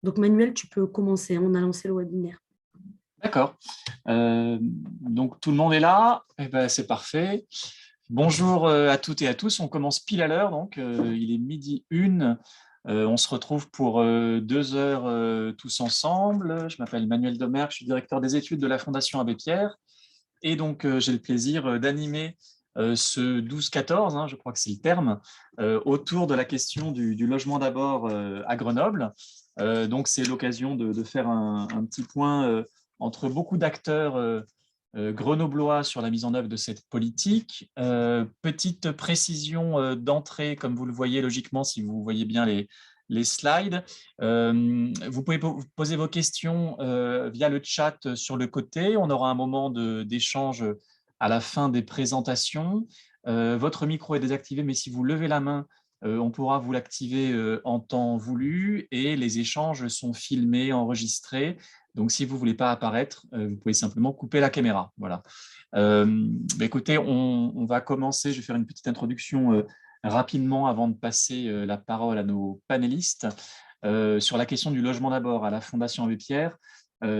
Donc, Manuel, tu peux commencer. On a lancé le webinaire. D'accord. Donc, tout le monde est là. Eh ben, c'est parfait. Bonjour à toutes et à tous. On commence pile à l'heure. Donc, il est midi 1. On se retrouve pour 2 heures tous ensemble. Je m'appelle Manuel Domergue. Je suis directeur des études de la Fondation Abbé Pierre. Et donc, j'ai le plaisir d'animer ce 12-14, je crois que c'est le terme, autour de la question du logement d'abord à Grenoble. Donc, c'est l'occasion de faire un petit point entre beaucoup d'acteurs grenoblois sur la mise en œuvre de cette politique. Petite précision d'entrée, comme vous le voyez logiquement, si vous voyez bien les slides. Vous pouvez poser vos questions via le chat sur le côté. On aura un moment d'échange à la fin des présentations. Votre micro est désactivé, mais si vous levez la main, on pourra vous l'activer en temps voulu et les échanges sont filmés, enregistrés. Donc, si vous ne voulez pas apparaître, vous pouvez simplement couper la caméra. Voilà. Écoutez, on va commencer. Je vais faire une petite introduction rapidement avant de passer la parole à nos panélistes. Sur la question du logement d'abord à la Fondation Abbé Pierre,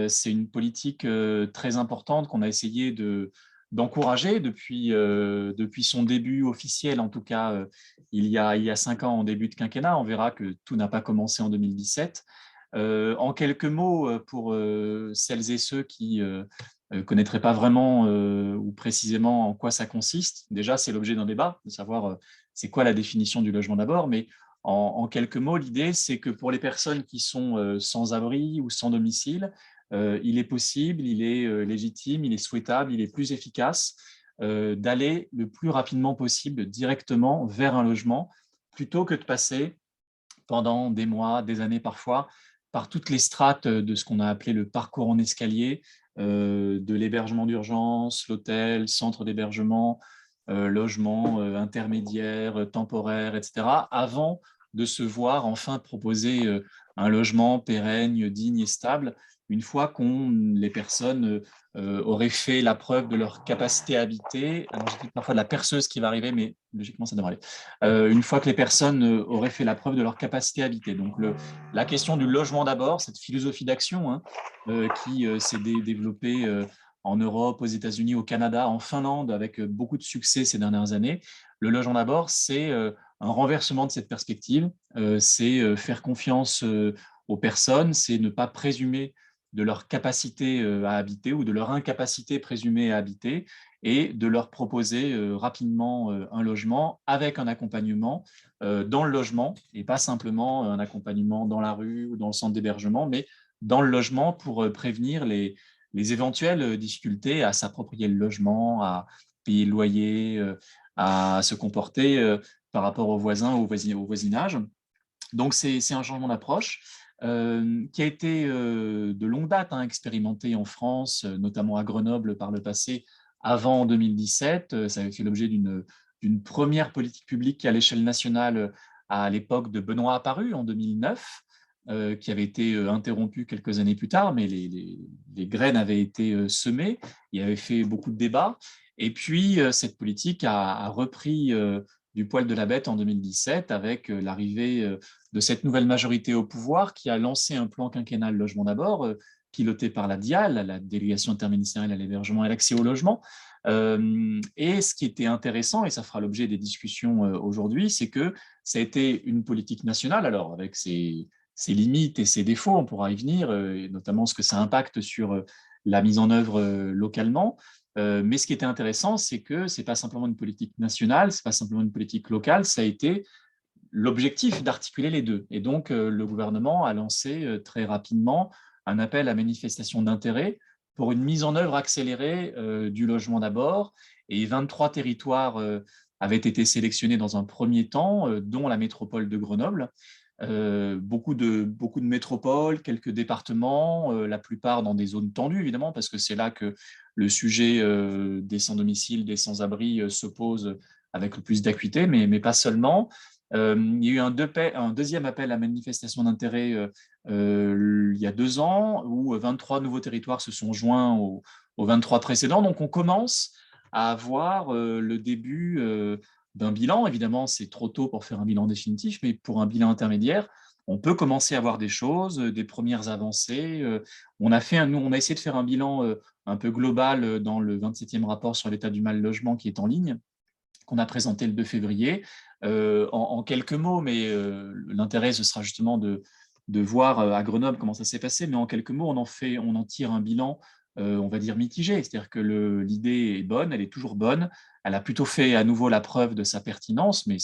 c'est une politique très importante qu'on a essayé d'encourager depuis son début officiel, en tout cas il y a 5 ans en début de quinquennat. On verra que tout n'a pas commencé en 2017. En quelques mots, pour celles et ceux qui ne connaîtraient pas vraiment ou précisément en quoi ça consiste, déjà c'est l'objet d'un débat, de savoir c'est quoi la définition du logement d'abord, mais en quelques mots, l'idée c'est que pour les personnes qui sont sans abri ou sans domicile, il est possible, il est légitime, il est souhaitable, il est plus efficace d'aller le plus rapidement possible directement vers un logement, plutôt que de passer pendant des mois, des années parfois, par toutes les strates de ce qu'on a appelé le parcours en escalier, de l'hébergement d'urgence, l'hôtel, centre d'hébergement, logement intermédiaire, temporaire, etc., avant de se voir enfin proposer un logement pérenne, digne et stable, une fois qu'on les personnes auraient fait la preuve de leur capacité à habiter. Alors, j'ai dit parfois de la perceuse qui va arriver, mais logiquement, ça devrait aller. Une fois que les personnes auraient fait la preuve de leur capacité à habiter. Donc, la question du logement d'abord, cette philosophie d'action qui s'est développée en Europe, aux États-Unis, au Canada, en Finlande, avec beaucoup de succès ces dernières années. Le logement d'abord, c'est un renversement de cette perspective, c'est faire confiance aux personnes, c'est ne pas présumer de leur capacité à habiter ou de leur incapacité présumée à habiter et de leur proposer rapidement un logement avec un accompagnement dans le logement et pas simplement un accompagnement dans la rue ou dans le centre d'hébergement, mais dans le logement pour prévenir les éventuelles difficultés à s'approprier le logement, à payer le loyer, à se comporter par rapport aux voisins, au voisinage. Donc, c'est un changement d'approche qui a été de longue date expérimenté en France, notamment à Grenoble par le passé, avant 2017. Ça avait fait l'objet d'une première politique publique à l'échelle nationale à l'époque de Benoît Apparu en 2009, qui avait été interrompue quelques années plus tard, mais les graines avaient été semées. Il y avait fait beaucoup de débats. Et puis, cette politique a repris du poil de la bête en 2017 avec l'arrivée de cette nouvelle majorité au pouvoir qui a lancé un plan quinquennal logement d'abord, piloté par la DIAL, la délégation interministérielle à l'hébergement et à l'accès au logement. Et ce qui était intéressant, et ça fera l'objet des discussions aujourd'hui, c'est que ça a été une politique nationale, alors avec ses limites et ses défauts, on pourra y venir, et notamment ce que ça impacte sur la mise en œuvre localement. Mais ce qui était intéressant, c'est que ce n'est pas simplement une politique nationale, ce n'est pas simplement une politique locale, ça a été l'objectif d'articuler les deux. Et donc, le gouvernement a lancé très rapidement un appel à manifestation d'intérêt pour une mise en œuvre accélérée du logement d'abord. Et 23 territoires avaient été sélectionnés dans un premier temps, dont la métropole de Grenoble. Beaucoup de métropoles, quelques départements, la plupart dans des zones tendues, évidemment, parce que c'est là que le sujet des sans-domicile, des sans-abri se pose avec le plus d'acuité, mais pas seulement. Il y a eu un deuxième appel à manifestation d'intérêt il y a 2 ans, où 23 nouveaux territoires se sont joints aux 23 précédents. Donc, on commence à avoir le début d'un bilan. Évidemment, c'est trop tôt pour faire un bilan définitif, mais pour un bilan intermédiaire, on peut commencer à voir des choses, des premières avancées. On a essayé de faire un bilan un peu global dans le 27e rapport sur l'état du mal logement qui est en ligne, qu'on a présenté le 2 février. En quelques mots, mais l'intérêt, ce sera justement de voir à Grenoble comment ça s'est passé, mais en quelques mots, on en tire un bilan, on va dire mitigé, c'est-à-dire que l'idée est bonne, elle est toujours bonne, elle a plutôt fait à nouveau la preuve de sa pertinence, mais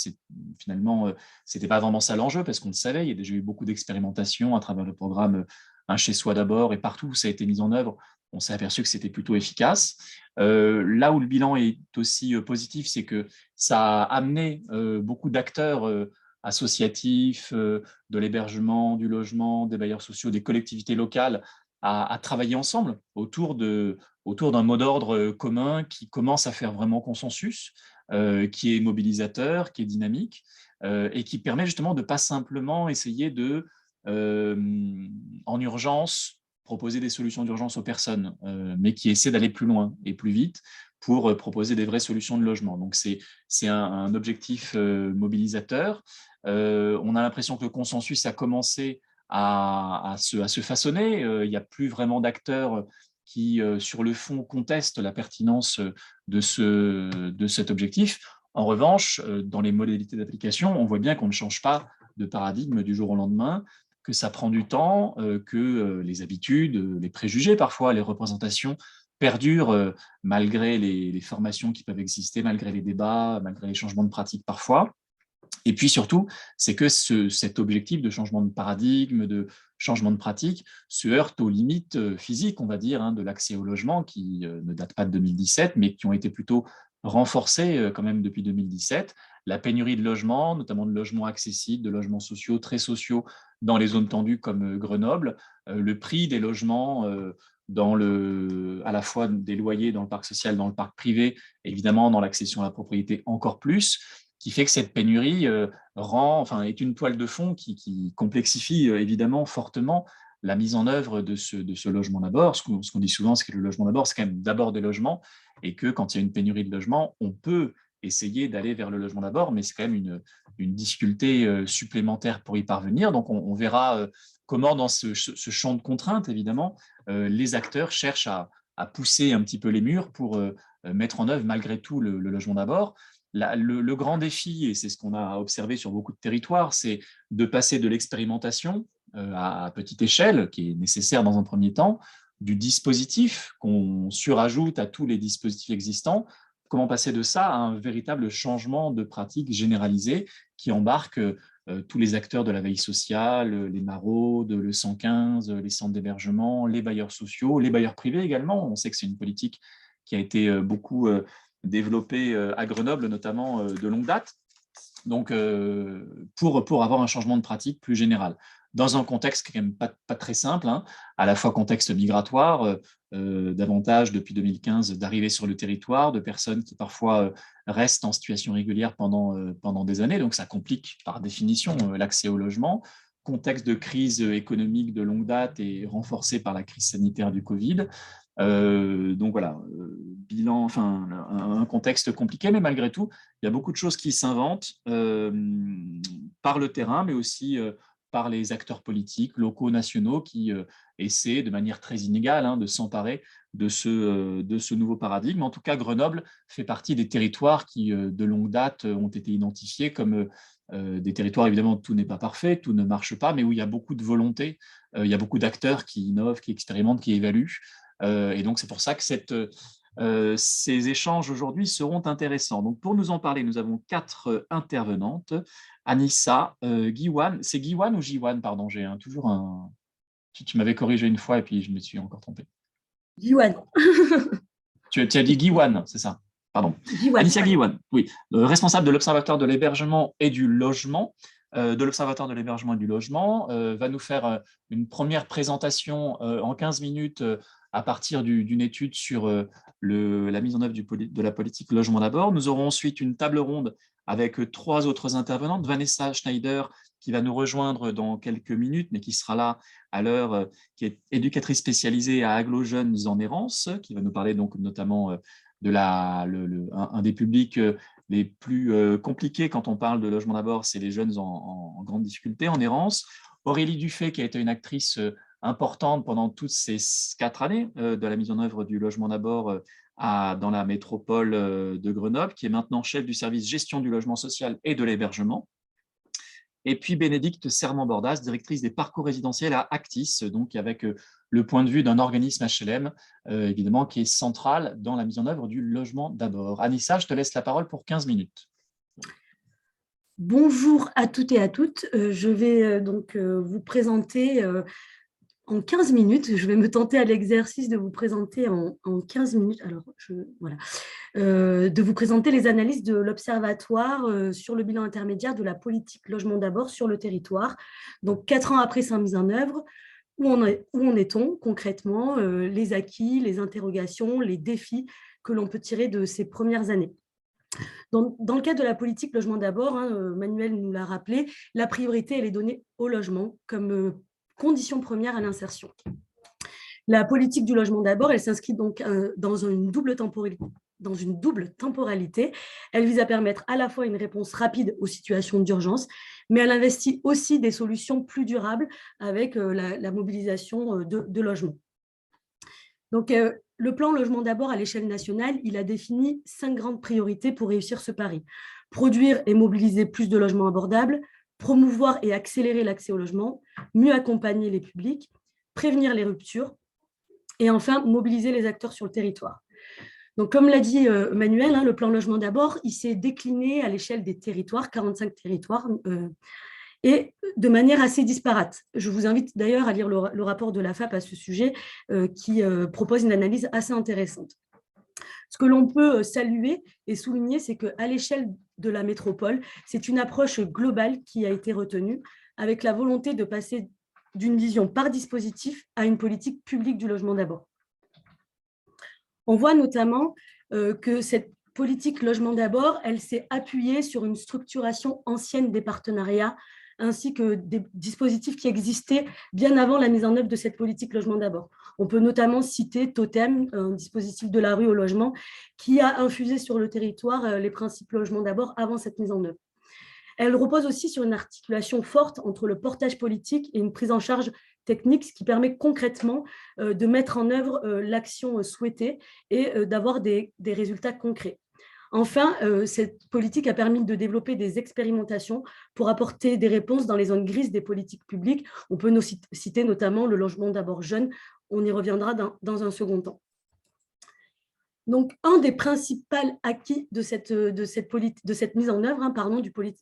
finalement, c'était pas vraiment ça l'enjeu, parce qu'on le savait, il y a déjà eu beaucoup d'expérimentations à travers le programme Un chez soi d'abord, et partout où ça a été mis en œuvre, on s'est aperçu que c'était plutôt efficace. Là où le bilan est aussi positif, c'est que ça a amené beaucoup d'acteurs associatifs, de l'hébergement, du logement, des bailleurs sociaux, des collectivités locales à travailler ensemble autour d'un mot d'ordre commun qui commence à faire vraiment consensus, qui est mobilisateur, qui est dynamique et qui permet justement de pas simplement essayer en urgence, proposer des solutions d'urgence aux personnes, mais qui essaie d'aller plus loin et plus vite pour proposer des vraies solutions de logement. Donc, c'est un objectif mobilisateur. On a l'impression que le consensus a commencé à se façonner. Il n'y a plus vraiment d'acteurs qui, sur le fond, contestent la pertinence de cet objectif. En revanche, dans les modalités d'application, on voit bien qu'on ne change pas de paradigme du jour au lendemain, que ça prend du temps, que les habitudes, les préjugés parfois, les représentations perdurent malgré les formations qui peuvent exister, malgré les débats, malgré les changements de pratiques parfois. Et puis surtout, c'est que cet objectif de changement de paradigme, de changement de pratique, se heurte aux limites physiques, on va dire, de l'accès au logement, qui ne datent pas de 2017, mais qui ont été plutôt renforcées quand même depuis 2017. La pénurie de logements, notamment de logements accessibles, de logements sociaux, très sociaux, dans les zones tendues comme Grenoble, le prix des logements à la fois des loyers dans le parc social, dans le parc privé, évidemment dans l'accession à la propriété encore plus, qui fait que cette pénurie est une toile de fond qui complexifie évidemment fortement la mise en œuvre de ce logement d'abord. Ce qu'on dit souvent, c'est que le logement d'abord, c'est quand même d'abord des logements, et que quand il y a une pénurie de logements, on peut essayer d'aller vers le logement d'abord, mais c'est quand même une difficulté supplémentaire pour y parvenir. Donc on verra comment dans ce champ de contraintes, évidemment, les acteurs cherchent à pousser un petit peu les murs pour mettre en œuvre malgré tout le logement d'abord. Le grand défi, et c'est ce qu'on a observé sur beaucoup de territoires, c'est de passer de l'expérimentation à petite échelle, qui est nécessaire dans un premier temps, du dispositif qu'on surajoute à tous les dispositifs existants. Comment passer de ça à un véritable changement de pratique généralisé qui embarque tous les acteurs de la veille sociale, les maraudes, le 115, les centres d'hébergement, les bailleurs sociaux, les bailleurs privés également. On sait que c'est une politique qui a été beaucoup développée à Grenoble, notamment de longue date, donc pour avoir un changement de pratique plus général. Dans un contexte quand même pas très simple, à la fois contexte migratoire, davantage depuis 2015 d'arrivées sur le territoire, de personnes qui parfois restent en situation régulière pendant des années, donc ça complique par définition l'accès au logement. Contexte de crise économique de longue date et renforcé par la crise sanitaire du Covid. Donc voilà, bilan, un contexte compliqué, mais malgré tout, il y a beaucoup de choses qui s'inventent par le terrain, mais aussi par les acteurs politiques, locaux, nationaux, qui essaient de manière très inégale de s'emparer de ce nouveau paradigme. En tout cas, Grenoble fait partie des territoires qui, de longue date, ont été identifiés comme des territoires, évidemment, tout n'est pas parfait, tout ne marche pas, mais où il y a beaucoup de volonté, il y a beaucoup d'acteurs qui innovent, qui expérimentent, qui évaluent. Et donc, c'est pour ça que ces échanges aujourd'hui seront intéressants. Donc, pour nous en parler, nous avons 4 intervenantes. Anissa, Guywan, c'est Guywan ou Jiwan, pardon, j'ai toujours un... Tu m'avais corrigé une fois et puis je me suis encore trompé. Guywan. Tu as dit Guywan, c'est ça? Pardon. Guywan. Anissa Guywan, oui, responsable de l'Observatoire de l'hébergement et du logement, va nous faire une première présentation en 15 minutes à partir d'une étude sur la mise en œuvre de la politique logement d'abord. Nous aurons ensuite une table ronde avec 3 autres intervenantes. Vanessa Schneider, qui va nous rejoindre dans quelques minutes, mais qui sera là à l'heure, qui est éducatrice spécialisée à Aglo Jeunes en errance, qui va nous parler donc notamment de un des publics les plus compliqués quand on parle de logement d'abord, c'est les jeunes en grande difficulté, en errance. Aurélie Dufay, qui a été une actrice importante pendant toutes ces 4 années de la mise en œuvre du logement d'abord dans la métropole de Grenoble, qui est maintenant chef du service gestion du logement social et de l'hébergement. Et puis Bénédicte Serment-Bordas, directrice des parcours résidentiels à Actis, donc avec le point de vue d'un organisme HLM, évidemment, qui est central dans la mise en œuvre du logement d'abord. Anissa, je te laisse la parole pour 15 minutes. Bonjour à toutes et à toutes. Je vais donc vous présenter en 15 minutes. Je vais me tenter à l'exercice de vous présenter en 15 minutes. Alors, voilà. De vous présenter les analyses de l'Observatoire sur le bilan intermédiaire de la politique logement d'abord sur le territoire. Donc, 4 ans après sa mise en œuvre, où en est-on concrètement, les acquis, les interrogations, les défis que l'on peut tirer de ces premières années. Dans le cadre de la politique logement d'abord, Manuel nous l'a rappelé, la priorité elle est donnée au logement comme condition première à l'insertion. La politique du logement d'abord, elle s'inscrit donc dans une double temporalité. Elle vise à permettre à la fois une réponse rapide aux situations d'urgence, mais elle investit aussi des solutions plus durables avec la mobilisation de logements. Donc, le plan logement d'abord à l'échelle nationale, il a défini 5 grandes priorités pour réussir ce pari. Produire et mobiliser plus de logements abordables, promouvoir et accélérer l'accès au logement, mieux accompagner les publics, prévenir les ruptures et enfin mobiliser les acteurs sur le territoire. Donc, comme l'a dit Manuel, le plan logement d'abord, il s'est décliné à l'échelle des territoires, 45 territoires, et de manière assez disparate. Je vous invite d'ailleurs à lire le rapport de la FAP à ce sujet qui propose une analyse assez intéressante. Ce que l'on peut saluer et souligner, c'est qu'à l'échelle de la métropole, c'est une approche globale qui a été retenue avec la volonté de passer d'une vision par dispositif à une politique publique du logement d'abord. On voit notamment que cette politique logement d'abord, elle s'est appuyée sur une structuration ancienne des partenariats ainsi que des dispositifs qui existaient bien avant la mise en œuvre de cette politique logement d'abord. On peut notamment citer Totem, un dispositif de la rue au logement, qui a infusé sur le territoire les principes logement d'abord avant cette mise en œuvre. Elle repose aussi sur une articulation forte entre le portage politique et une prise en charge technique, ce qui permet concrètement de mettre en œuvre l'action souhaitée et d'avoir des résultats concrets. Enfin, cette politique a permis de développer des expérimentations pour apporter des réponses dans les zones grises des politiques publiques. On peut citer notamment le logement d'abord jeune. On y reviendra dans un second temps. Donc, un des principaux acquis de cette mise en œuvre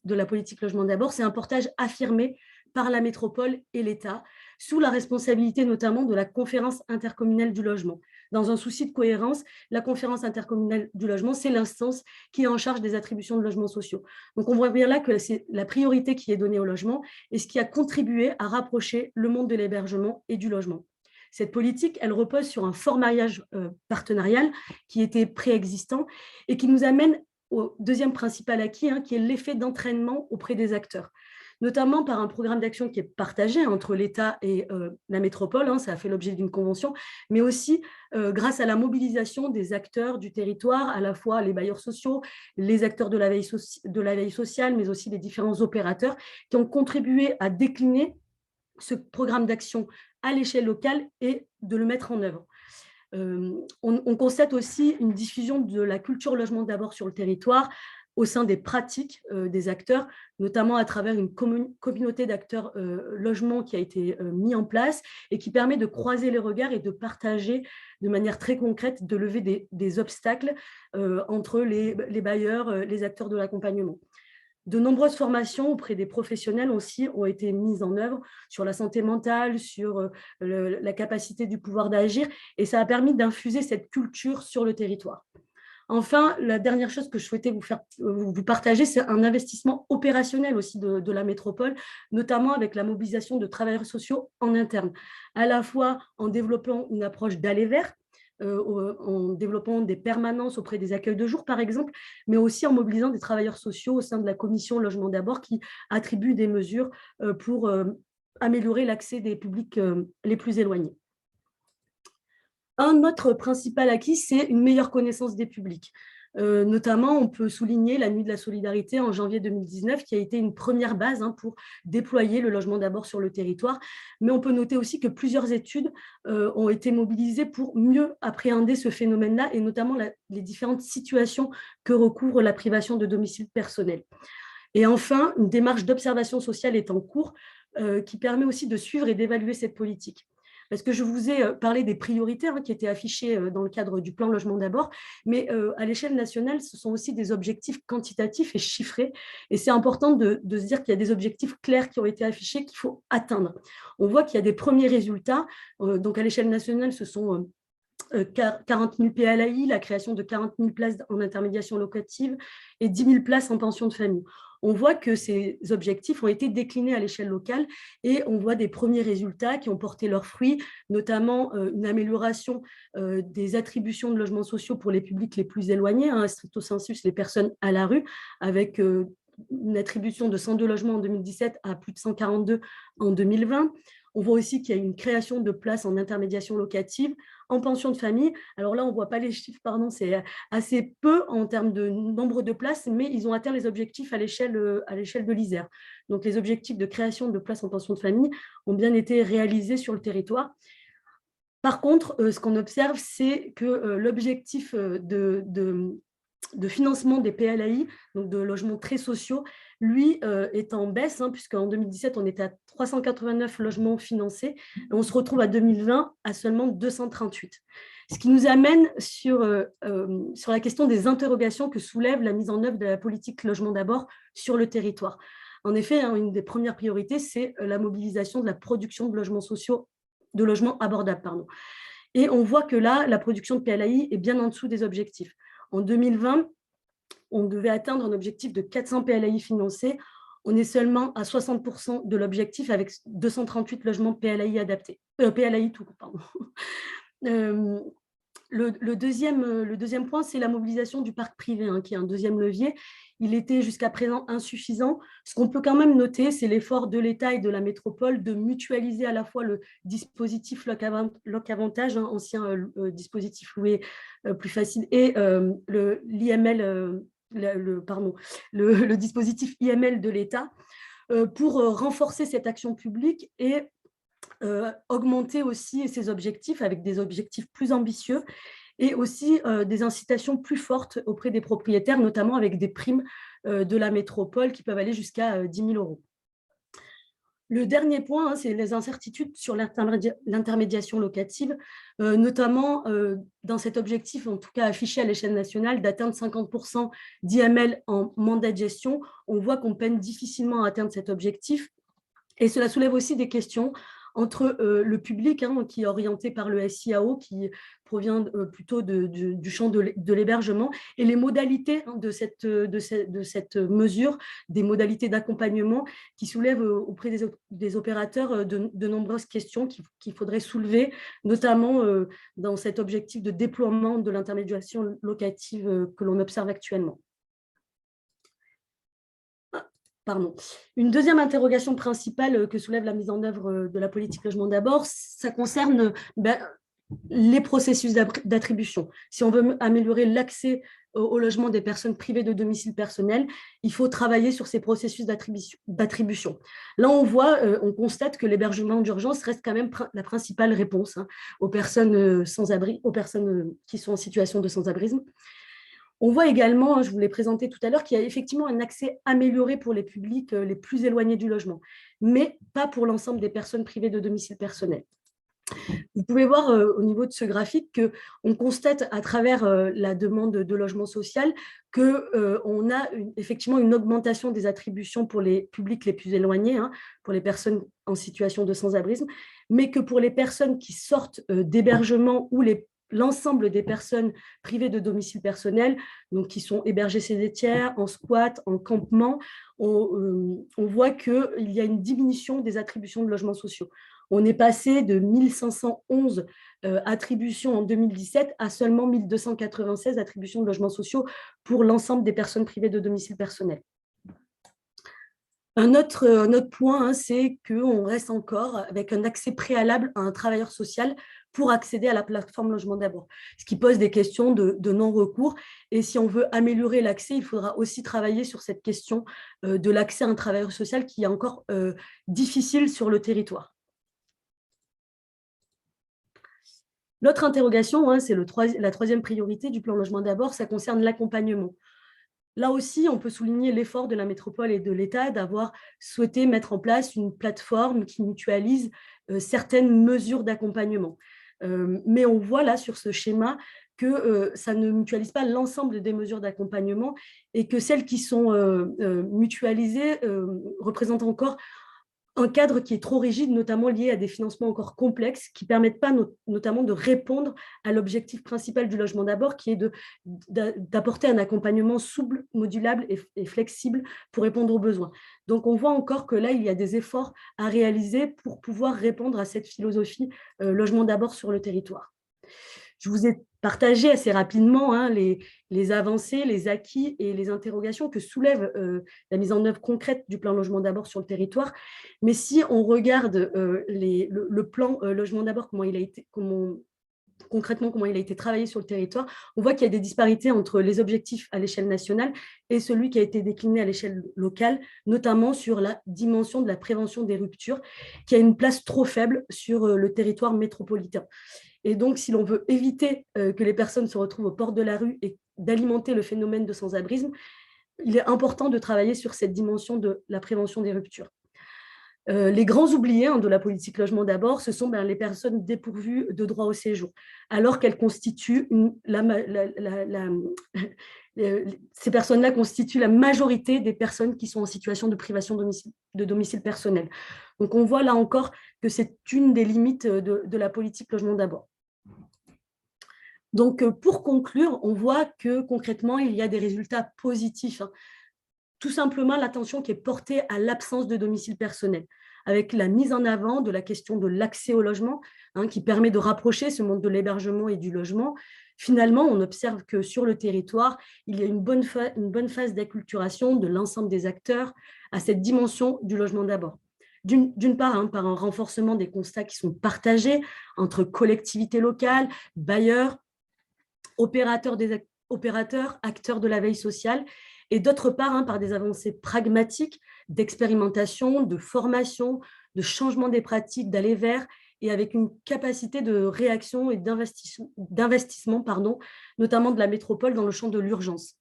de la politique logement d'abord, c'est un portage affirmé par la métropole et l'État, sous la responsabilité notamment de la conférence intercommunale du logement. Dans un souci de cohérence, la conférence intercommunale du logement, c'est l'instance qui est en charge des attributions de logements sociaux. Donc, on voit bien là que c'est la priorité qui est donnée au logement et ce qui a contribué à rapprocher le monde de l'hébergement et du logement. Cette politique, elle repose sur un fort maillage partenarial qui était préexistant et qui nous amène au deuxième principal acquis, qui est l'effet d'entraînement auprès des acteurs, notamment par un programme d'action qui est partagé entre l'État et la métropole, ça a fait l'objet d'une convention, mais aussi grâce à la mobilisation des acteurs du territoire, à la fois les bailleurs sociaux, les acteurs de la veille sociale, mais aussi les différents opérateurs qui ont contribué à décliner ce programme d'action à l'échelle locale et de le mettre en œuvre. On constate aussi une diffusion de la culture logement d'abord sur le territoire au sein des pratiques des acteurs, notamment à travers une communauté d'acteurs logement qui a été mise en place et qui permet de croiser les regards et de partager de manière très concrète, de lever des obstacles entre les bailleurs, les acteurs de l'accompagnement. De nombreuses formations auprès des professionnels aussi ont été mises en œuvre sur la santé mentale, sur la capacité du pouvoir d'agir, et ça a permis d'infuser cette culture sur le territoire. Enfin, la dernière chose que je souhaitais vous partager, c'est un investissement opérationnel aussi de la métropole, notamment avec la mobilisation de travailleurs sociaux en interne, à la fois en développant une approche d'aller vers, en développant des permanences auprès des accueils de jour, par exemple, mais aussi en mobilisant des travailleurs sociaux au sein de la commission Logement d'abord qui attribue des mesures pour améliorer l'accès des publics les plus éloignés. Un autre principal acquis, c'est une meilleure connaissance des publics. Notamment, on peut souligner la Nuit de la solidarité en janvier 2019, qui a été une première base pour déployer le logement d'abord sur le territoire. Mais on peut noter aussi que plusieurs études ont été mobilisées pour mieux appréhender ce phénomène-là, et notamment les différentes situations que recouvre la privation de domicile personnel. Et enfin, une démarche d'observation sociale est en cours qui permet aussi de suivre et d'évaluer cette politique. Parce que je vous ai parlé des priorités qui étaient affichées dans le cadre du plan Logement d'abord, mais à l'échelle nationale, ce sont aussi des objectifs quantitatifs et chiffrés. Et c'est important de se dire qu'il y a des objectifs clairs qui ont été affichés qu'il faut atteindre. On voit qu'il y a des premiers résultats. Donc à l'échelle nationale, ce sont 40 000 PLAI, la création de 40 000 places en intermédiation locative et 10 000 places en pension de famille. On voit que ces objectifs ont été déclinés à l'échelle locale et on voit des premiers résultats qui ont porté leurs fruits, notamment une amélioration des attributions de logements sociaux pour les publics les plus éloignés, stricto sensu, les personnes à la rue, avec une attribution de 102 logements en 2017 à plus de 142 en 2020. On voit aussi qu'il y a une création de places en intermédiation locative, en pension de famille. Alors là, on ne voit pas les chiffres, pardon, c'est assez peu en termes de nombre de places, mais ils ont atteint les objectifs à l'échelle de l'Isère. Donc, les objectifs de création de places en pension de famille ont bien été réalisés sur le territoire. Par contre, ce qu'on observe, c'est que l'objectif de financement des PLAI, donc de logements très sociaux, lui est en baisse, puisqu'en 2017, on était à 389 logements financés, et on se retrouve à 2020 à seulement 238. Ce qui nous amène sur la question des interrogations que soulève la mise en œuvre de la politique Logement d'abord sur le territoire. En effet, une des premières priorités, c'est la mobilisation de la production de logements sociaux, de logements abordables. Et on voit que là, la production de PLAI est bien en dessous des objectifs. En 2020, on devait atteindre un objectif de 400 PLAI financés. On est seulement à 60% de l'objectif avec 238 logements PLAI adaptés. PLAI tout, pardon. Le deuxième point, c'est la mobilisation du parc privé, qui est un deuxième levier. Il était jusqu'à présent insuffisant. Ce qu'on peut quand même noter, c'est l'effort de l'État et de la métropole de mutualiser à la fois le dispositif Loc-Avantage, ancien dispositif loué plus facile, et l'IML, le dispositif IML de l'État, pour renforcer cette action publique et augmenter aussi ses objectifs avec des objectifs plus ambitieux et aussi des incitations plus fortes auprès des propriétaires, notamment avec des primes de la métropole qui peuvent aller jusqu'à 10 000 €. Le dernier point, c'est les incertitudes sur l'intermédiation locative, notamment dans cet objectif, en tout cas affiché à l'échelle nationale, d'atteindre 50% d'IML en mandat de gestion. On voit qu'on peine difficilement à atteindre cet objectif. Et cela soulève aussi des questions entre le public, qui est orienté par le SIAO, qui provient plutôt du champ de l'hébergement, et les modalités de cette mesure, des modalités d'accompagnement qui soulèvent auprès des opérateurs de nombreuses questions qu'il faudrait soulever, notamment dans cet objectif de déploiement de l'intermédiation locative que l'on observe actuellement. Pardon. Une deuxième interrogation principale que soulève la mise en œuvre de la politique Logement d'abord, ça concerne les processus d'attribution. Si on veut améliorer l'accès au logement des personnes privées de domicile personnel, il faut travailler sur ces processus d'attribution. Là, on constate que l'hébergement d'urgence reste quand même la principale réponse aux personnes sans-abri, aux personnes qui sont en situation de sans-abrisme. On voit également, je vous l'ai présenté tout à l'heure, qu'il y a effectivement un accès amélioré pour les publics les plus éloignés du logement, mais pas pour l'ensemble des personnes privées de domicile personnel. Vous pouvez voir au niveau de ce graphique qu'on constate à travers la demande de logement social qu'on a effectivement une augmentation des attributions pour les publics les plus éloignés, pour les personnes en situation de sans-abrisme, mais que pour les personnes qui sortent d'hébergement ou l'ensemble des personnes privées de domicile personnel, donc qui sont hébergées chez des tiers, en squat, en campement, on voit qu'il y a une diminution des attributions de logements sociaux. On est passé de 1511 attributions en 2017 à seulement 1296 attributions de logements sociaux pour l'ensemble des personnes privées de domicile personnel. Un autre point, c'est qu'on reste encore avec un accès préalable à un travailleur social pour accéder à la plateforme Logement d'abord, ce qui pose des questions de non-recours. Et si on veut améliorer l'accès, il faudra aussi travailler sur cette question de l'accès à un travailleur social qui est encore difficile sur le territoire. L'autre interrogation, hein, c'est la troisième priorité du plan Logement d'abord, ça concerne l'accompagnement. Là aussi, on peut souligner l'effort de la métropole et de l'État d'avoir souhaité mettre en place une plateforme qui mutualise certaines mesures d'accompagnement. Mais on voit là sur ce schéma que ça ne mutualise pas l'ensemble des mesures d'accompagnement et que celles qui sont mutualisées représentent encore un cadre qui est trop rigide, notamment lié à des financements encore complexes, qui ne permettent pas notamment de répondre à l'objectif principal du logement d'abord, qui est d'apporter un accompagnement souple, modulable et flexible pour répondre aux besoins. Donc, on voit encore que là, il y a des efforts à réaliser pour pouvoir répondre à cette philosophie logement d'abord sur le territoire. Je vous ai partagé assez rapidement hein, les avancées, les acquis et les interrogations que soulève la mise en œuvre concrète du plan Logement d'abord sur le territoire. Mais si on regarde le plan Logement d'abord, concrètement comment il a été travaillé sur le territoire, on voit qu'il y a des disparités entre les objectifs à l'échelle nationale et celui qui a été décliné à l'échelle locale, notamment sur la dimension de la prévention des ruptures, qui a une place trop faible sur le territoire métropolitain. Et donc, si l'on veut éviter que les personnes se retrouvent aux portes de la rue et d'alimenter le phénomène de sans-abrisme, il est important de travailler sur cette dimension de la prévention des ruptures. Les grands oubliés de la politique logement d'abord, ce sont les personnes dépourvues de droit au séjour, alors qu'elles constituent ces personnes-là constituent la majorité des personnes qui sont en situation de privation de domicile personnel. Donc, on voit là encore que c'est une des limites de la politique logement d'abord. Donc, pour conclure, on voit que concrètement, il y a des résultats positifs. Tout simplement, l'attention qui est portée à l'absence de domicile personnel, avec la mise en avant de la question de l'accès au logement, qui permet de rapprocher ce monde de l'hébergement et du logement. Finalement, on observe que sur le territoire, il y a une bonne phase d'acculturation de l'ensemble des acteurs à cette dimension du logement d'abord. D'une part, par un renforcement des constats qui sont partagés entre collectivités locales, bailleurs, opérateurs, acteurs de la veille sociale, et d'autre part, par des avancées pragmatiques d'expérimentation, de formation, de changement des pratiques, d'aller vers, et avec une capacité de réaction et d'investissement, notamment de la métropole dans le champ de l'urgence.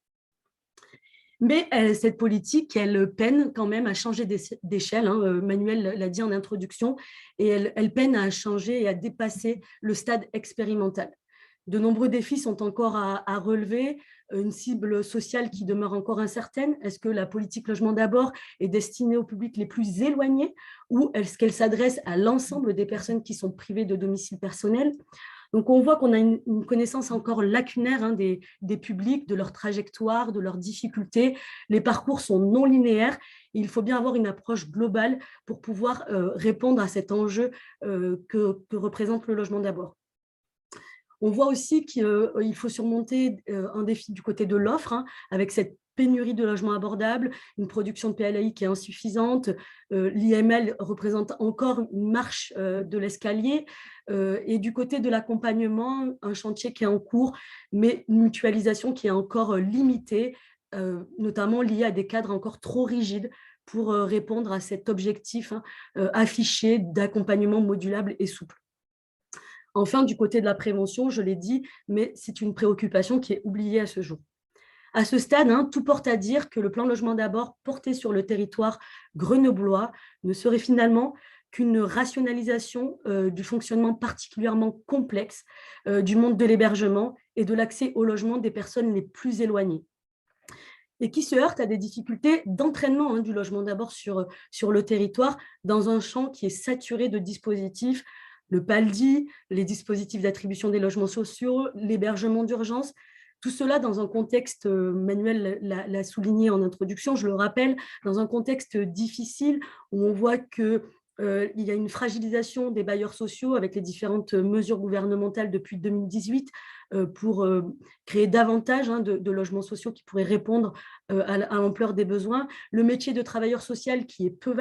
Mais cette politique, elle peine quand même à changer d'échelle. Manuel l'a dit en introduction, et elle peine à changer et à dépasser le stade expérimental. De nombreux défis sont encore à relever, une cible sociale qui demeure encore incertaine. Est-ce que la politique logement d'abord est destinée aux publics les plus éloignés ou est-ce qu'elle s'adresse à l'ensemble des personnes qui sont privées de domicile personnel ? Donc, on voit qu'on a une connaissance encore lacunaire des publics, de leur trajectoire, de leurs difficultés. Les parcours sont non linéaires. Il faut bien avoir une approche globale pour pouvoir répondre à cet enjeu que représente le logement d'abord. On voit aussi qu'il faut surmonter un défi du côté de l'offre, avec cette pénurie de logements abordables, une production de PLAI qui est insuffisante, l'IML représente encore une marche de l'escalier, et du côté de l'accompagnement, un chantier qui est en cours, mais une mutualisation qui est encore limitée, notamment liée à des cadres encore trop rigides pour répondre à cet objectif affiché d'accompagnement modulable et souple. Enfin, du côté de la prévention, je l'ai dit, mais c'est une préoccupation qui est oubliée à ce jour. À ce stade, tout porte à dire que le plan logement d'abord porté sur le territoire grenoblois ne serait finalement qu'une rationalisation du fonctionnement particulièrement complexe du monde de l'hébergement et de l'accès au logement des personnes les plus éloignées, et qui se heurte à des difficultés d'entraînement du logement d'abord sur le territoire dans un champ qui est saturé de dispositifs, le PALDI, les dispositifs d'attribution des logements sociaux, l'hébergement d'urgence, tout cela dans un contexte, Manuel l'a souligné en introduction, je le rappelle, dans un contexte difficile où on voit que Il y a une fragilisation des bailleurs sociaux avec les différentes mesures gouvernementales depuis 2018 pour créer davantage de logements sociaux qui pourraient répondre à l'ampleur des besoins. Le métier de travailleur social qui est peu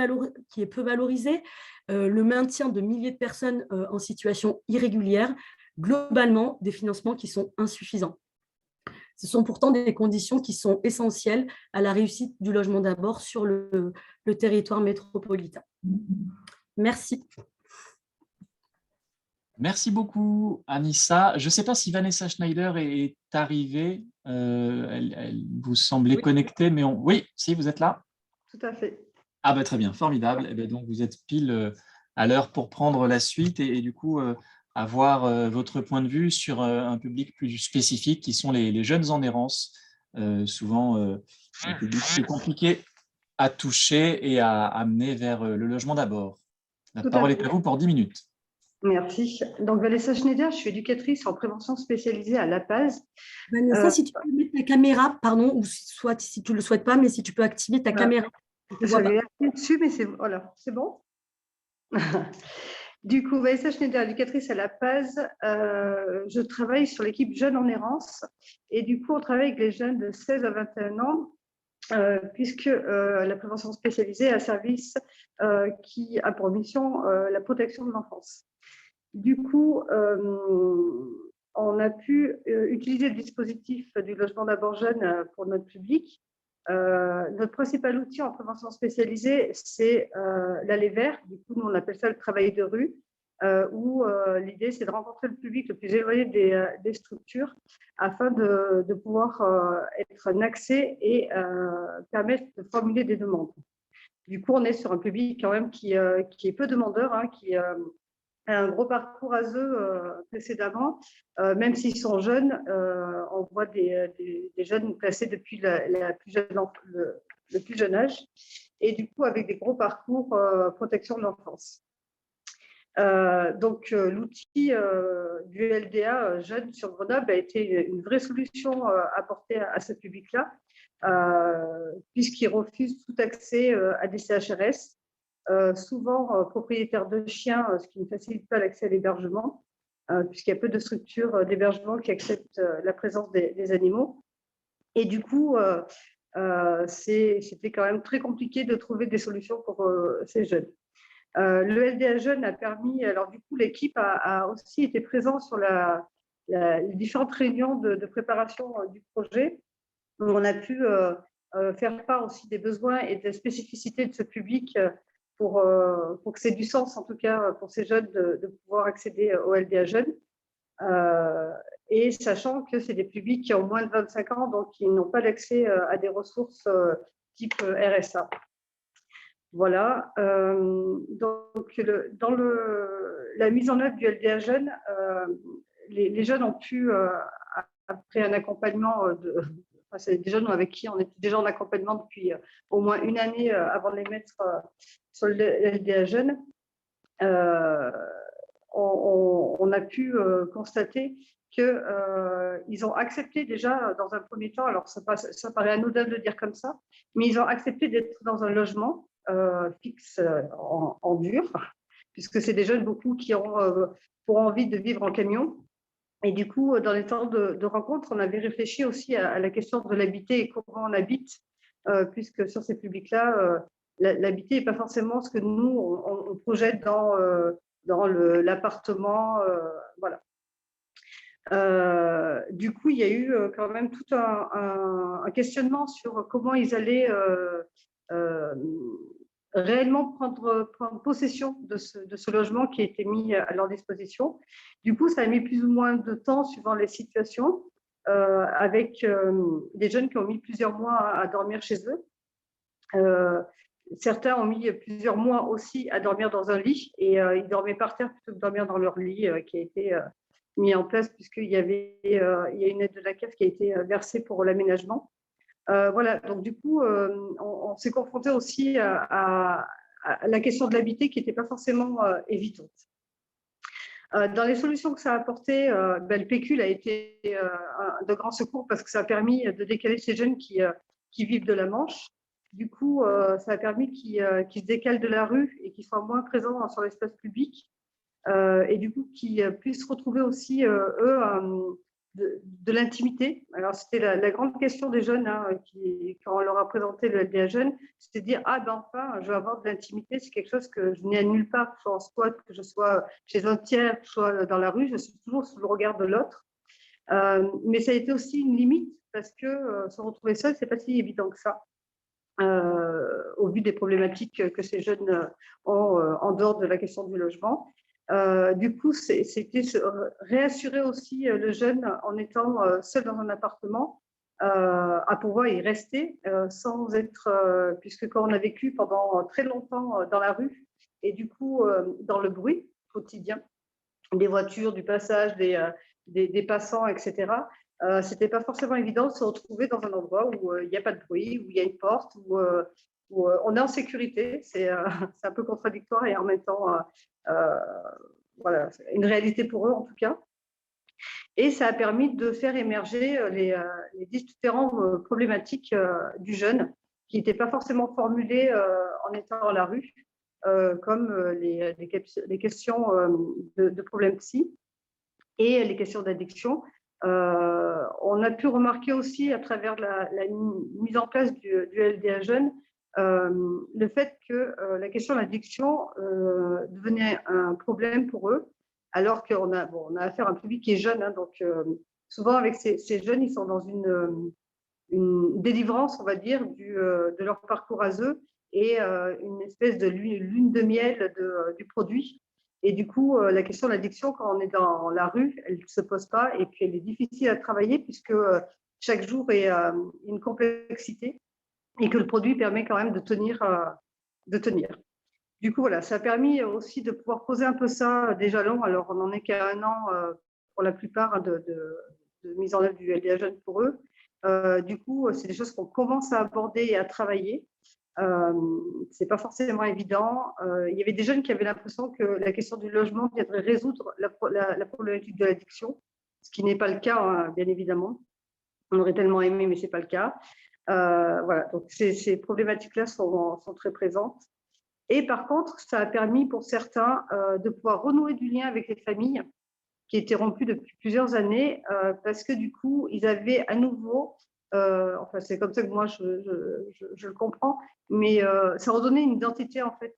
valorisé, le maintien de milliers de personnes en situation irrégulière, globalement des financements qui sont insuffisants. Ce sont pourtant des conditions qui sont essentielles à la réussite du logement d'abord sur le territoire métropolitain. Merci. Merci beaucoup, Anissa. Je ne sais pas si Vanessa Schneider est arrivée. Elle vous semblait connectée, mais oui, si, vous êtes là. Tout à fait. Ah bah, très bien, formidable. Et donc, vous êtes pile à l'heure pour prendre la suite et du coup, avoir votre point de vue sur un public plus spécifique qui sont les jeunes en errance, souvent un public plus compliqué à toucher et à amener vers le logement d'abord. La parole est à vous pour 10 minutes. Merci. Donc, Vanessa Schneider, je suis éducatrice en prévention spécialisée à La Paz. Vanessa, si tu peux mettre ta caméra, pardon, ou soit si tu ne le souhaites pas, mais si tu peux activer ta caméra. Je vais appuyer dessus, mais c'est bon. Du coup, Vanessa Schneider, éducatrice à La Paz, je travaille sur l'équipe Jeunes en errance. Et du coup, on travaille avec les jeunes de 16 à 21 ans, puisque la prévention spécialisée est un service qui a pour mission la protection de l'enfance. Du coup, on a pu utiliser le dispositif du logement d'abord jeune pour notre public. Notre principal outil en prévention spécialisée, c'est l'allée vert. Du coup, nous, on appelle ça le travail de rue, où l'idée, c'est de rencontrer le public le plus éloigné des structures afin de pouvoir être un accès et permettre de formuler des demandes. Du coup, on est sur un public quand même qui est peu demandeur, qui un gros parcours à eux précédemment, même s'ils sont jeunes, on voit des jeunes placés depuis le plus jeune âge, et du coup avec des gros parcours protection de l'enfance. Donc l'outil du LDA jeune sur Grenoble a été une vraie solution apportée à ce public-là, puisqu'il refuse tout accès à des CHRS. Souvent propriétaires de chiens, ce qui ne facilite pas l'accès à l'hébergement, puisqu'il y a peu de structures d'hébergement qui acceptent la présence des animaux. Et du coup, c'était quand même très compliqué de trouver des solutions pour ces jeunes. Le LDA Jeune a permis, alors du coup, l'équipe a aussi été présente sur les différentes réunions de préparation du projet, où on a pu faire part aussi des besoins et des spécificités de ce public pour que c'est du sens, en tout cas, pour ces jeunes de pouvoir accéder au LDA Jeunes. Et sachant que c'est des publics qui ont moins de 25 ans, donc qui n'ont pas d'accès à des ressources type RSA. Voilà. Donc, dans la mise en œuvre du LDA Jeunes, les jeunes ont pu, après un accompagnement c'est des jeunes avec qui on était déjà en accompagnement depuis au moins une année avant de les mettre sur le LDA Jeunes. On a pu constater qu'ils ont accepté déjà dans un premier temps, alors ça paraît anodin de le dire comme ça, mais ils ont accepté d'être dans un logement fixe en dur, puisque c'est des jeunes beaucoup qui ont pour envie de vivre en camion. Et du coup, dans les temps de rencontre, on avait réfléchi aussi à la question de l'habiter et comment on habite, puisque sur ces publics-là, l'habiter n'est pas forcément ce que nous, on projette dans l'appartement. Voilà. Du coup, il y a eu quand même tout un questionnement sur comment ils allaient réellement prendre possession de ce logement qui a été mis à leur disposition. Du coup, ça a mis plus ou moins de temps suivant les situations, avec des jeunes qui ont mis plusieurs mois à dormir chez eux. Certains ont mis plusieurs mois aussi à dormir dans un lit et ils dormaient par terre plutôt que dormir dans leur lit qui a été mis en place puisqu'il y a une aide de la CAF qui a été versée pour l'aménagement. Voilà, donc du coup, on s'est confronté aussi à la question de l'habiter qui n'était pas forcément évidente. Dans les solutions que ça a apportées, le pécule a été de grand secours parce que ça a permis de décaler ces jeunes qui vivent de la Manche. Du coup, ça a permis qu'ils se décalent de la rue et qu'ils soient moins présents sur l'espace public. Et du coup, qu'ils puissent retrouver aussi, eux, de l'intimité. Alors, c'était la grande question des jeunes, hein, quand on leur a présenté le LDA Jeunes, c'était de dire, ah ben enfin, je vais avoir de l'intimité, c'est quelque chose que je n'ai nulle part, que je sois en squat, que je sois chez un tiers, que je sois dans la rue, je suis toujours sous le regard de l'autre. Mais ça a été aussi une limite, parce que se retrouver seul, c'est pas si évident que ça. Au vu des problématiques que ces jeunes ont en dehors de la question du logement. Du coup, c'était réassurer aussi le jeune en étant seul dans un appartement, à pouvoir y rester sans être, puisque quand on a vécu pendant très longtemps dans la rue et du coup dans le bruit quotidien, des voitures, du passage, des passants, etc., c'était pas forcément évident de se retrouver dans un endroit où il n'y a pas de bruit, où il y a une porte, où on est en sécurité. C'est un peu contradictoire et en même temps, voilà, une réalité pour eux en tout cas. Et ça a permis de faire émerger les différentes problématiques du jeune qui n'étaient pas forcément formulées en étant dans la rue, comme les questions de problèmes psy et les questions d'addiction. On a pu remarquer aussi à travers la mise en place du LDA Jeune le fait que la question de l'addiction devenait un problème pour eux, alors qu'on a, on a affaire à un public qui est jeune, hein, donc souvent avec ces jeunes, ils sont dans une délivrance, on va dire, de leur parcours à eux et une espèce de lune de miel du produit. Et du coup, la question de l'addiction, quand on est dans la rue, elle ne se pose pas et puis elle est difficile à travailler puisque chaque jour est une complexité et que le produit permet quand même de tenir. Du coup, voilà, ça a permis aussi de pouvoir poser un peu ça des jalons. Alors, on n'en est qu'à 1 an pour la plupart de mise en œuvre du LDA Jeune pour eux. Du coup, c'est des choses qu'on commence à aborder et à travailler. C'est pas forcément évident. Il y avait des jeunes qui avaient l'impression que la question du logement viendrait résoudre la problématique de l'addiction, ce qui n'est pas le cas, hein, bien évidemment. On aurait tellement aimé, mais c'est pas le cas. Voilà, donc ces problématiques-là sont très présentes. Et par contre, ça a permis pour certains de pouvoir renouer du lien avec les familles qui étaient rompues depuis plusieurs années parce que du coup, ils avaient à nouveau, enfin c'est comme ça que moi je le comprends, mais ça redonnait une identité en fait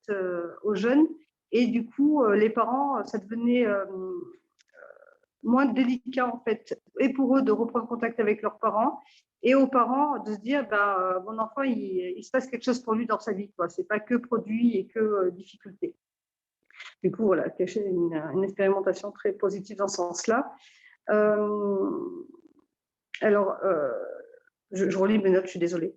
aux jeunes et du coup, les parents, ça devenait moins délicat en fait, et pour eux de reprendre contact avec leurs parents et aux parents de se dire mon enfant il se passe quelque chose pour lui dans sa vie, quoi. C'est pas que produit et que difficulté. Du coup voilà, c'est une expérimentation très positive dans ce sens-là. Alors je relis mes notes, je suis désolée.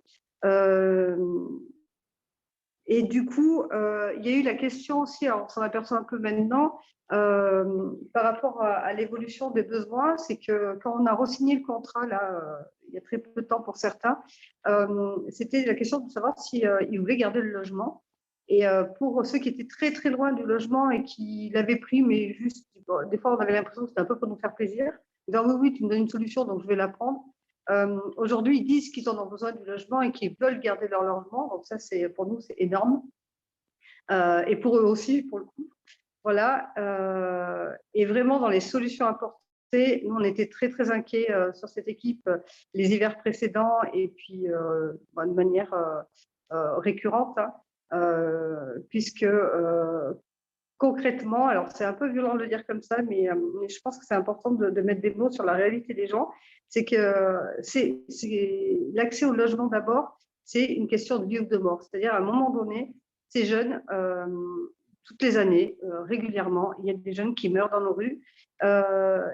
Et du coup, il y a eu la question aussi, alors on s'en aperçoit un peu maintenant, par rapport à l'évolution des besoins, c'est que quand on a re-signé le contrat, là, il y a très peu de temps pour certains, c'était la question de savoir s'ils voulaient garder le logement. Et pour ceux qui étaient très très loin du logement et qui l'avaient pris, mais juste, bon, des fois on avait l'impression que c'était un peu pour nous faire plaisir, disant oui, tu me donnes une solution, donc je vais la prendre. Aujourd'hui, ils disent qu'ils en ont besoin du logement et qu'ils veulent garder leur logement. Donc ça, pour nous, c'est énorme. Et pour eux aussi, pour le coup. Voilà. Et vraiment, dans les solutions apportées, nous, on était très, très inquiets sur cette équipe les hivers précédents et puis de manière récurrente, hein, puisque concrètement, alors c'est un peu violent de le dire comme ça, mais je pense que c'est important de mettre des mots sur la réalité des gens. C'est que l'accès au logement d'abord, c'est une question de vie ou de mort. C'est-à-dire à un moment donné, ces jeunes, toutes les années, régulièrement, il y a des jeunes qui meurent dans nos rues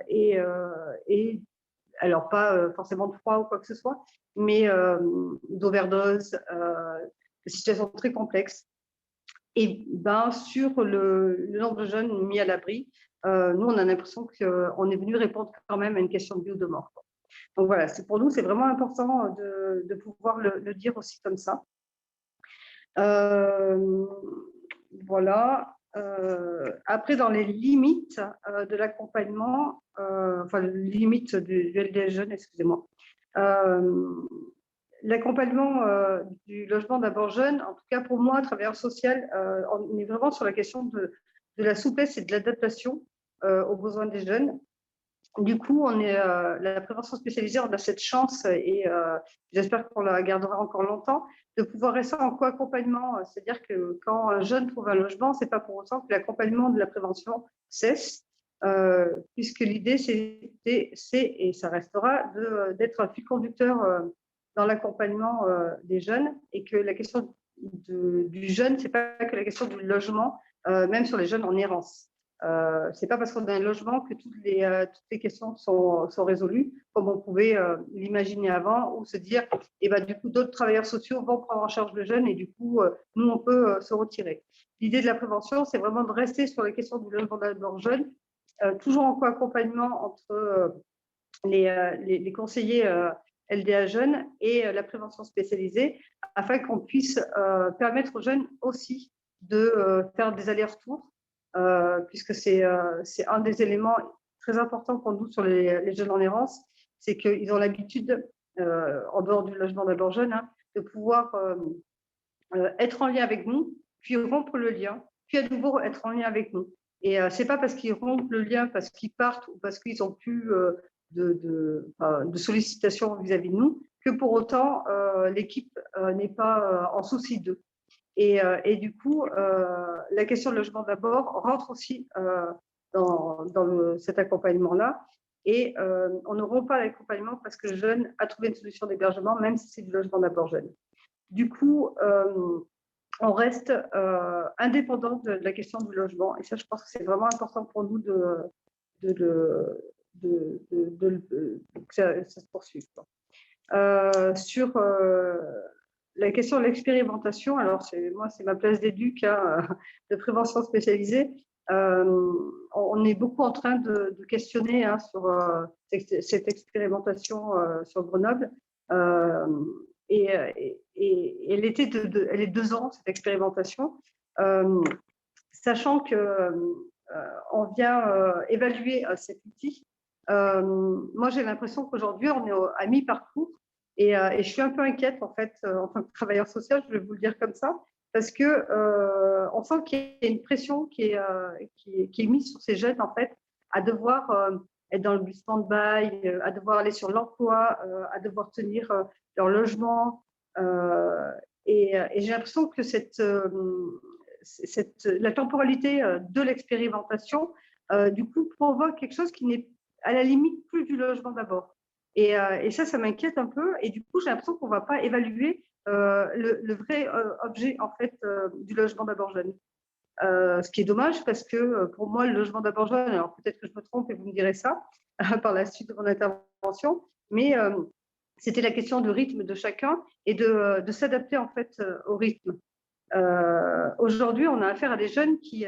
et alors pas forcément de froid ou quoi que ce soit, mais d'overdose, de situations très complexes. Et sur le nombre de jeunes mis à l'abri, nous, on a l'impression qu'on est venu répondre quand même à une question de vie ou de mort. Donc voilà, pour nous, c'est vraiment important de pouvoir le dire aussi comme ça. Voilà. Après, dans les limites de l'accompagnement, enfin, les limites du LDA Jeunes, excusez-moi, l'accompagnement du logement d'abord jeune, en tout cas pour moi, travailleur social, on est vraiment sur la question de la souplesse et de l'adaptation aux besoins des jeunes. Du coup, la prévention spécialisée, on a cette chance et j'espère qu'on la gardera encore longtemps, de pouvoir rester en co-accompagnement. C'est-à-dire que quand un jeune trouve un logement, ce n'est pas pour autant que l'accompagnement de la prévention cesse, puisque l'idée, c'est, et ça restera, d'être un fil conducteur dans l'accompagnement des jeunes, et que la question du jeune, ce n'est pas que la question du logement, même sur les jeunes en errance. C'est pas parce qu'on a un logement que toutes les questions sont résolues, comme on pouvait l'imaginer avant, ou se dire, et ben, du coup, d'autres travailleurs sociaux vont prendre en charge le jeune et du coup, nous, on peut se retirer. L'idée de la prévention, c'est vraiment de rester sur les questions du logement d'abord jeune, toujours en co-accompagnement entre les conseillers LDA jeunes et la prévention spécialisée, afin qu'on puisse permettre aux jeunes aussi de faire des allers-retours, puisque c'est un des éléments très importants pour nous sur les jeunes en errance, c'est qu'ils ont l'habitude, en dehors du logement d'abord jeune, hein, de pouvoir être en lien avec nous, puis rompre le lien, puis à nouveau être en lien avec nous. Et ce n'est pas parce qu'ils rompent le lien, parce qu'ils partent ou parce qu'ils n'ont plus de sollicitations vis-à-vis de nous, que pour autant l'équipe n'est pas en souci d'eux. Et du coup, la question de logement d'abord rentre aussi dans cet accompagnement-là. Et on ne rompt pas l'accompagnement parce que le jeune a trouvé une solution d'hébergement, même si c'est du logement d'abord jeune. Du coup, on reste indépendant de la question du logement. Et ça, je pense que c'est vraiment important pour nous que ça se poursuive. Sur la question de l'expérimentation, alors moi, c'est ma place d'éduc, hein, de prévention spécialisée. On est beaucoup en train de questionner hein, sur cette expérimentation sur Grenoble. Et elle est 2 ans, cette expérimentation, sachant qu'on vient évaluer cet outil. Moi, j'ai l'impression qu'aujourd'hui, on est à mi-parcours et je suis un peu inquiète, en fait, en tant que travailleur social, je vais vous le dire comme ça, parce qu'on sent qu'il y a une pression qui est mise sur ces jeunes, en fait, à devoir être dans le stand-by, à devoir aller sur l'emploi, à devoir tenir leur logement. Et j'ai l'impression que la temporalité de l'expérimentation, du coup, provoque quelque chose qui n'est à la limite plus du logement d'abord. Et ça m'inquiète un peu. Et du coup, j'ai l'impression qu'on ne va pas évaluer le vrai objet en fait, du logement d'abord jeune. Ce qui est dommage parce que pour moi, le logement d'abord jeune, alors peut-être que je me trompe et vous me direz ça par la suite de mon intervention, mais c'était la question du rythme de chacun et de s'adapter en fait au rythme. Aujourd'hui, on a affaire à des jeunes qui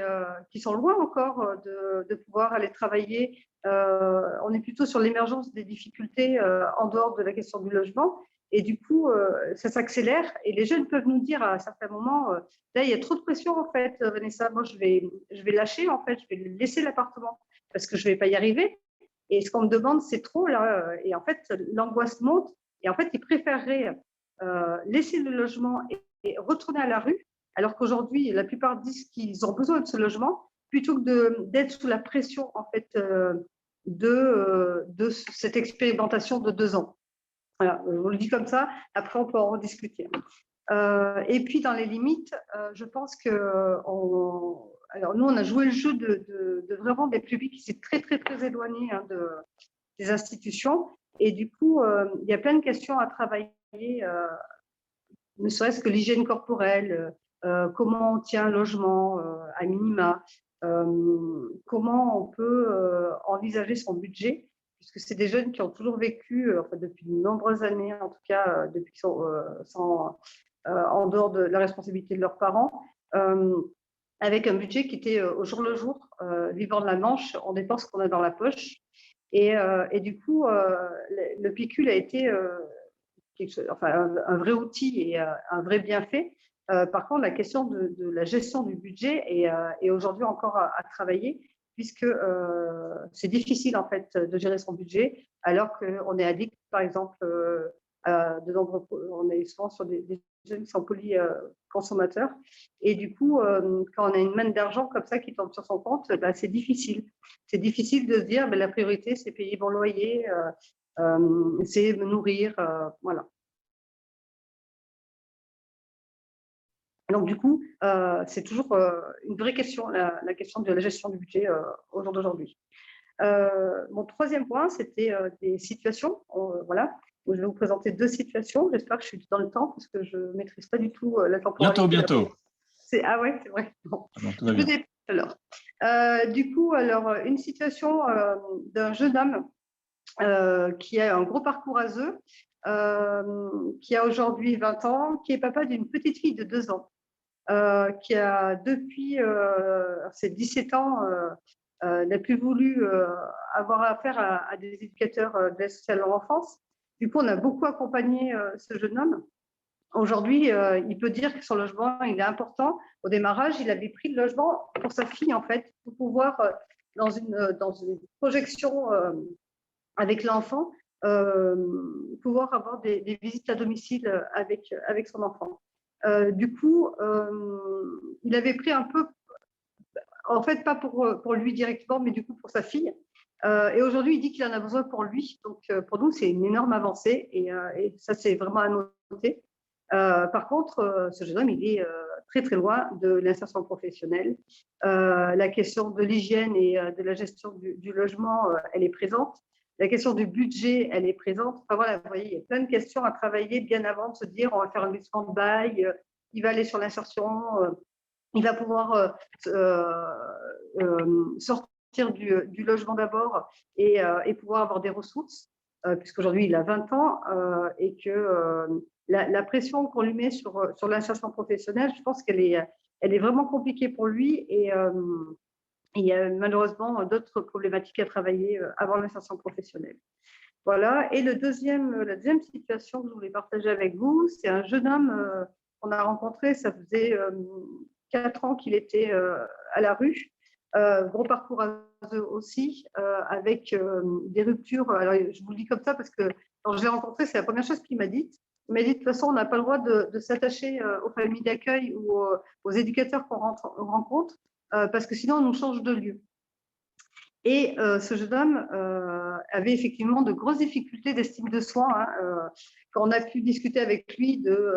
sont loin encore de pouvoir aller travailler. On est plutôt sur l'émergence des difficultés en dehors de la question du logement. Et du coup, ça s'accélère. Et les jeunes peuvent nous dire à certains moments, là, il y a trop de pression, en fait, Vanessa. Moi, je vais lâcher, en fait. Je vais laisser l'appartement parce que je ne vais pas y arriver. Et ce qu'on me demande, c'est trop, là. Et en fait, l'angoisse monte. Et en fait, ils préféreraient laisser le logement et retourner à la rue, alors qu'aujourd'hui, la plupart disent qu'ils ont besoin de ce logement, plutôt que d'être sous la pression, en fait, de cette expérimentation de 2 ans. Voilà, je vous le dis comme ça, après on peut en rediscuter. Et puis dans les limites, je pense que alors nous on a joué le jeu de vraiment des publics qui sont très très très éloignés hein, des institutions, et du coup il y a plein de questions à travailler, ne serait-ce que l'hygiène corporelle, comment on tient un logement à minima, comment on peut envisager son budget, puisque c'est des jeunes qui ont toujours vécu, enfin, depuis de nombreuses années, en tout cas depuis qu'ils sont en dehors de la responsabilité de leurs parents, avec un budget qui était au jour le jour, vivant de la manche, on dépense ce qu'on a dans la poche. Et du coup, le pécule a été enfin, un vrai outil et un vrai bienfait. Par contre, la question de la gestion du budget est aujourd'hui encore à travailler, puisque c'est difficile en fait de gérer son budget alors qu'on est addict, par exemple, on est souvent sur des jeunes qui sont consommateurs. Et du coup, quand on a une manne d'argent comme ça qui tombe sur son compte, bah, c'est difficile. C'est difficile de se dire, bah, la priorité, c'est payer mon loyer, c'est me nourrir, voilà. Donc, du coup, c'est toujours une vraie question, la question de la gestion du budget au jour d'aujourd'hui. Mon troisième point, c'était des situations. Voilà. Je vais vous présenter 2 situations. J'espère que je suis dans le temps parce que je ne maîtrise pas du tout la temporalité. Bientôt. Ah ouais, c'est vrai. Bon. Bon, tout va bien. Alors, du coup, une situation d'un jeune homme qui a un gros parcours ASE, qui a aujourd'hui 20 ans, qui est papa d'une petite fille de 2 ans, qui a depuis ses 17 ans n'a plus voulu avoir affaire à des éducateurs de l'aide sociale à l'enfance. Du coup, on a beaucoup accompagné ce jeune homme. Aujourd'hui, il peut dire que son logement, il est important. Au démarrage, il avait pris le logement pour sa fille, en fait, pour pouvoir, dans une projection avec l'enfant, pouvoir avoir des visites à domicile avec son enfant. Du coup, il avait pris un peu, en fait, pas pour lui directement, mais du coup pour sa fille. Et aujourd'hui, il dit qu'il en a besoin pour lui. Donc, pour nous, c'est une énorme avancée et ça, c'est vraiment à noter. Par contre, ce jeune homme, il est très, très loin de l'insertion professionnelle. La question de l'hygiène et de la gestion du logement, elle est présente. La question du budget, elle est présente. Enfin, voilà, vous voyez, il y a plein de questions à travailler bien avant de se dire on va faire un glissement de bail, il va aller sur l'insertion, il va pouvoir sortir du logement d'abord et pouvoir avoir des ressources, puisqu'aujourd'hui il a 20 ans et que la pression qu'on lui met sur l'insertion professionnelle, je pense qu'elle est vraiment compliquée pour lui et il y a malheureusement d'autres problématiques à travailler avant l'insertion professionnelle. Voilà. Et la deuxième situation que je voulais partager avec vous, c'est un jeune homme qu'on a rencontré, ça faisait 4 ans qu'il était à la rue, gros parcours aussi, avec des ruptures. Alors, je vous le dis comme ça parce que quand je l'ai rencontré, c'est la première chose qu'il m'a dit. Il m'a dit de toute façon, on n'a pas le droit de s'attacher aux familles d'accueil ou aux éducateurs qu'on rencontre parce que sinon, on nous change de lieu. Et ce jeune homme avait effectivement de grosses difficultés d'estime de soi. Quand on a pu discuter avec lui de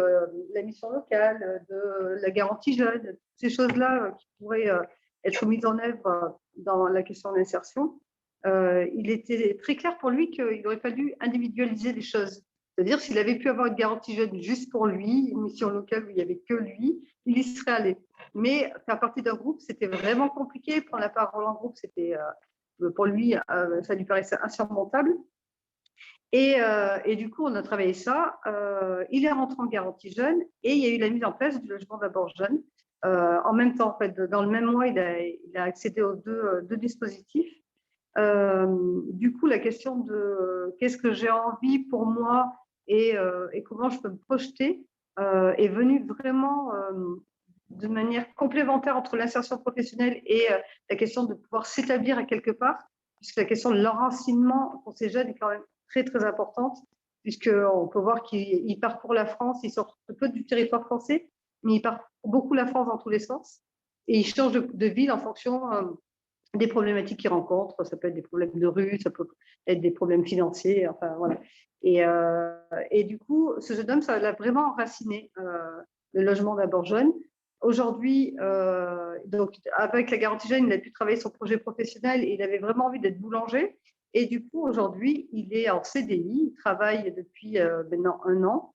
la mission locale, de la garantie jeune, ces choses-là qui pourraient être mises en œuvre dans la question de l'insertion, il était très clair pour lui qu'il aurait fallu individualiser les choses. C'est-à-dire, s'il avait pu avoir une garantie jeune juste pour lui, une mission locale où il n'y avait que lui, il y serait allé. Mais faire partie d'un groupe, c'était vraiment compliqué. Prendre la parole en groupe, c'était pour lui, ça lui paraissait insurmontable. Et du coup, on a travaillé ça. Il est rentré en garantie jeune et il y a eu la mise en place du logement d'abord jeune. En même temps, en fait, dans le même mois, il a accédé aux deux dispositifs. Du coup, la question de qu'est-ce que j'ai envie pour moi et comment je peux me projeter est venue vraiment de manière complémentaire entre l'insertion professionnelle et la question de pouvoir s'établir à quelque part, puisque la question de l'enracinement pour ces jeunes est quand même très, très importante, puisqu'on peut voir qu'ils parcourent la France, ils sortent peu du territoire français, mais ils parcourent beaucoup la France dans tous les sens, et ils changent de ville en fonction des problématiques qu'ils rencontrent. Ça peut être des problèmes de rue, ça peut être des problèmes financiers, enfin voilà. Et du coup, ce jeune homme, ça l'a vraiment enraciné, le logement d'abord jeune. Aujourd'hui, donc avec la garantie jeune, il a pu travailler son projet professionnel et il avait vraiment envie d'être boulanger. Et du coup, aujourd'hui, il est en CDI, il travaille depuis maintenant 1 an.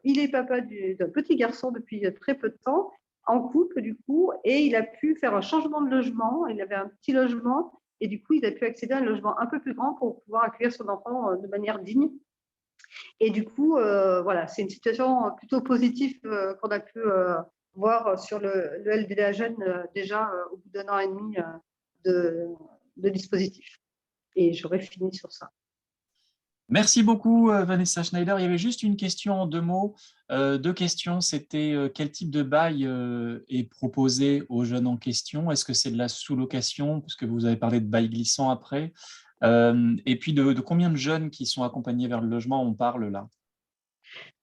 Il est papa d'un petit garçon depuis très peu de temps, en couple du coup, et il a pu faire un changement de logement. Il avait un petit logement et du coup, il a pu accéder à un logement un peu plus grand pour pouvoir accueillir son enfant de manière digne. Et du coup, voilà, c'est une situation plutôt positive qu'on a pu voir sur le LDA jeune déjà au bout d'1 an et demi de dispositif. Et j'aurais fini sur ça. Merci beaucoup, Vanessa Schneider. Il y avait juste une question en 2 mots. 2 questions, c'était quel type de bail est proposé aux jeunes en question? Est-ce que c'est de la sous-location, puisque vous avez parlé de bail glissant après? Et puis de combien de jeunes qui sont accompagnés vers le logement on parle là?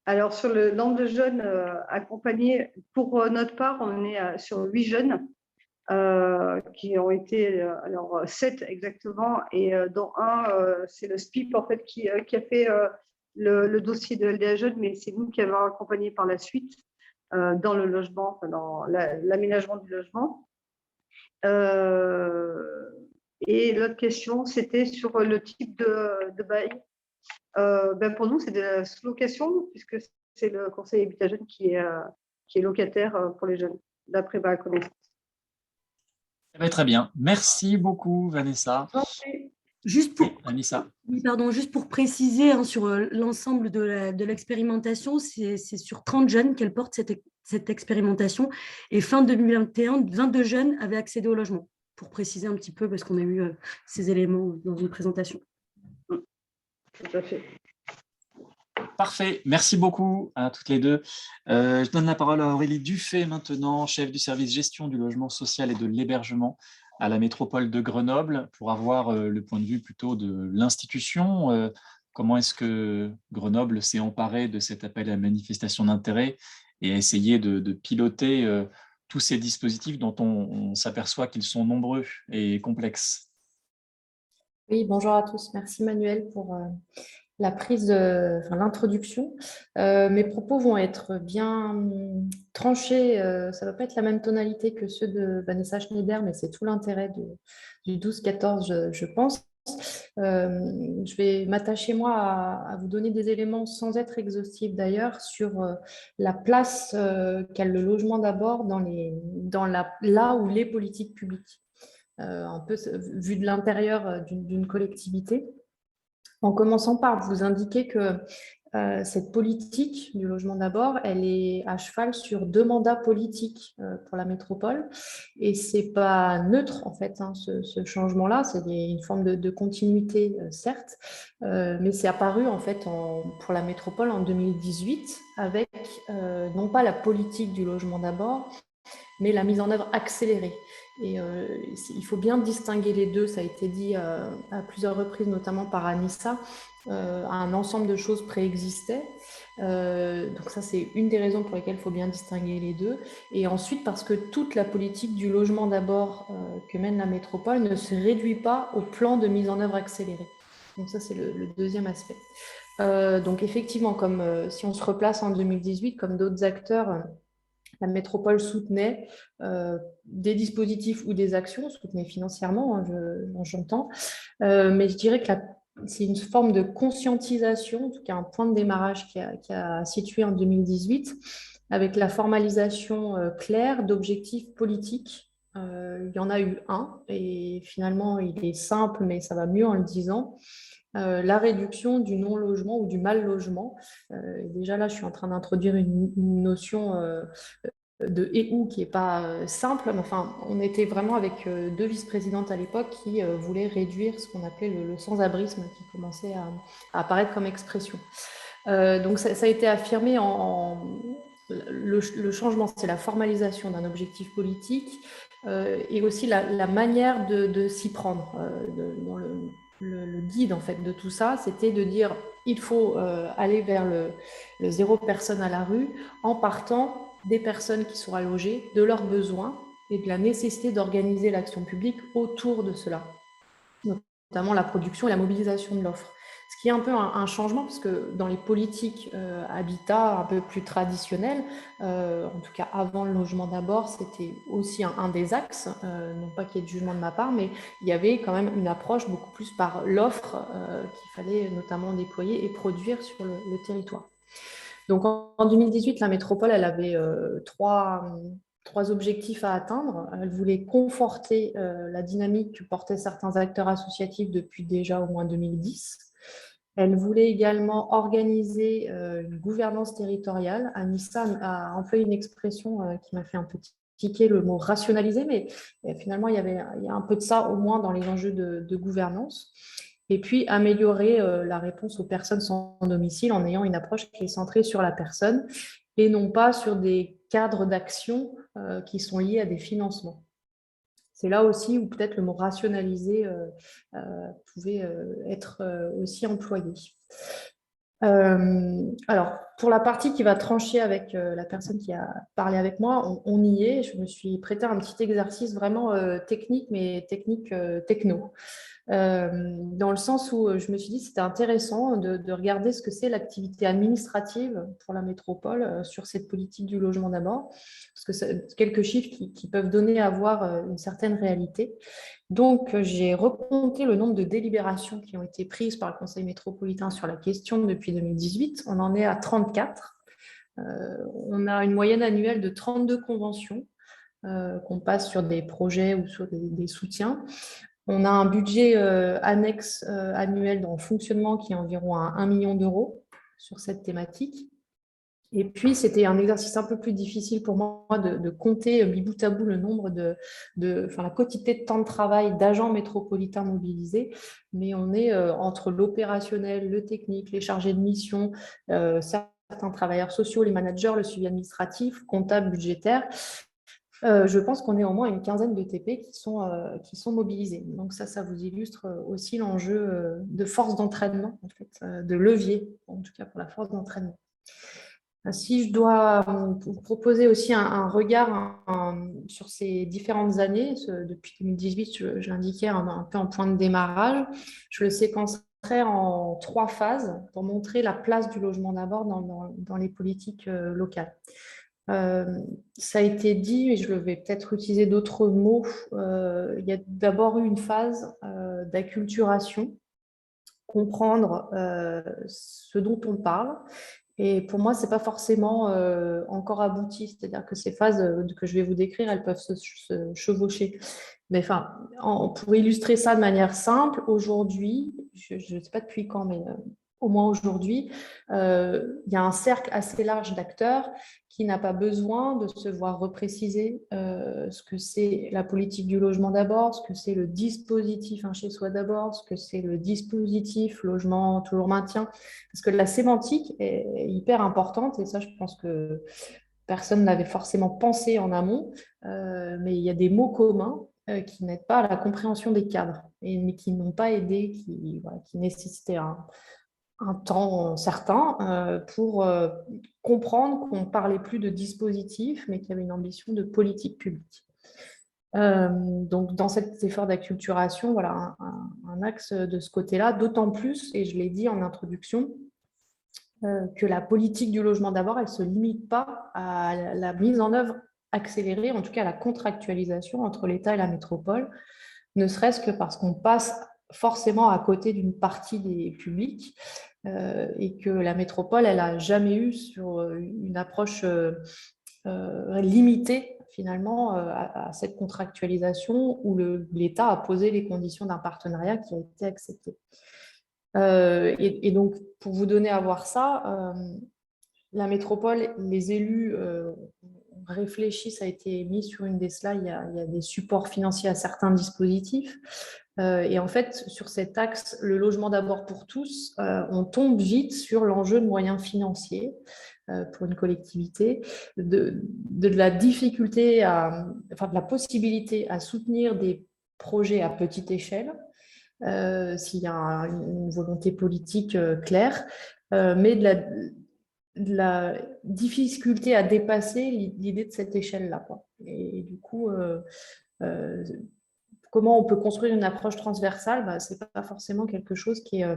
Alors, sur le nombre de jeunes accompagnés, pour notre part, on est sur 8 jeunes qui ont été, alors 7 exactement, et dont un, c'est le SPIP en fait, qui a fait le dossier de LDA Jeunes, mais c'est nous qui avons accompagné par la suite dans le logement, enfin, dans l'aménagement du logement. Et l'autre question, c'était sur le type de bail. Ben pour nous, c'est de la sous-location, puisque c'est le conseil Habitat Jeunes qui est locataire pour les jeunes, d'après ma connaissance. Eh ben, très bien. Merci beaucoup, Vanessa. Juste pour, Oui, Anissa. oui, pardon, juste pour préciser hein, sur l'ensemble de l'expérimentation, c'est sur 30 jeunes qu'elle porte cette expérimentation. Et fin 2021, 22 jeunes avaient accédé au logement. Pour préciser un petit peu, parce qu'on a eu ces éléments dans une présentation. Tout à fait. Parfait, merci beaucoup à toutes les deux. Je donne la parole à Aurélie Dufay maintenant, chef du service gestion du logement social et de l'hébergement à la métropole de Grenoble, pour avoir le point de vue plutôt de l'institution. Comment est-ce que Grenoble s'est emparé de cet appel à manifestation d'intérêt et a essayé de piloter tous ces dispositifs dont on s'aperçoit qu'ils sont nombreux et complexes. Oui, bonjour à tous. Merci Manuel pour l'introduction. Mes propos vont être bien tranchés. Ça ne va pas être la même tonalité que ceux de Vanessa Schneider, mais c'est tout l'intérêt du 12-14, je pense. Je vais m'attacher, moi, à vous donner des éléments sans être exhaustif d'ailleurs sur la place qu'a le logement d'abord là où les politiques publiques, un peu vu de l'intérieur d'une collectivité. En commençant par vous indiquer que cette politique du logement d'abord, elle est à cheval sur 2 mandats politiques pour la métropole. Et ce n'est pas neutre, en fait, hein, ce changement-là. C'est une forme de continuité, certes, mais c'est apparu, en fait, pour la métropole en 2018 avec non pas la politique du logement d'abord, mais la mise en œuvre accélérée. Et il faut bien distinguer les deux, ça a été dit à plusieurs reprises, notamment par Anissa. Un ensemble de choses préexistaient. Donc ça, c'est une des raisons pour lesquelles il faut bien distinguer les deux. Et ensuite, parce que toute la politique du logement d'abord que mène la métropole ne se réduit pas au plan de mise en œuvre accélérée. Donc ça, c'est le deuxième aspect. Donc effectivement, comme si on se replace en 2018, comme d'autres acteurs, la métropole soutenait des dispositifs ou des actions, soutenait financièrement, hein, j'entends, mais je dirais que c'est une forme de conscientisation, en tout cas un point de démarrage qui a situé en 2018, avec la formalisation claire d'objectifs politiques. Il y en a eu un, et finalement il est simple, mais ça va mieux en le disant. La réduction du non-logement ou du mal-logement. Déjà là, je suis en train d'introduire une notion de et ou qui n'est pas simple. Mais enfin, on était vraiment avec 2 vice-présidentes à l'époque qui voulaient réduire ce qu'on appelait le sans-abrisme qui commençait à apparaître comme expression. Donc ça a été affirmé le changement, c'est la formalisation d'un objectif politique et aussi la manière de s'y prendre. Dans le guide en fait de tout ça, c'était de dire il faut aller vers le 0 personne à la rue en partant des personnes qui sont allogées, de leurs besoins et de la nécessité d'organiser l'action publique autour de cela, notamment la production et la mobilisation de l'offre. Ce qui est un peu un changement, parce que dans les politiques habitat un peu plus traditionnelles, en tout cas avant le logement d'abord, c'était aussi un des axes, non pas qu'il y ait de jugement de ma part, mais il y avait quand même une approche beaucoup plus par l'offre qu'il fallait notamment déployer et produire sur le territoire. Donc en 2018, la métropole, elle avait trois objectifs à atteindre. Elle voulait conforter la dynamique que portaient certains acteurs associatifs depuis déjà au moins 2010. Elle voulait également organiser une gouvernance territoriale. Anissa a employé une expression qui m'a fait un peu tiquer, le mot rationaliser, mais finalement, il y a un peu de ça au moins dans les enjeux de gouvernance. Et puis, améliorer la réponse aux personnes sans domicile en ayant une approche qui est centrée sur la personne et non pas sur des cadres d'action qui sont liés à des financements. C'est là aussi où peut-être le mot rationaliser pouvait être aussi employé. Alors, pour la partie qui va trancher avec la personne qui a parlé avec moi, on y est. Je me suis prêté à un petit exercice vraiment technique, mais technique techno. Dans le sens où je me suis dit que c'était intéressant de regarder ce que c'est l'activité administrative pour la métropole sur cette politique du logement d'abord, parce que c'est quelques chiffres qui peuvent donner à voir une certaine réalité. Donc, j'ai recompté le nombre de délibérations qui ont été prises par le Conseil métropolitain sur la question depuis 2018. On en est à 34. On a une moyenne annuelle de 32 conventions qu'on passe sur des projets ou sur des soutiens. On a un budget annexe annuel dans le fonctionnement qui est environ à 1 million d'euros sur cette thématique. Et puis, c'était un exercice un peu plus difficile pour moi de compter mis bout à bout le nombre la quantité de temps de travail d'agents métropolitains mobilisés. Mais on est entre l'opérationnel, le technique, les chargés de mission, certains travailleurs sociaux, les managers, le suivi administratif, comptable, budgétaire. Je pense qu'on est au moins une quinzaine de TP qui sont mobilisés. Donc ça vous illustre aussi l'enjeu de force d'entraînement, en fait, de levier, en tout cas pour la force d'entraînement. Si je dois vous proposer aussi un regard sur ces différentes années, depuis 2018, je l'indiquais un peu en point de démarrage, je le séquencerai en 3 phases pour montrer la place du logement d'abord dans les politiques locales. Ça a été dit, et je vais peut-être utiliser d'autres mots, il y a d'abord eu une phase d'acculturation, comprendre ce dont on parle. Et pour moi, ce n'est pas forcément encore abouti. C'est-à-dire que ces phases que je vais vous décrire, elles peuvent se chevaucher. Mais enfin, pour illustrer ça de manière simple, aujourd'hui, je ne sais pas depuis quand, mais au moins aujourd'hui, il y a un cercle assez large d'acteurs qui n'a pas besoin de se voir repréciser ce que c'est la politique du logement d'abord, ce que c'est le dispositif chez soi d'abord, ce que c'est le dispositif logement toujours maintien, parce que la sémantique est hyper importante et ça, je pense que personne n'avait forcément pensé en amont, mais il y a des mots communs qui n'aident pas à la compréhension des cadres, mais qui n'ont pas aidé, qui nécessitaient un temps certain pour comprendre qu'on ne parlait plus de dispositif, mais qu'il y avait une ambition de politique publique. Donc, dans cet effort d'acculturation, voilà un axe de ce côté-là, d'autant plus, et je l'ai dit en introduction, que la politique du logement d'abord, elle ne se limite pas à la mise en œuvre accélérée, en tout cas à la contractualisation entre l'État et la métropole, ne serait-ce que parce qu'on passe forcément à côté d'une partie des publics et que la métropole, elle n'a jamais eu sur une approche limitée finalement à cette contractualisation où l'État a posé les conditions d'un partenariat qui a été accepté. Et donc, pour vous donner à voir ça, la métropole, les élus ont réfléchi, ça a été mis sur une des slides, il y a des supports financiers à certains dispositifs. Et en fait, sur cet axe, le logement d'abord pour tous, on tombe vite sur l'enjeu de moyens financiers pour une collectivité, de la difficulté, de la possibilité à soutenir des projets à petite échelle, s'il y a une volonté politique claire, mais de la difficulté à dépasser l'idée de cette échelle-là. Et du coup, comment on peut construire une approche transversale, ce n'est pas forcément quelque chose qui est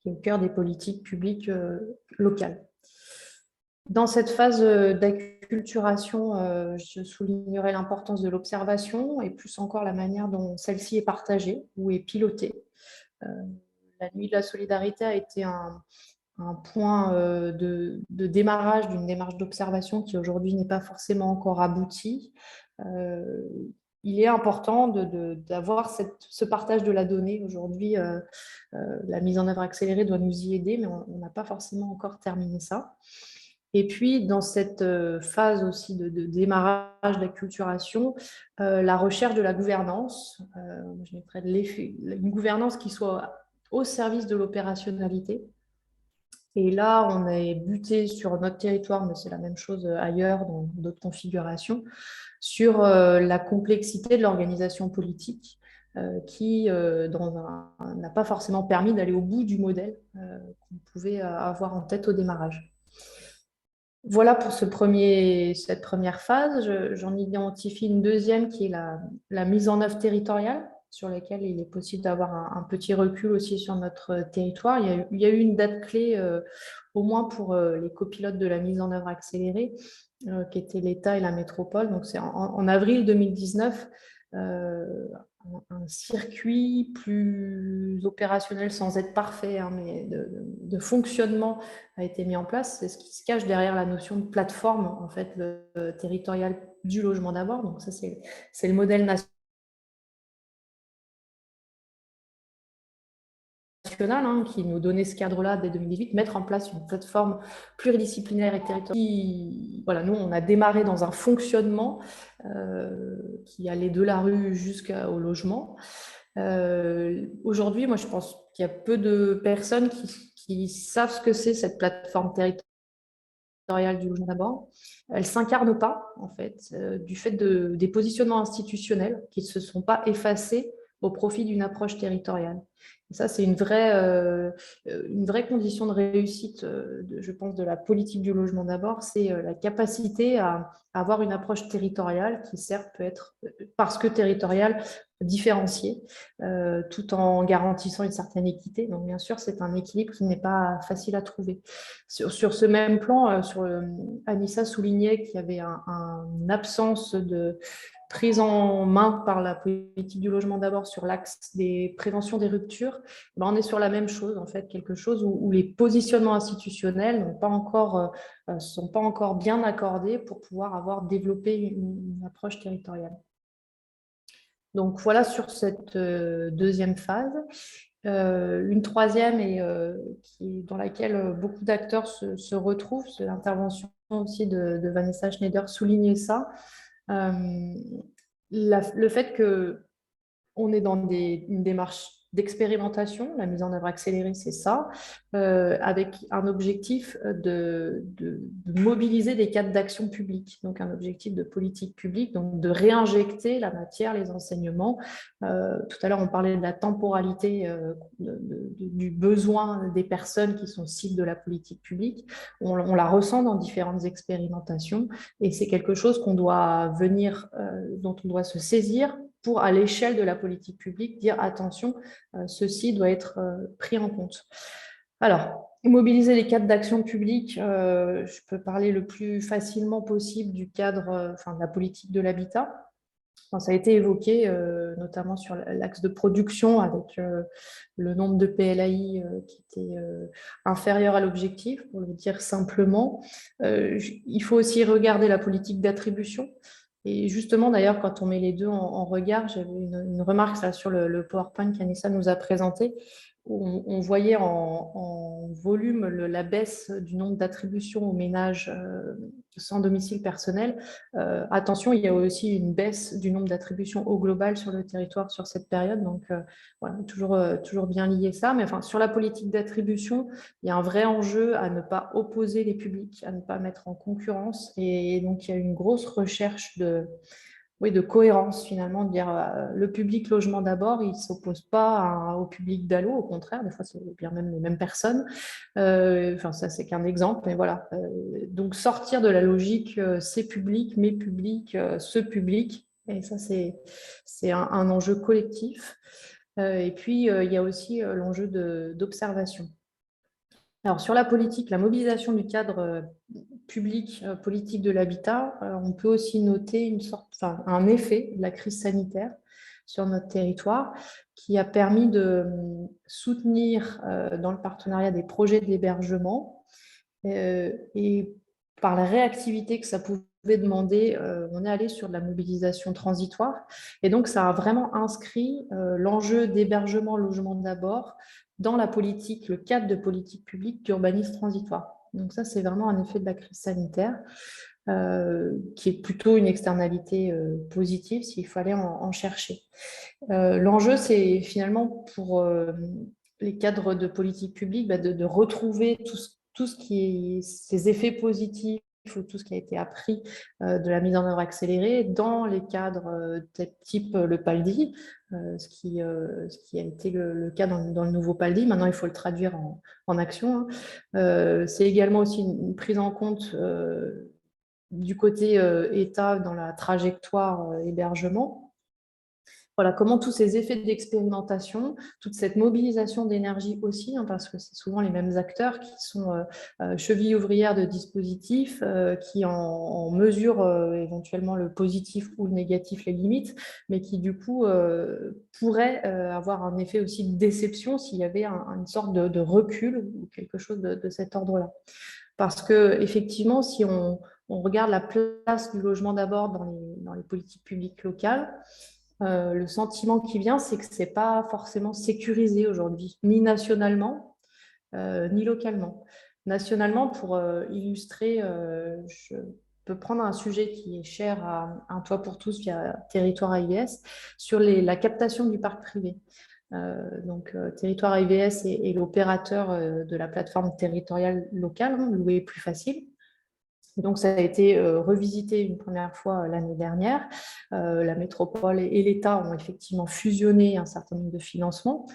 au cœur des politiques publiques locales. Dans cette phase d'acculturation, je soulignerai l'importance de l'observation et plus encore la manière dont celle-ci est partagée ou est pilotée. La nuit de la solidarité a été un point de démarrage d'une démarche d'observation qui aujourd'hui n'est pas forcément encore aboutie. Il est important d'avoir ce partage de la donnée. Aujourd'hui, la mise en œuvre accélérée doit nous y aider, mais on n'a pas forcément encore terminé ça. Et puis, dans cette phase aussi de démarrage d'acculturation, la recherche de la gouvernance, je mettrais une gouvernance qui soit au service de l'opérationnalité. Et là, on est buté sur notre territoire, mais c'est la même chose ailleurs, dans d'autres configurations, sur la complexité de l'organisation politique qui n'a pas forcément permis d'aller au bout du modèle qu'on pouvait avoir en tête au démarrage. Voilà pour cette première phase. J'en identifie une deuxième qui est la mise en œuvre territoriale, sur laquelle il est possible d'avoir un petit recul aussi sur notre territoire. Il y a eu une date clé, au moins pour les copilotes de la mise en œuvre accélérée, qui étaient l'État et la métropole. Donc c'est en avril 2019, un circuit plus opérationnel, sans être parfait, hein, mais de fonctionnement a été mis en place. C'est ce qui se cache derrière la notion de plateforme, en fait, territoriale du logement d'abord. Donc ça, c'est le modèle national, hein, qui nous donnait ce cadre-là dès 2018, mettre en place une plateforme pluridisciplinaire et territoriale. Voilà, nous, on a démarré dans un fonctionnement qui allait de la rue jusqu'au logement. Aujourd'hui, moi, je pense qu'il y a peu de personnes qui savent ce que c'est cette plateforme territoriale du logement d'abord. Elle ne s'incarne pas, en fait, du fait des positionnements institutionnels qui ne se sont pas effacés au profit d'une approche territoriale. Et ça, c'est une vraie condition de réussite, je pense, de la politique du logement d'abord, c'est la capacité à avoir une approche territoriale qui, certes, peut être, parce que territoriale, différenciée, tout en garantissant une certaine équité. Donc, bien sûr, c'est un équilibre qui n'est pas facile à trouver. Sur ce même plan, Anissa soulignait qu'il y avait une absence de prise en main par la politique du logement d'abord sur l'axe des préventions des ruptures. Ben, on est sur la même chose, en fait, quelque chose où les positionnements institutionnels sont pas encore bien accordés pour pouvoir avoir développé une approche territoriale. Donc voilà sur cette deuxième phase. Une troisième, dans laquelle beaucoup d'acteurs se retrouvent, c'est l'intervention aussi de Vanessa Schneider soulignait ça. Le fait qu'on est dans une démarche d'expérimentation, la mise en œuvre accélérée, c'est ça, avec un objectif de mobiliser des cadres d'action publique, donc un objectif de politique publique, donc de réinjecter la matière, les enseignements. Tout à l'heure, on parlait de la temporalité du besoin des personnes qui sont cibles de la politique publique. On la ressent dans différentes expérimentations et c'est quelque chose dont on doit se saisir pour, à l'échelle de la politique publique, dire attention, ceci doit être pris en compte. Alors, mobiliser les cadres d'action publique, je peux parler le plus facilement possible du cadre, de la politique de l'habitat. Ça a été évoqué, notamment sur l'axe de production, avec le nombre de PLAI qui était inférieur à l'objectif, pour le dire simplement. Il faut aussi regarder la politique d'attribution. Et justement, d'ailleurs, quand on met les deux en regard, j'avais une remarque ça, sur le PowerPoint qu'Anissa nous a présenté, où on voyait en volume la baisse du nombre d'attributions aux ménages sans domicile personnel. Attention, il y a aussi une baisse du nombre d'attributions au global sur le territoire sur cette période. Donc, voilà, toujours bien lier ça. Mais enfin, sur la politique d'attribution, il y a un vrai enjeu à ne pas opposer les publics, à ne pas mettre en concurrence. Et donc, il y a une grosse recherche de cohérence, finalement, de dire le public logement d'abord, il ne s'oppose pas au public d'Allo, au contraire, des fois c'est bien même les mêmes personnes. Ça c'est qu'un exemple, mais voilà. Donc sortir de la logique ces publics, mes publics, ce public, et ça c'est un enjeu collectif. Et puis il y a aussi l'enjeu d'observation. Alors, sur la politique, la mobilisation du cadre public politique de l'habitat, on peut aussi noter un effet de la crise sanitaire sur notre territoire qui a permis de soutenir dans le partenariat des projets d'hébergement et par la réactivité que ça pouvait demander, on est allé sur de la mobilisation transitoire et donc ça a vraiment inscrit l'enjeu d'hébergement, logement d'abord dans la politique, le cadre de politique publique d'urbanisme transitoire. Donc ça, c'est vraiment un effet de la crise sanitaire qui est plutôt une externalité positive s'il fallait en chercher. L'enjeu, c'est finalement pour les cadres de politique publique de retrouver tout ce qui est ces effets positifs ou tout ce qui a été appris de la mise en œuvre accélérée dans les cadres type le PALDI, ce qui a été le cas dans le nouveau PALDI. Maintenant, il faut le traduire en action. C'est également aussi une prise en compte du côté État dans la trajectoire hébergement. Voilà, comment tous ces effets d'expérimentation, toute cette mobilisation d'énergie aussi, parce que c'est souvent les mêmes acteurs qui sont chevilles ouvrières de dispositifs, qui en mesurent éventuellement le positif ou le négatif, les limites, mais qui du coup pourraient avoir un effet aussi de déception s'il y avait une sorte de recul ou quelque chose de cet ordre-là. Parce que effectivement, si on regarde la place du logement d'abord dans les politiques publiques locales, le sentiment qui vient, c'est que ce n'est pas forcément sécurisé aujourd'hui, ni nationalement, ni localement. Nationalement, pour illustrer, je peux prendre un sujet qui est cher à Un Toit pour tous via Territoire AIVS, sur la captation du parc privé. Territoire AIVS est l'opérateur de la plateforme territoriale locale, Louer plus facile. Donc, ça a été revisité une première fois l'année dernière. La métropole et l'État ont effectivement fusionné un certain nombre de financements.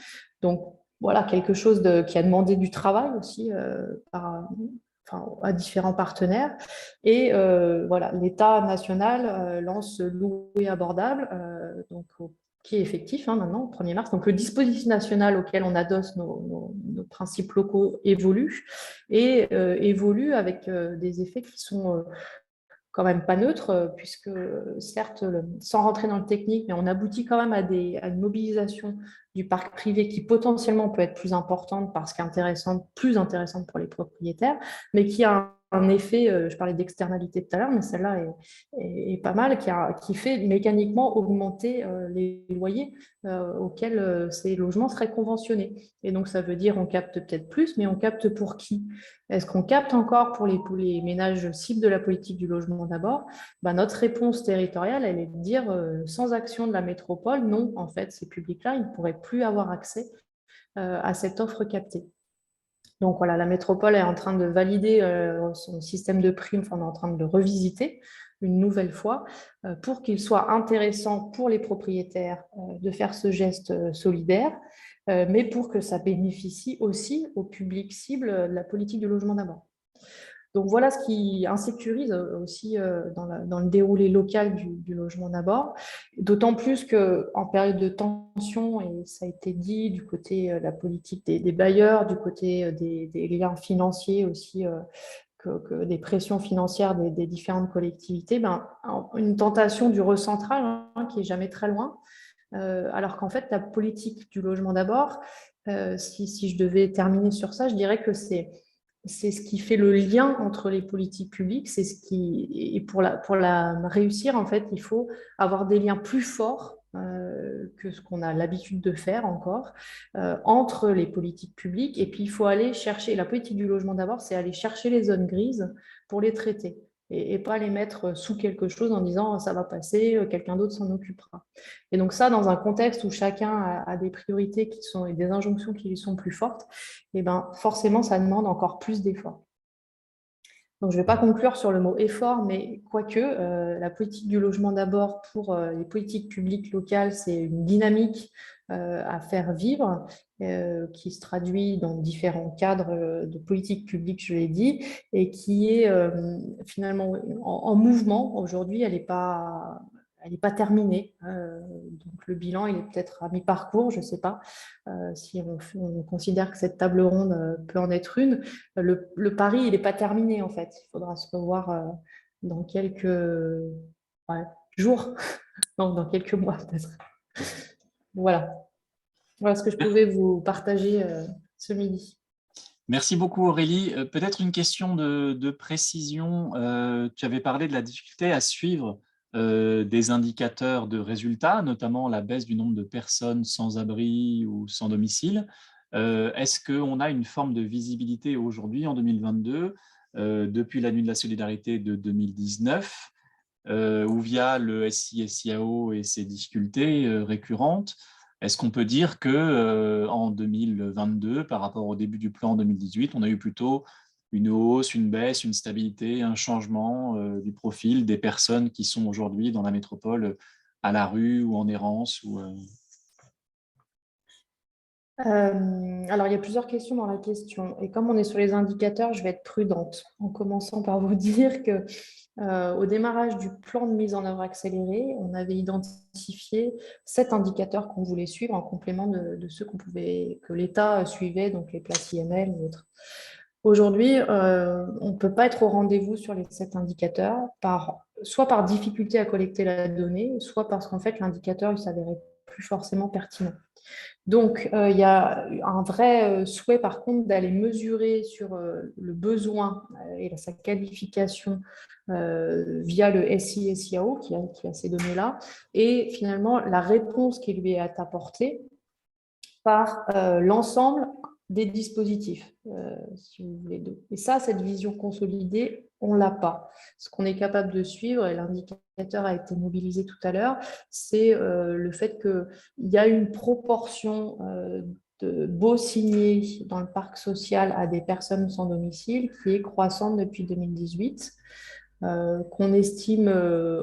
Donc, voilà, quelque chose qui a demandé du travail aussi à différents partenaires. Et voilà, l'État national lance Louer abordable, qui est effectif maintenant, au 1er mars. Donc, le dispositif national auquel on adosse nos principes locaux évolue et évolue avec des effets qui sont quand même pas neutres, puisque certes, sans rentrer dans le technique, mais on aboutit quand même à une mobilisation du parc privé qui potentiellement peut être plus importante parce plus intéressante pour les propriétaires, mais qui a un effet, je parlais d'externalité tout à l'heure, mais celle-là est pas mal, qui fait mécaniquement augmenter les loyers auxquels ces logements seraient conventionnés. Et donc, ça veut dire on capte peut-être plus, mais on capte pour qui? Est-ce qu'on capte encore pour les ménages cibles de la politique du logement d'abord? Notre réponse territoriale, elle est de dire sans action de la métropole, non, en fait, ces publics-là, ils ne pourraient plus avoir accès à cette offre captée. Donc voilà, la métropole est en train de valider son système de primes, on est en train de le revisiter une nouvelle fois pour qu'il soit intéressant pour les propriétaires de faire ce geste solidaire, mais pour que ça bénéficie aussi au public cible de la politique du logement d'abord. Donc voilà ce qui insécurise aussi dans le déroulé local du logement d'abord, d'autant plus qu'en période de tension, et ça a été dit du côté de la politique des bailleurs, du côté des liens financiers aussi, que des pressions financières des différentes collectivités, une tentation du recentrage qui est jamais très loin, alors qu'en fait la politique du logement d'abord, si je devais terminer sur ça, je dirais que c'est ce qui fait le lien entre les politiques publiques, et pour la réussir, en fait, il faut avoir des liens plus forts que ce qu'on a l'habitude de faire encore entre les politiques publiques. Et puis, il faut aller chercher, la politique du logement d'abord, c'est aller chercher les zones grises pour les traiter et pas les mettre sous quelque chose en disant ça va passer, quelqu'un d'autre s'en occupera. Et donc ça, dans un contexte où chacun a des priorités et des injonctions qui lui sont plus fortes, et forcément, ça demande encore plus d'efforts. Donc, je ne vais pas conclure sur le mot effort, mais quoique, la politique du logement d'abord pour les politiques publiques locales, c'est une dynamique à faire vivre, qui se traduit dans différents cadres de politique publique, je l'ai dit, et qui est finalement en mouvement. Aujourd'hui, elle n'est pas terminée. Donc, le bilan, il est peut-être à mi-parcours, je ne sais pas si on considère que cette table ronde peut en être une. Le pari, il n'est pas terminé, en fait. Il faudra se revoir dans quelques jours, non, dans quelques mois, peut-être. Voilà. Voilà ce que je pouvais vous partager ce midi. Merci beaucoup Aurélie. Peut-être une question de précision. Tu avais parlé de la difficulté à suivre des indicateurs de résultats, notamment la baisse du nombre de personnes sans abri ou sans domicile. Est-ce qu'on a une forme de visibilité aujourd'hui, en 2022, depuis la Nuit de la Solidarité de 2019, ou via le SI-SIAO et ses difficultés récurrentes? Est-ce qu'on peut dire que en 2022, par rapport au début du plan en 2018, on a eu plutôt une hausse, une baisse, une stabilité, un changement du profil des personnes qui sont aujourd'hui dans la métropole à la rue ou en errance Alors, il y a plusieurs questions dans la question. Et comme on est sur les indicateurs, je vais être prudente en commençant par vous dire que au démarrage du plan de mise en œuvre accélérée, on avait identifié 7 indicateurs qu'on voulait suivre en complément de ceux que l'État suivait, donc les places IML ou autres. Aujourd'hui, on ne peut pas être au rendez-vous sur les 7 indicateurs, soit par difficulté à collecter la donnée, soit parce qu'en fait, l'indicateur ne s'avérait plus forcément pertinent. Donc, il y a un vrai souhait, par contre, d'aller mesurer sur le besoin et sa qualification via le SI-SIAO qui a ces données-là, et finalement la réponse qui lui est apportée par l'ensemble des dispositifs, si vous voulez. Et ça, cette vision consolidée, on ne l'a pas. Ce qu'on est capable de suivre, et l'indicateur a été mobilisé tout à l'heure, c'est le fait qu'il y a une proportion de baux signés dans le parc social à des personnes sans domicile qui est croissante depuis 2018. Qu'on estime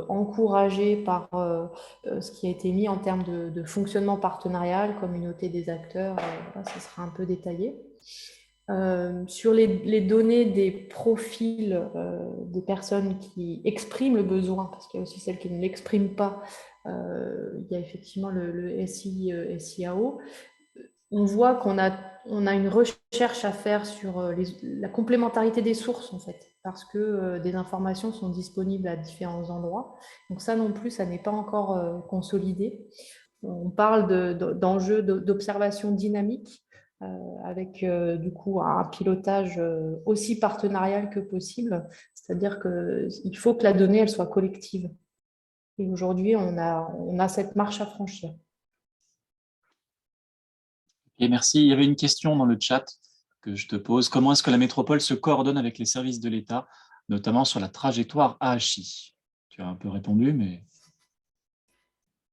encouragé par ce qui a été mis en termes de fonctionnement partenarial, communauté des acteurs, voilà, ça sera un peu détaillé. Sur les données des profils des personnes qui expriment le besoin, parce qu'il y a aussi celles qui ne l'expriment pas, il y a effectivement le SI, SIAO. On voit qu'on a une recherche à faire sur la complémentarité des sources, en fait, parce que des informations sont disponibles à différents endroits. Donc ça non plus, ça n'est pas encore consolidé. On parle d'enjeux d'observation dynamique, avec du coup un pilotage aussi partenarial que possible. C'est-à-dire qu'il faut que la donnée elle soit collective. Et aujourd'hui, on a cette marche à franchir. Et merci. Il y avait une question dans le chat que je te pose. Comment est-ce que la métropole se coordonne avec les services de l'État, notamment sur la trajectoire AHI? Tu as un peu répondu, mais…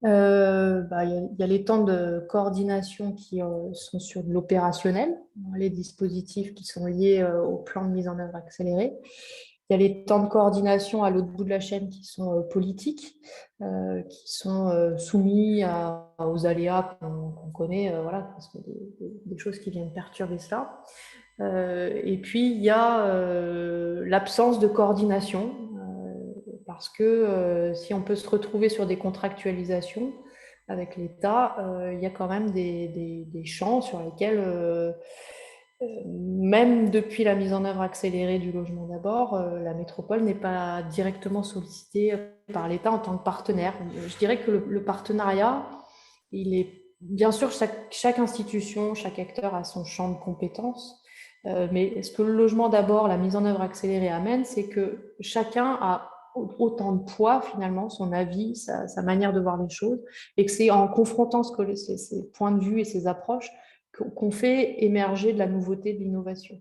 Il y a les temps de coordination qui sont sur de l'opérationnel, les dispositifs qui sont liés au plan de mise en œuvre accéléré. Il y a les temps de coordination à l'autre bout de la chaîne qui sont politiques, qui sont soumis aux aléas qu'on connaît, voilà, parce que des choses qui viennent perturber cela. Et puis, il y a l'absence de coordination, parce que si on peut se retrouver sur des contractualisations avec l'État, il y a quand même des champs sur lesquels, même depuis la mise en œuvre accélérée du logement d'abord, la métropole n'est pas directement sollicitée par l'État en tant que partenaire. Je dirais que le partenariat, il est bien sûr, chaque institution, chaque acteur a son champ de compétences. Mais ce que le logement d'abord, la mise en œuvre accélérée amène, c'est que chacun a autant de poids finalement, son avis, sa manière de voir les choses, et que c'est en confrontant ces points de vue et ces approches qu'on fait émerger de la nouveauté, de l'innovation.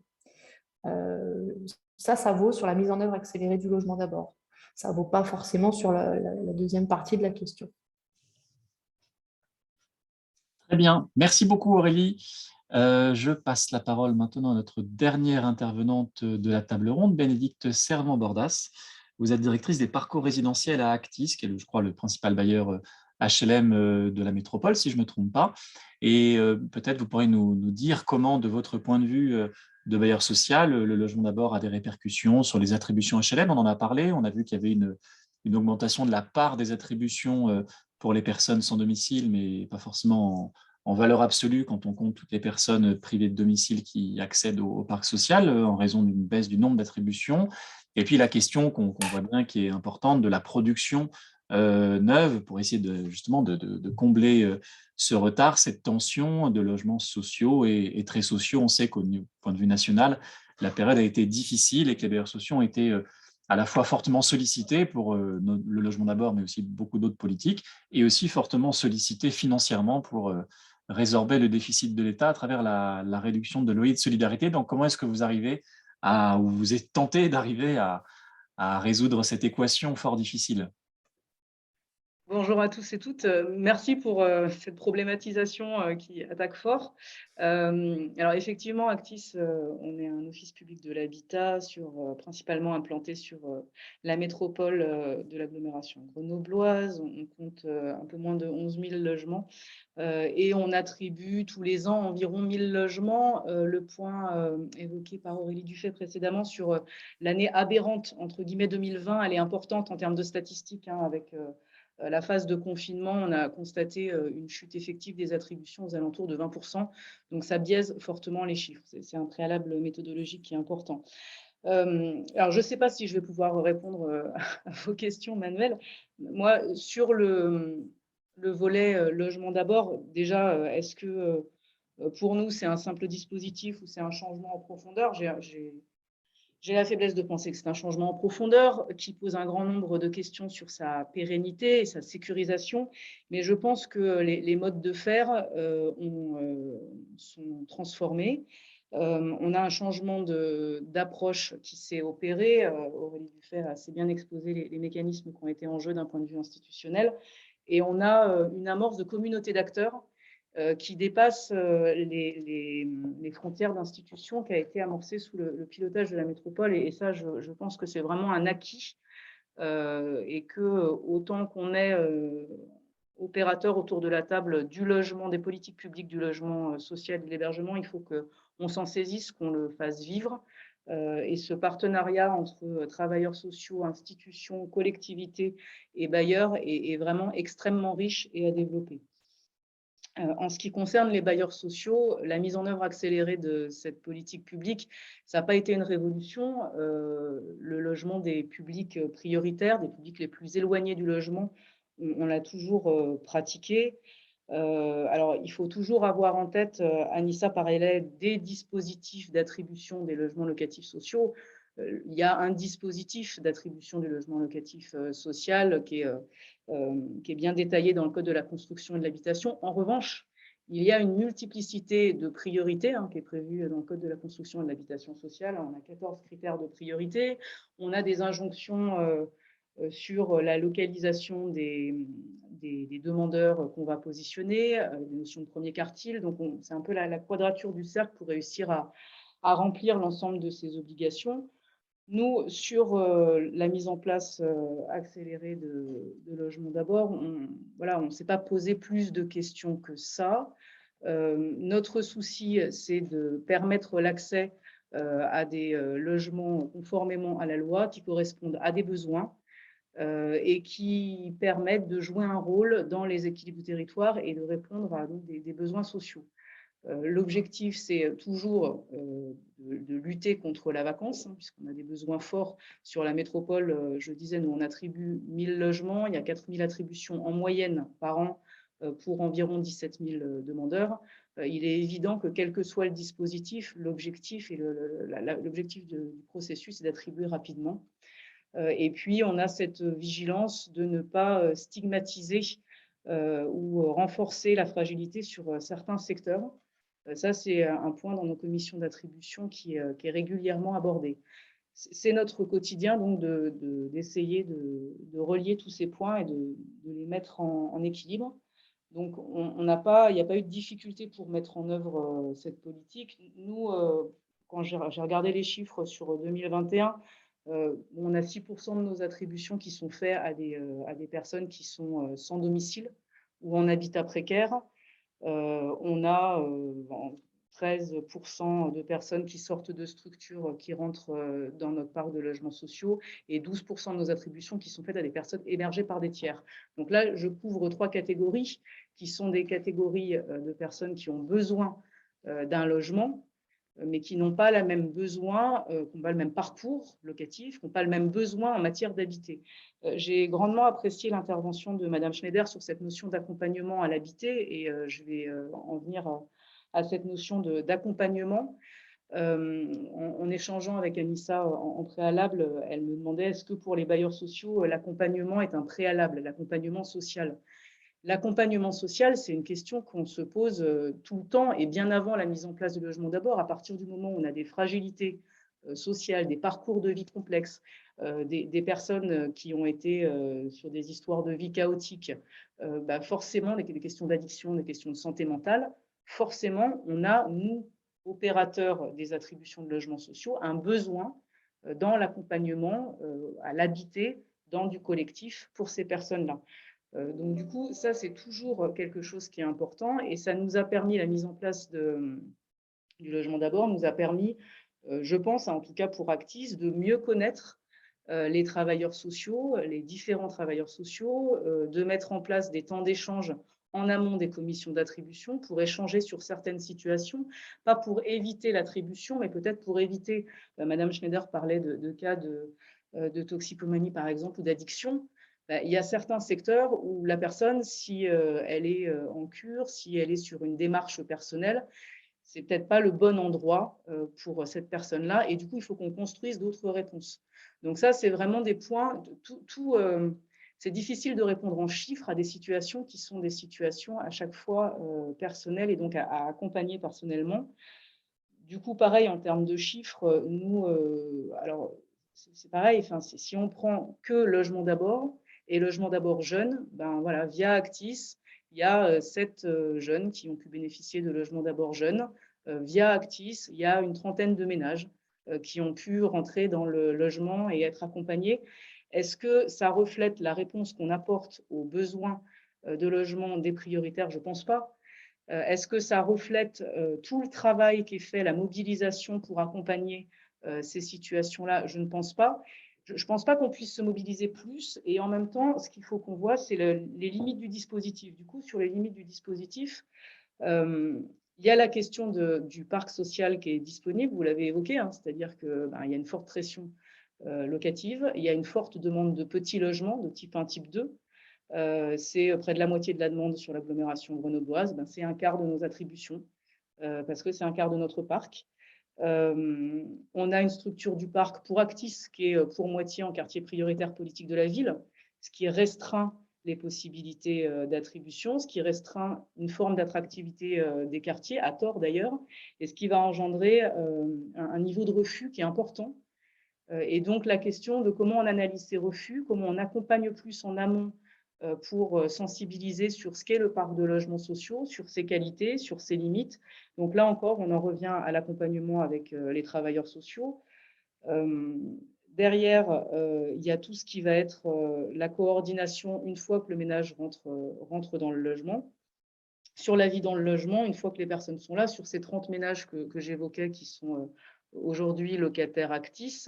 Ça vaut sur la mise en œuvre accélérée du logement d'abord. Ça ne vaut pas forcément sur la deuxième partie de la question. Très bien. Merci beaucoup, Aurélie. Je passe la parole maintenant à notre dernière intervenante de la table ronde, Bénédicte Servan-Bordas. Vous êtes directrice des parcours résidentiels à Actis, qui est, je crois, le principal bailleur HLM de la métropole, si je ne me trompe pas. Et peut-être vous pourrez nous dire comment, de votre point de vue de bailleur social, le logement d'abord a des répercussions sur les attributions HLM. On en a parlé, on a vu qu'il y avait une augmentation de la part des attributions pour les personnes sans domicile, mais pas forcément en valeur absolue quand on compte toutes les personnes privées de domicile qui accèdent au parc social en raison d'une baisse du nombre d'attributions. Et puis la question qu'on voit bien qui est importante de la production neuve pour essayer justement de combler ce retard, cette tension de logements sociaux et très sociaux. On sait qu'au point de vue national, la période a été difficile et que les bailleurs sociaux ont été à la fois fortement sollicités pour le logement d'abord, mais aussi beaucoup d'autres politiques, et aussi fortement sollicités financièrement pour résorber le déficit de l'État à travers la réduction de loyer de solidarité. Donc, comment est-ce que vous arrivez ou vous êtes tenté d'arriver à résoudre cette équation fort difficile? Bonjour à tous et toutes. Merci pour cette problématisation qui attaque fort. Alors effectivement, Actis, on est un office public de l'habitat principalement implanté sur la métropole de l'agglomération grenobloise. On compte un peu moins de 11 000 logements et on attribue tous les ans environ 1 000 logements. Le point évoqué par Aurélie Dufay précédemment sur l'année aberrante, entre guillemets 2020, elle est importante en termes de statistiques, hein, avec la phase de confinement, on a constaté une chute effective des attributions aux alentours de 20%. Donc, ça biaise fortement les chiffres. C'est un préalable méthodologique qui est important. Alors, je ne sais pas si je vais pouvoir répondre à vos questions, Manuel. Moi, sur le volet logement d'abord, déjà, est-ce que pour nous, c'est un simple dispositif ou c'est un changement en profondeur? J'ai la faiblesse de penser que c'est un changement en profondeur qui pose un grand nombre de questions sur sa pérennité et sa sécurisation, mais je pense que les modes de faire sont transformés. On a un changement d'approche qui s'est opéré. Aurélie Dufay a assez bien exposé les mécanismes qui ont été en jeu d'un point de vue institutionnel. Et on a une amorce de communauté d'acteurs qui dépasse les frontières d'institutions, qui a été amorcée sous le pilotage de la métropole. Et ça, je pense que c'est vraiment un acquis et que autant qu'on est opérateur autour de la table du logement, des politiques publiques du logement social et de l'hébergement, il faut qu'on s'en saisisse, qu'on le fasse vivre. Et ce partenariat entre travailleurs sociaux, institutions, collectivités et bailleurs est vraiment extrêmement riche et à développer. En ce qui concerne les bailleurs sociaux, la mise en œuvre accélérée de cette politique publique, ça n'a pas été une révolution. Le logement des publics prioritaires, des publics les plus éloignés du logement, on l'a toujours pratiqué. Alors, il faut toujours avoir en tête, Anissa parlait des dispositifs d'attribution des logements locatifs sociaux. Il y a un dispositif d'attribution du logement locatif social qui est bien détaillé dans le Code de la construction et de l'habitation. En revanche, il y a une multiplicité de priorités qui est prévue dans le Code de la construction et de l'habitation sociale. On a 14 critères de priorité. On a des injonctions sur la localisation des demandeurs qu'on va positionner, des notions de premier quartile. Donc, c'est un peu la quadrature du cercle pour réussir à remplir l'ensemble de ces obligations. Nous, sur la mise en place accélérée de logements d'abord, on ne s'est pas posé plus de questions que ça. Notre souci, c'est de permettre l'accès à des logements conformément à la loi qui correspondent à des besoins et qui permettent de jouer un rôle dans les équilibres du territoire et de répondre à des besoins sociaux. L'objectif, c'est toujours de lutter contre la vacance, puisqu'on a des besoins forts sur la métropole. Je disais, nous, on attribue 1 000 logements. Il y a 4 000 attributions en moyenne par an pour environ 17 000 demandeurs. Il est évident que quel que soit le dispositif, l'objectif du processus est d'attribuer rapidement. Et puis, on a cette vigilance de ne pas stigmatiser ou renforcer la fragilité sur certains secteurs. Ça, c'est un point dans nos commissions d'attribution qui est régulièrement abordé. C'est notre quotidien, donc, d'essayer de relier tous ces points et de les mettre en équilibre. Donc, il n'y a pas eu de difficulté pour mettre en œuvre cette politique. Nous, quand j'ai regardé les chiffres sur 2021, on a 6% de nos attributions qui sont faites à des personnes qui sont sans domicile ou en habitat précaire. On a 13% de personnes qui sortent de structures qui rentrent dans notre parc de logements sociaux et 12% de nos attributions qui sont faites à des personnes hébergées par des tiers. Donc là, je couvre 3 catégories qui sont des catégories de personnes qui ont besoin d'un logement, mais qui n'ont pas le même besoin, qui n'ont pas le même parcours locatif, qui n'ont pas le même besoin en matière d'habiter. J'ai grandement apprécié l'intervention de Madame Schneider sur cette notion d'accompagnement à l'habiter et je vais en venir à cette notion d'accompagnement. En échangeant avec Anissa en préalable, elle me demandait est-ce que pour les bailleurs sociaux, l'accompagnement est un préalable, l'accompagnement social. L'accompagnement social, c'est une question qu'on se pose tout le temps et bien avant la mise en place du logement d'abord. À partir du moment où on a des fragilités sociales, des parcours de vie complexes, des personnes qui ont été sur des histoires de vie chaotiques, forcément des questions d'addiction, des questions de santé mentale, forcément on a, nous, opérateurs des attributions de logements sociaux, un besoin dans l'accompagnement à l'habiter dans du collectif pour ces personnes-là. Donc du coup, ça c'est toujours quelque chose qui est important et ça nous a permis, la mise en place du logement d'abord nous a permis, je pense, en tout cas pour Actis, de mieux connaître les travailleurs sociaux, les différents travailleurs sociaux, de mettre en place des temps d'échange en amont des commissions d'attribution pour échanger sur certaines situations, pas pour éviter l'attribution, mais peut-être pour éviter, Madame Schneider parlait de cas de toxicomanie par exemple ou d'addiction. Il y a certains secteurs où la personne, si elle est en cure, si elle est sur une démarche personnelle, c'est peut-être pas le bon endroit pour cette personne-là. Et du coup, il faut qu'on construise d'autres réponses. Donc ça, c'est vraiment des points. C'est difficile de répondre en chiffres à des situations qui sont des situations à chaque fois personnelles et donc à accompagner personnellement. Du coup, pareil, en termes de chiffres, nous, alors c'est pareil, si on prend que logement d'abord et logement d'abord jeune, ben voilà, via Actis, il y a 7 jeunes qui ont pu bénéficier de logement d'abord jeune. Via Actis, il y a une trentaine de ménages qui ont pu rentrer dans le logement et être accompagnés. Est-ce que ça reflète la réponse qu'on apporte aux besoins de logement des prioritaires? Je ne pense pas. Est-ce que ça reflète tout le travail qui est fait, la mobilisation pour accompagner ces situations-là? Je ne pense pas. Je ne pense pas qu'on puisse se mobiliser plus. Et en même temps, ce qu'il faut qu'on voit, c'est les limites du dispositif. Du coup, sur les limites du dispositif, il y a la question du parc social qui est disponible, vous l'avez évoqué, hein, c'est-à-dire qu'il y a une forte pression locative, il y a une forte demande de petits logements de type 1, type 2. C'est près de la moitié de la demande sur l'agglomération grenobloise, c'est un quart de nos attributions, parce que c'est un quart de notre parc. On a une structure du parc pour Actis qui est pour moitié en quartier prioritaire politique de la ville, ce qui restreint les possibilités d'attribution, ce qui restreint une forme d'attractivité des quartiers, à tort d'ailleurs, et ce qui va engendrer un niveau de refus qui est important. Et donc la question de comment on analyse ces refus, comment on accompagne plus en amont pour sensibiliser sur ce qu'est le parc de logements sociaux, sur ses qualités, sur ses limites. Donc là encore, on en revient à l'accompagnement avec les travailleurs sociaux. Derrière, il y a tout ce qui va être la coordination une fois que le ménage rentre dans le logement. Sur la vie dans le logement, une fois que les personnes sont là, sur ces 30 ménages que j'évoquais qui sont aujourd'hui locataires Actis,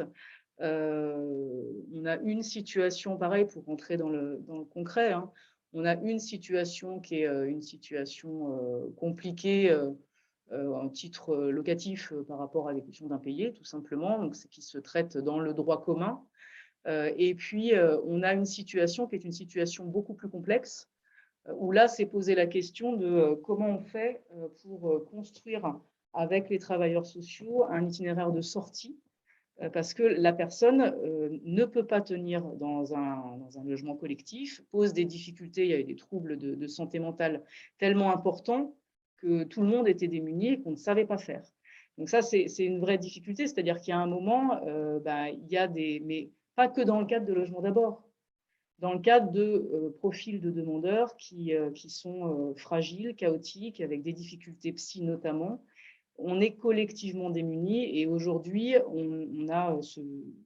on a une situation, pareil, pour rentrer dans le concret, hein, on a une situation qui est une situation compliquée en titre locatif par rapport à des questions d'impayés, tout simplement, donc c'est qui se traite dans le droit commun. Et puis, on a une situation qui est une situation beaucoup plus complexe, où là, s'est posé la question de comment on fait pour construire avec les travailleurs sociaux un itinéraire de sortie, parce que la personne ne peut pas tenir dans un logement collectif, pose des difficultés, il y a eu des troubles de santé mentale tellement importants que tout le monde était démuni et qu'on ne savait pas faire. Donc ça, c'est une vraie difficulté, c'est-à-dire qu'il y a un moment, il y a mais pas que dans le cadre de logement d'abord, dans le cadre de profils de demandeurs qui sont fragiles, chaotiques, avec des difficultés psy notamment. On est collectivement démunis et aujourd'hui, on a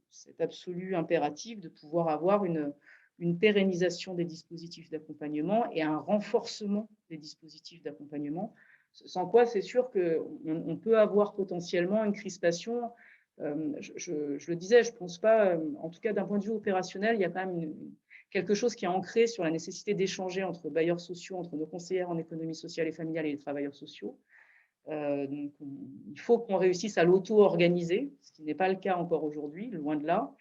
cet absolu impératif de pouvoir avoir une pérennisation des dispositifs d'accompagnement et un renforcement des dispositifs d'accompagnement, sans quoi c'est sûr qu'on peut avoir potentiellement une crispation. Je le disais, je ne pense pas, en tout cas d'un point de vue opérationnel, il y a quand même quelque chose qui est ancré sur la nécessité d'échanger entre bailleurs sociaux, entre nos conseillères en économie sociale et familiale et les travailleurs sociaux. Donc, il faut qu'on réussisse à l'auto-organiser, ce qui n'est pas le cas encore aujourd'hui, loin de là.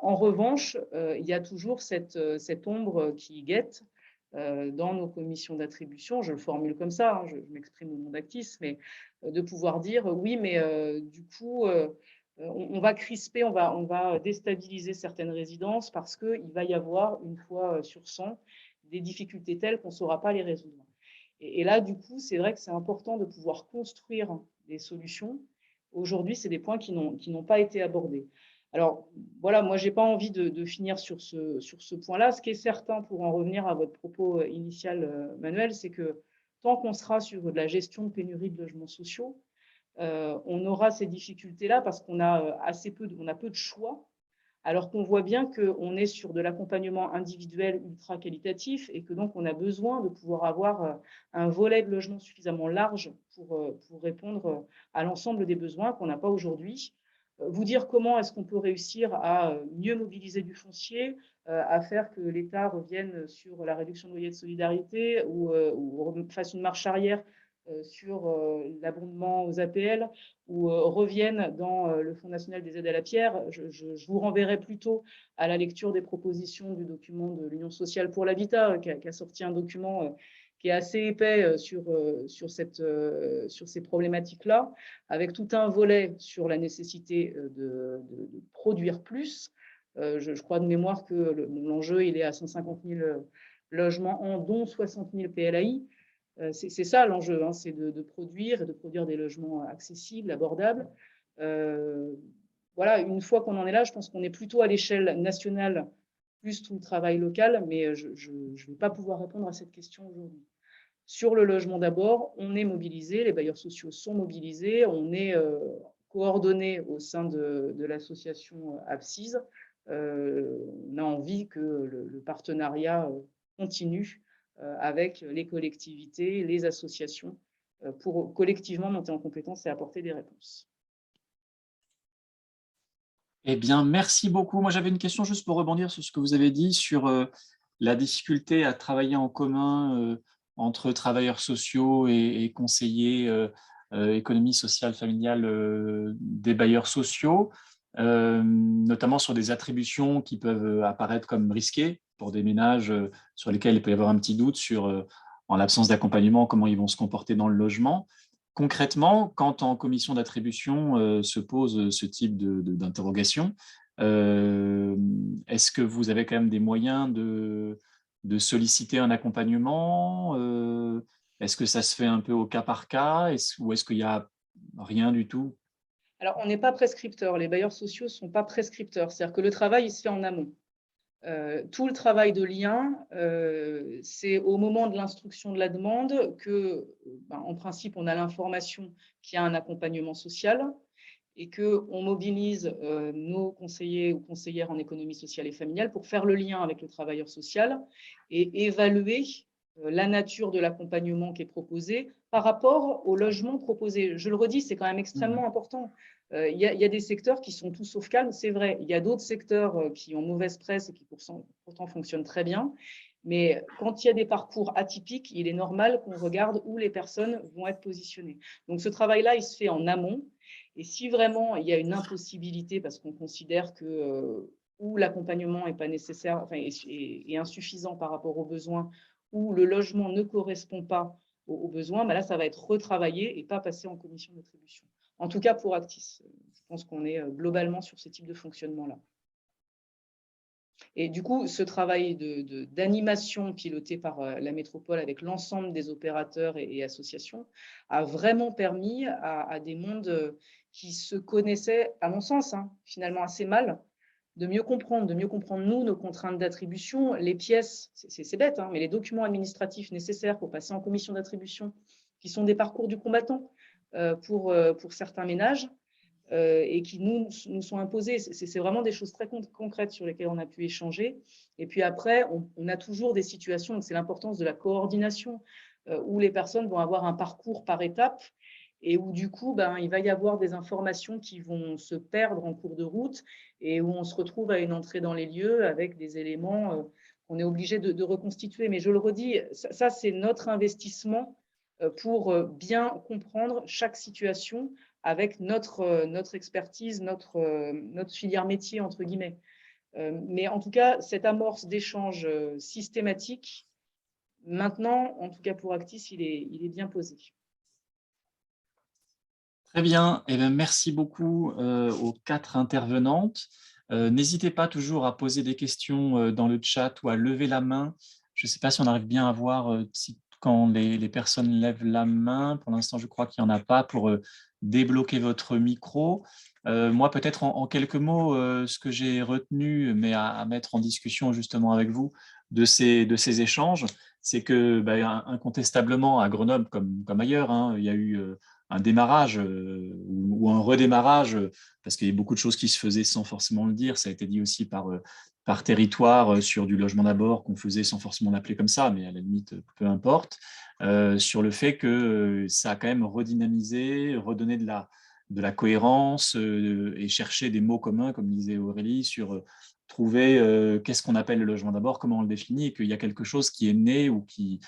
En revanche, il y a toujours cette ombre qui guette dans nos commissions d'attribution. Je le formule comme ça, hein, je m'exprime au nom d'Actis, mais de pouvoir dire oui, mais du coup, on va crisper, on va déstabiliser certaines résidences parce qu'il va y avoir, une fois sur 100, des difficultés telles qu'on ne saura pas les résoudre. Et là, du coup, c'est vrai que c'est important de pouvoir construire des solutions Aujourd'hui, c'est des points qui n'ont pas été abordés. Alors, voilà, moi, je n'ai pas envie de finir sur ce point-là. Ce qui est certain, pour en revenir à votre propos initial, Manuel, c'est que tant qu'on sera sur de la gestion de pénurie de logements sociaux, on aura ces difficultés-là parce qu'on a peu de choix, alors qu'on voit bien qu'on est sur de l'accompagnement individuel ultra qualitatif et que donc on a besoin de pouvoir avoir un volet de logement suffisamment large pour répondre à l'ensemble des besoins qu'on n'a pas aujourd'hui. Vous dire comment est-ce qu'on peut réussir à mieux mobiliser du foncier, à faire que l'État revienne sur la réduction de loyer de solidarité ou fasse une marche arrière sur l'abondement aux APL ou reviennent dans le Fonds national des aides à la pierre, je vous renverrai plutôt à la lecture des propositions du document de l'Union sociale pour l'habitat, qui a sorti un document qui est assez épais sur ces problématiques-là, avec tout un volet sur la nécessité de produire plus. Je crois de mémoire que l'enjeu, il est à 150 000 logements dont 60 000 PLAI. C'est ça l'enjeu, hein, c'est de produire et de produire des logements accessibles, abordables. Voilà, une fois qu'on en est là, je pense qu'on est plutôt à l'échelle nationale, plus tout le travail local, mais je ne vais pas pouvoir répondre à cette question aujourd'hui. Sur le logement d'abord, on est mobilisé, les bailleurs sociaux sont mobilisés, on est coordonnés au sein de l'association APSIS. On a envie que le partenariat continue avec les collectivités, les associations, pour collectivement monter en compétence et apporter des réponses. Eh bien, merci beaucoup. Moi, j'avais une question juste pour rebondir sur ce que vous avez dit sur la difficulté à travailler en commun entre travailleurs sociaux et conseillers économie sociale, familiale des bailleurs sociaux, notamment sur des attributions qui peuvent apparaître comme risquées pour des ménages sur lesquels il peut y avoir un petit doute sur, en l'absence d'accompagnement, comment ils vont se comporter dans le logement. Concrètement, quand en commission d'attribution se pose ce type d'interrogation, est-ce que vous avez quand même des moyens de solliciter un accompagnement? Est-ce que ça se fait un peu au cas par cas ou est-ce qu'il n'y a rien du tout? Alors, on n'est pas prescripteur. Les bailleurs sociaux ne sont pas prescripteurs. C'est-à-dire que le travail, il se fait en amont. Tout le travail de lien, c'est au moment de l'instruction de la demande que, en principe, on a l'information qu'il y a un accompagnement social et qu'on mobilise nos conseillers ou conseillères en économie sociale et familiale pour faire le lien avec le travailleur social et évaluer la nature de l'accompagnement qui est proposé par rapport au logement proposé. Je le redis, c'est quand même extrêmement important. Il y a des secteurs qui sont tout sauf calmes, c'est vrai. Il y a d'autres secteurs qui ont mauvaise presse et qui pourtant fonctionnent très bien. Mais quand il y a des parcours atypiques, il est normal qu'on regarde où les personnes vont être positionnées. Donc ce travail-là, il se fait en amont. Et si vraiment il y a une impossibilité parce qu'on considère que ou l'accompagnement n'est pas nécessaire, enfin, est insuffisant par rapport aux besoins, ou le logement ne correspond pas aux besoins, là, ça va être retravaillé et pas passé en commission d'attribution. En tout cas, pour Actis, je pense qu'on est globalement sur ce type de fonctionnement-là. Et du coup, ce travail d'animation piloté par la métropole avec l'ensemble des opérateurs et associations a vraiment permis à des mondes qui se connaissaient, à mon sens, finalement assez mal, de mieux comprendre nous, nos contraintes d'attribution, les pièces, c'est bête, mais les documents administratifs nécessaires pour passer en commission d'attribution, qui sont des parcours du combattant pour certains ménages, et qui nous sont imposés. C'est vraiment des choses très concrètes sur lesquelles on a pu échanger. Et puis après, on a toujours des situations, c'est l'importance de la coordination, où les personnes vont avoir un parcours par étapes et où du coup, il va y avoir des informations qui vont se perdre en cours de route et où on se retrouve à une entrée dans les lieux avec des éléments qu'on est obligé de reconstituer. Mais je le redis, ça c'est notre investissement pour bien comprendre chaque situation avec notre expertise, notre filière métier, entre guillemets. Mais en tout cas, cette amorce d'échange systématique, maintenant, en tout cas pour Actis, il est bien posé. Très bien. Eh bien, merci beaucoup aux 4 intervenantes. N'hésitez pas toujours à poser des questions dans le chat ou à lever la main. Je ne sais pas si on arrive bien à voir quand les personnes lèvent la main. Pour l'instant, je crois qu'il n'y en a pas pour débloquer votre micro. Moi, peut-être en quelques mots, ce que j'ai retenu, mais à mettre en discussion justement avec vous de ces échanges, c'est que incontestablement à Grenoble, comme ailleurs, hein, il y a eu un démarrage ou un redémarrage, parce qu'il y a beaucoup de choses qui se faisaient sans forcément le dire. Ça a été dit aussi par territoire sur du logement d'abord qu'on faisait sans forcément l'appeler comme ça, mais à la limite, peu importe, sur le fait que ça a quand même redynamisé, redonné de la cohérence et chercher des mots communs, comme disait Aurélie, sur trouver qu'est-ce qu'on appelle le logement d'abord, comment on le définit, et qu'il y a quelque chose qui est né ou qui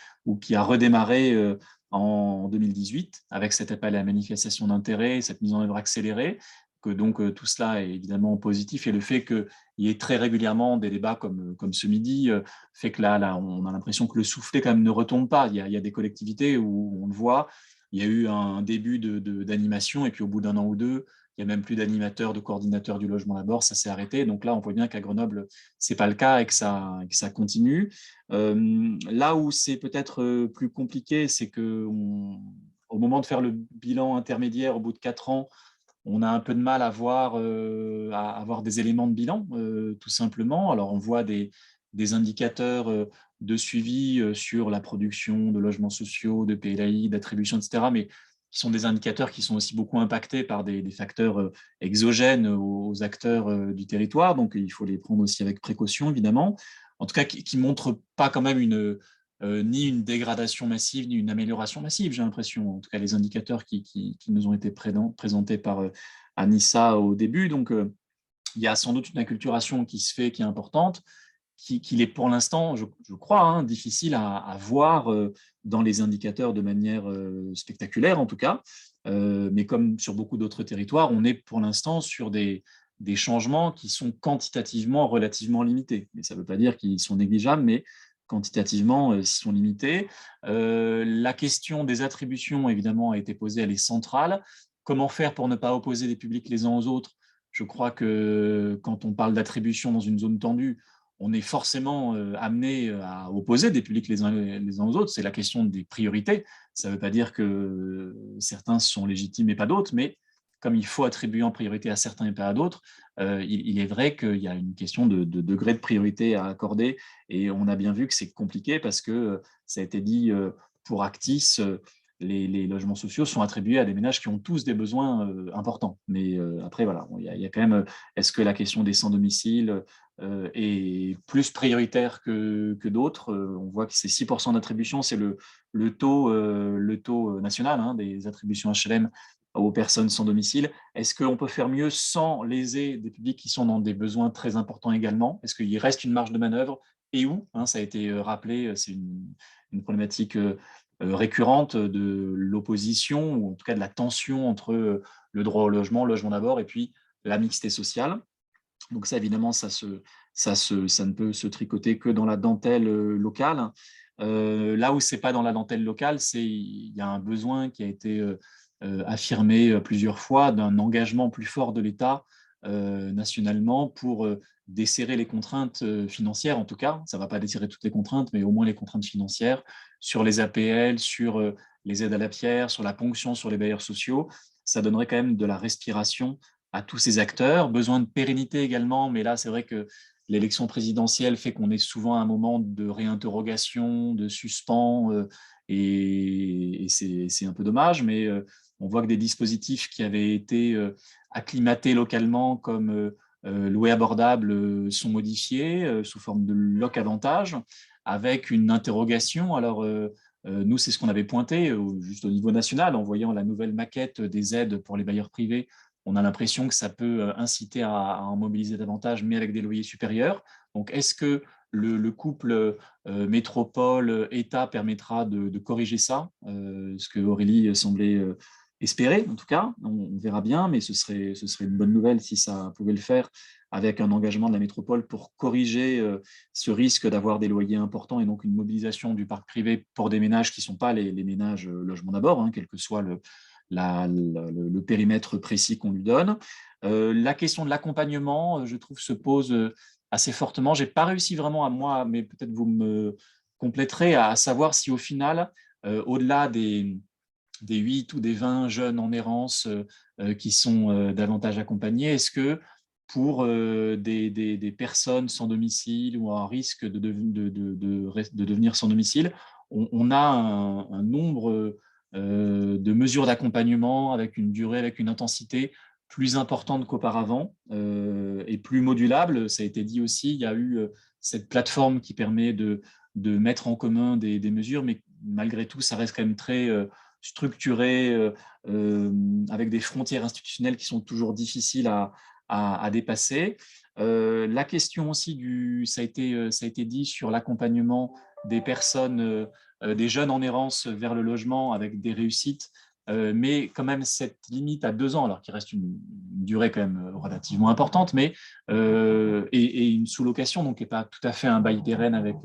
a redémarré en 2018 avec cet appel à la manifestation d'intérêt, cette mise en œuvre accélérée, que donc tout cela est évidemment positif, et le fait qu'il y ait très régulièrement des débats comme ce midi fait que là, on a l'impression que le soufflet quand même ne retombe pas. Il y a des collectivités où on le voit, il y a eu un début d'animation, et puis au bout d'un an ou deux, il n'y a même plus d'animateurs, de coordinateurs du logement d'abord, ça s'est arrêté. Donc là, on voit bien qu'à Grenoble, ce n'est pas le cas et que ça continue. Là où c'est peut-être plus compliqué, c'est qu'au moment de faire le bilan intermédiaire, au bout de 4 ans, on a un peu de mal à avoir des éléments de bilan, tout simplement. Alors, on voit des indicateurs de suivi sur la production de logements sociaux, de PLAI, d'attribution, etc., mais qui sont des indicateurs qui sont aussi beaucoup impactés par des facteurs exogènes aux acteurs du territoire. Donc, il faut les prendre aussi avec précaution, évidemment. En tout cas, qui ne montrent pas quand même ni une dégradation massive, ni une amélioration massive, j'ai l'impression. En tout cas, les indicateurs qui nous ont été présentés par Anissa au début. Donc, il y a sans doute une acculturation qui se fait, qui est importante, qu'il est pour l'instant, je crois, hein, difficile à voir dans les indicateurs de manière spectaculaire, en tout cas. Mais comme sur beaucoup d'autres territoires, on est pour l'instant sur des changements qui sont quantitativement relativement limités. Mais ça ne veut pas dire qu'ils sont négligeables, mais quantitativement, ils sont limités. La question des attributions, évidemment, a été posée, elle est centrale. Comment faire pour ne pas opposer les publics les uns aux autres? Je crois que quand on parle d'attribution dans une zone tendue, on est forcément amené à opposer des publics les uns aux autres. C'est la question des priorités. Ça ne veut pas dire que certains sont légitimes et pas d'autres, mais comme il faut attribuer en priorité à certains et pas à d'autres, il est vrai qu'il y a une question de degré de priorité à accorder, et on a bien vu que c'est compliqué parce que ça a été dit pour Actis, les logements sociaux sont attribués à des ménages qui ont tous des besoins importants. Mais après, voilà, il y a quand même, est-ce que la question des sans-domicile est plus prioritaire que d'autres? On voit que c'est 6% d'attribution, c'est le taux national hein, des attributions HLM aux personnes sans domicile. Est-ce qu'on peut faire mieux sans léser des publics qui sont dans des besoins très importants également? Est-ce qu'il reste une marge de manœuvre et où hein, ça a été rappelé, c'est une problématique récurrente de l'opposition, ou en tout cas de la tension entre le droit au logement, le logement d'abord, et puis la mixité sociale. Donc ça, évidemment, ça ne peut se tricoter que dans la dentelle locale. Là où ce n'est pas dans la dentelle locale, il y a un besoin qui a été affirmé plusieurs fois d'un engagement plus fort de l'État nationalement pour desserrer les contraintes financières, en tout cas. Ça ne va pas desserrer toutes les contraintes, mais au moins les contraintes financières sur les APL, sur les aides à la pierre, sur la ponction sur les bailleurs sociaux. Ça donnerait quand même de la respiration à tous ces acteurs. Besoin de pérennité également, mais là, c'est vrai que l'élection présidentielle fait qu'on est souvent à un moment de réinterrogation, de suspens, et c'est un peu dommage, mais on voit que des dispositifs qui avaient été acclimatés localement comme louer abordable sont modifiés sous forme de loc avantage, avec une interrogation. Alors, nous, c'est ce qu'on avait pointé juste au niveau national, en voyant la nouvelle maquette des aides pour les bailleurs privés. On a l'impression que ça peut inciter à en mobiliser davantage, mais avec des loyers supérieurs. Donc, est-ce que le couple métropole-État permettra de corriger ça, ce que Aurélie semblait espérer, en tout cas. On verra bien, mais ce serait une bonne nouvelle si ça pouvait le faire, avec un engagement de la métropole pour corriger ce risque d'avoir des loyers importants, et donc une mobilisation du parc privé pour des ménages qui ne sont pas les ménages logement d'abord, hein, quel que soit le périmètre précis qu'on lui donne. La question de l'accompagnement, je trouve, se pose assez fortement. Je n'ai pas réussi vraiment à moi, mais peut-être vous me compléterez, à savoir si au final, au-delà des des 8 ou des 20 jeunes en errance qui sont davantage accompagnés. Est-ce que pour des personnes sans domicile ou à risque de devenir sans domicile, on a un nombre de mesures d'accompagnement avec une durée, avec une intensité plus importante qu'auparavant et plus modulable. Ça a été dit aussi, il y a eu cette plateforme qui permet de mettre en commun des mesures, mais malgré tout, ça reste quand même très structuré, avec des frontières institutionnelles qui sont toujours difficiles à dépasser. La question aussi, ça a été dit sur l'accompagnement des personnes, des jeunes en errance vers le logement avec des réussites, mais quand même cette limite à 2 ans, alors qu'il reste une durée quand même relativement importante, mais et une sous-location, donc qui n'est pas tout à fait un bail pérenne avec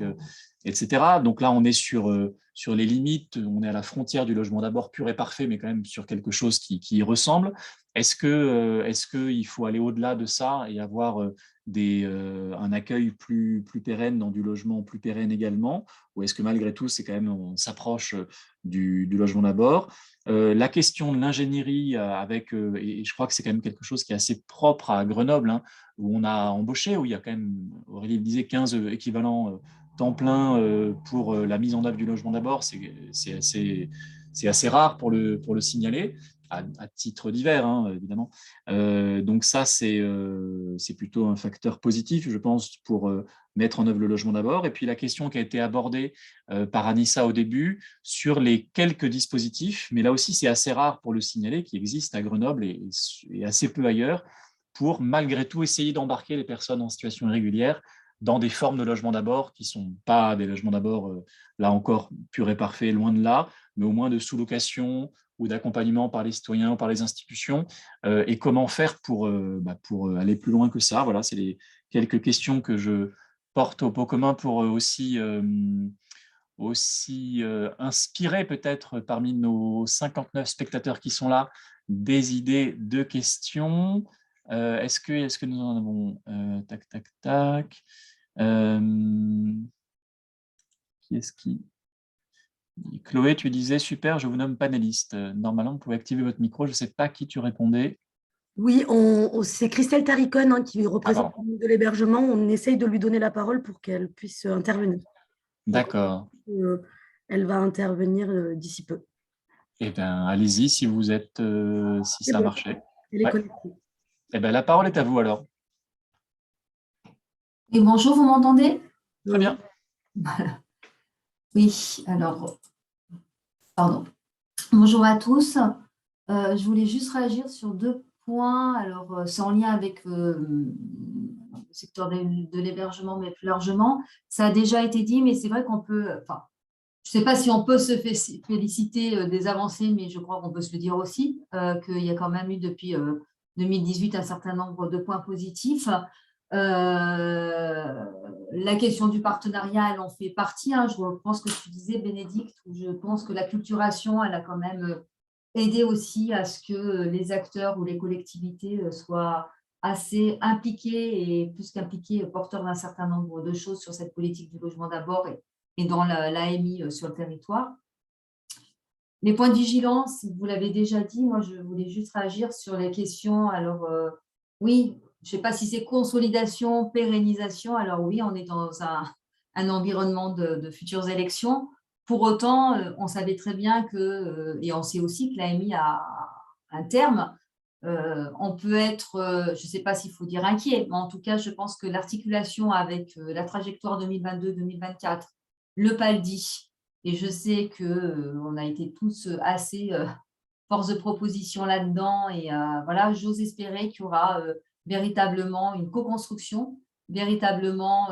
etc. Donc là, on est sur les limites, on est à la frontière du logement d'abord pur et parfait, mais quand même sur quelque chose qui y ressemble. Est-ce qu'il faut aller au-delà de ça et avoir un accueil plus pérenne dans du logement plus pérenne également, ou est-ce que malgré tout, c'est quand même, on s'approche du logement d'abord? La question de l'ingénierie et je crois que c'est quand même quelque chose qui est assez propre à Grenoble, hein, où on a embauché, où il y a quand même, Aurélie le disait, 15 équivalents temps plein pour la mise en œuvre du logement d'abord, c'est assez rare pour le signaler, à titre divers, hein, évidemment. Donc ça, c'est plutôt un facteur positif, je pense, pour mettre en œuvre le logement d'abord. Et puis la question qui a été abordée par Anissa au début, sur les quelques dispositifs, mais là aussi, c'est assez rare pour le signaler, qui existent à Grenoble et assez peu ailleurs, pour malgré tout essayer d'embarquer les personnes en situation irrégulière dans des formes de logement d'abord qui ne sont pas des logements d'abord, là encore, purs et parfaits, loin de là, mais au moins de sous-location ou d'accompagnement par les citoyens ou par les institutions, et comment faire pour aller plus loin que ça. Voilà, c'est les quelques questions que je porte au pot commun pour aussi inspirer peut-être parmi nos 59 spectateurs qui sont là des idées de questions. Est-ce que nous en avons tac, tac, tac. Qui est-ce qui Chloé, tu disais super, je vous nomme panéliste. Normalement, vous pouvez activer votre micro. Je ne sais pas qui tu répondais. Oui, c'est Christelle Taricone, hein, qui représente pardon. le monde de l'hébergement. On essaye de lui donner la parole pour qu'elle puisse intervenir. Donc, D'accord. elle va intervenir d'ici peu. Eh bien, allez-y si vous êtes, si C'est ça a bon, marché. elle est Ouais. connectée. Eh bien, la parole est à vous alors. Et bonjour, vous m'entendez? Très bien. Oui, alors, pardon. Bonjour à tous. Je voulais juste réagir sur 2 points. Alors, c'est en lien avec le secteur de l'hébergement, mais plus largement. Ça a déjà été dit, mais c'est vrai qu'on peut, enfin, je ne sais pas si on peut se féliciter des avancées, mais je crois qu'on peut se le dire aussi, qu'il y a quand même eu depuis 2018 un certain nombre de points positifs. La question du partenariat, elle en fait partie, hein. Je reprends ce que tu disais, Bénédicte, où je pense que la culturation, elle a quand même aidé aussi à ce que les acteurs ou les collectivités soient assez impliqués et plus qu'impliqués, porteurs d'un certain nombre de choses sur cette politique du logement d'abord et dans l'AMI sur le territoire. Les points de vigilance, vous l'avez déjà dit, moi je voulais juste réagir sur les questions. Alors oui, je ne sais pas si c'est consolidation, pérennisation. Alors oui, on est dans un environnement de futures élections. Pour autant, on savait très bien que, et on sait aussi que l'AMI a un terme. On peut être, je ne sais pas s'il faut dire inquiet, mais en tout cas, je pense que l'articulation avec la trajectoire 2022-2024, le PALDI, et je sais qu'on a été tous assez force de proposition là-dedans. Et voilà, j'ose espérer qu'il y aura véritablement une co-construction, véritablement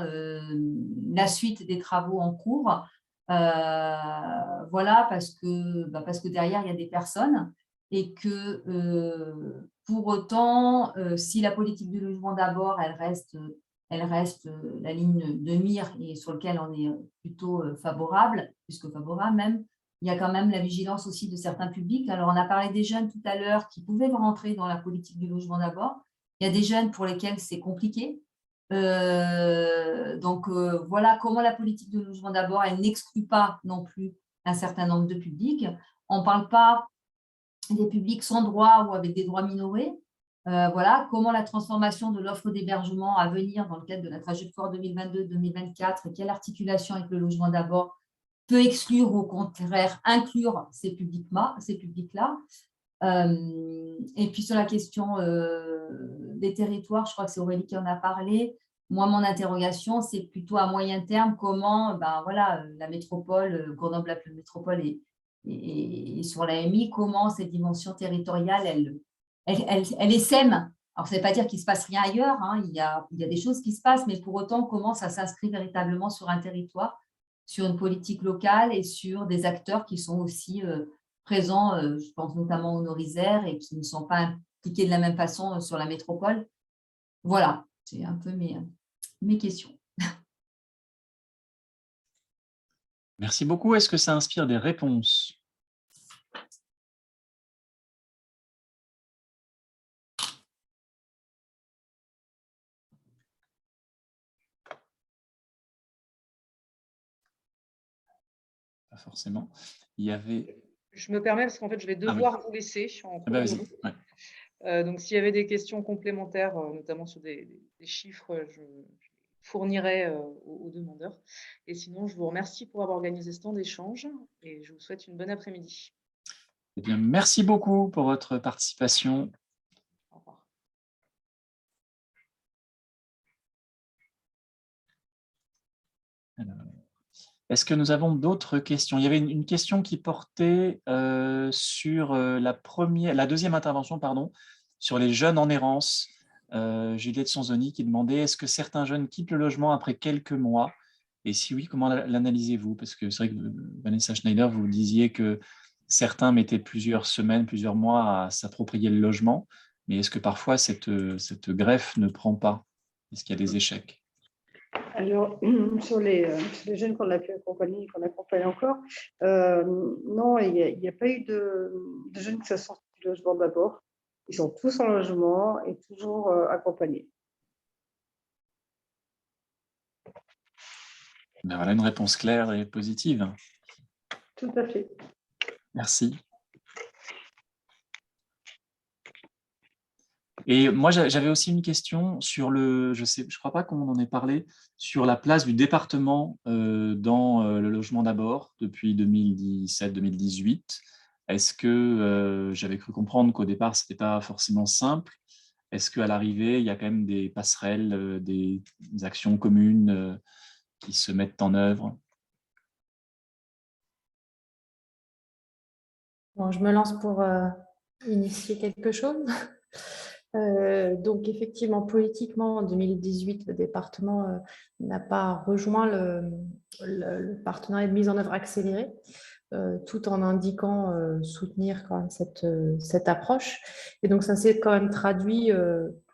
la suite des travaux en cours. Voilà, parce que derrière, il y a des personnes et que pour autant, si la politique du logement d'abord, elle reste la ligne de mire et sur laquelle on est plutôt favorable, plus que favorable même, il y a quand même la vigilance aussi de certains publics. Alors, on a parlé des jeunes tout à l'heure qui pouvaient rentrer dans la politique du logement d'abord. Il y a des jeunes pour lesquels c'est compliqué. Donc, voilà comment la politique de logement d'abord, elle n'exclut pas non plus un certain nombre de publics. On ne parle pas des publics sans droit ou avec des droits minorés. Voilà, comment la transformation de l'offre d'hébergement à venir dans le cadre de la trajectoire 2022-2024 et quelle articulation avec le logement d'abord peut exclure ou au contraire inclure ces publics-là. Et puis sur la question des territoires, je crois que c'est Aurélie qui en a parlé. Moi, mon interrogation, c'est plutôt à moyen terme comment voilà, la métropole, Grenoble-Alpes Métropole et sur l'AMI, comment cette dimension territoriale, elle essaime. Alors, ça ne veut pas dire qu'il ne se passe rien ailleurs, hein, il y a des choses qui se passent, mais pour autant, comment ça s'inscrit véritablement sur un territoire, sur une politique locale et sur des acteurs qui sont aussi présents, je pense notamment aux Norizères, et qui ne sont pas impliqués de la même façon sur la métropole. Voilà, c'est un peu mes questions. Merci beaucoup. Est-ce que ça inspire des réponses? Pas forcément. Il y avait... Je me permets parce qu'en fait, je vais devoir vous laisser. Vas-y. Ouais. Donc, s'il y avait des questions complémentaires, notamment sur des chiffres, je fournirai aux demandeurs. Et sinon, je vous remercie pour avoir organisé ce temps d'échange et je vous souhaite une bonne après-midi. Eh bien, merci beaucoup pour votre participation. Au revoir. Est-ce que nous avons d'autres questions? Il y avait une question qui portait sur la deuxième intervention, pardon, sur les jeunes en errance. Juliette Sonzoni qui demandait: est-ce que certains jeunes quittent le logement après quelques mois? Et si oui, comment l'analysez-vous? Parce que c'est vrai que Vanessa Schneider, vous disiez que certains mettaient plusieurs semaines, plusieurs mois à s'approprier le logement. Mais est-ce que parfois cette greffe ne prend pas? Est-ce qu'il y a des échecs? Alors, sur les jeunes qu'on a pu accompagner, qu'on accompagne encore, non, il n'y a pas eu de jeunes qui sont sortis du logement d'abord. Ils sont tous en logement et toujours accompagnés. Ben voilà une réponse claire et positive. Tout à fait. Merci. Et moi, j'avais aussi une question sur je crois pas qu'on en ait parlé, sur la place du département dans le logement d'abord depuis 2017-2018. Est-ce que j'avais cru comprendre qu'au départ, ce n'était pas forcément simple? Est-ce qu'à l'arrivée, il y a quand même des passerelles, des actions communes qui se mettent en œuvre? Bon, je me lance pour initier quelque chose. Donc, effectivement, politiquement, en 2018, le département n'a pas rejoint le partenariat de mise en œuvre accélérée, tout en indiquant soutenir quand même cette approche. Et donc, ça s'est quand même traduit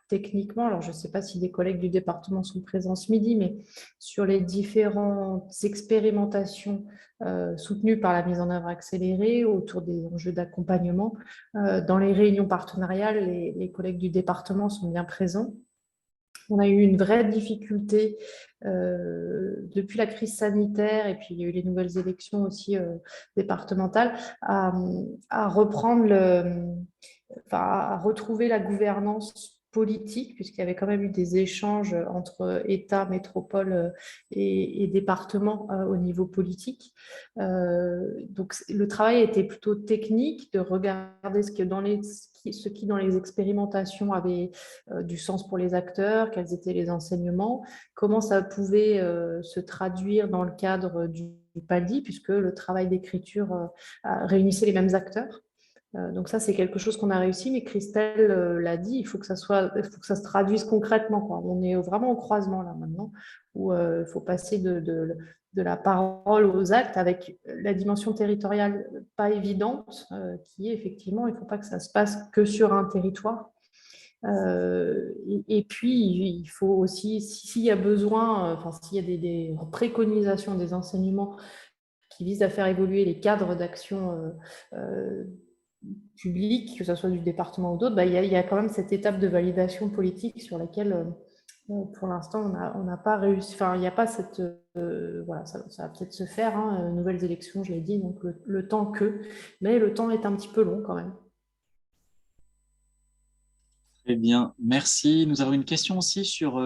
techniquement. Alors, je ne sais pas si des collègues du département sont présents ce midi, mais sur les différentes expérimentations soutenues par la mise en œuvre accélérée autour des enjeux d'accompagnement, dans les réunions partenariales, les collègues du département sont bien présents. On a eu une vraie difficulté depuis la crise sanitaire, et puis il y a eu les nouvelles élections aussi départementales, à reprendre à retrouver la gouvernance politique, puisqu'il y avait quand même eu des échanges entre État, métropole et département au niveau politique. Donc le travail a été plutôt technique, de regarder ce qui dans les expérimentations avait du sens pour les acteurs, quels étaient les enseignements, comment ça pouvait se traduire dans le cadre du PALDI, puisque le travail d'écriture réunissait les mêmes acteurs. Donc ça, c'est quelque chose qu'on a réussi, mais Christelle l'a dit, il faut que ça se traduise concrètement, quoi. On est vraiment au croisement là maintenant, où il faut passer de la parole aux actes, avec la dimension territoriale pas évidente, qui est effectivement, il ne faut pas que ça se passe que sur un territoire. Et puis, il faut aussi, s'il y a besoin, s'il y a des préconisations, des enseignements qui visent à faire évoluer les cadres d'action public, que ce soit du département ou d'autres, il y a quand même cette étape de validation politique sur laquelle, pour l'instant, on n'a pas réussi. Enfin, il n'y a pas cette... voilà, ça va peut-être se faire, hein, nouvelles élections, je l'ai dit, donc le temps que... Mais le temps est un petit peu long quand même. Très bien, merci. Nous avons une question aussi sur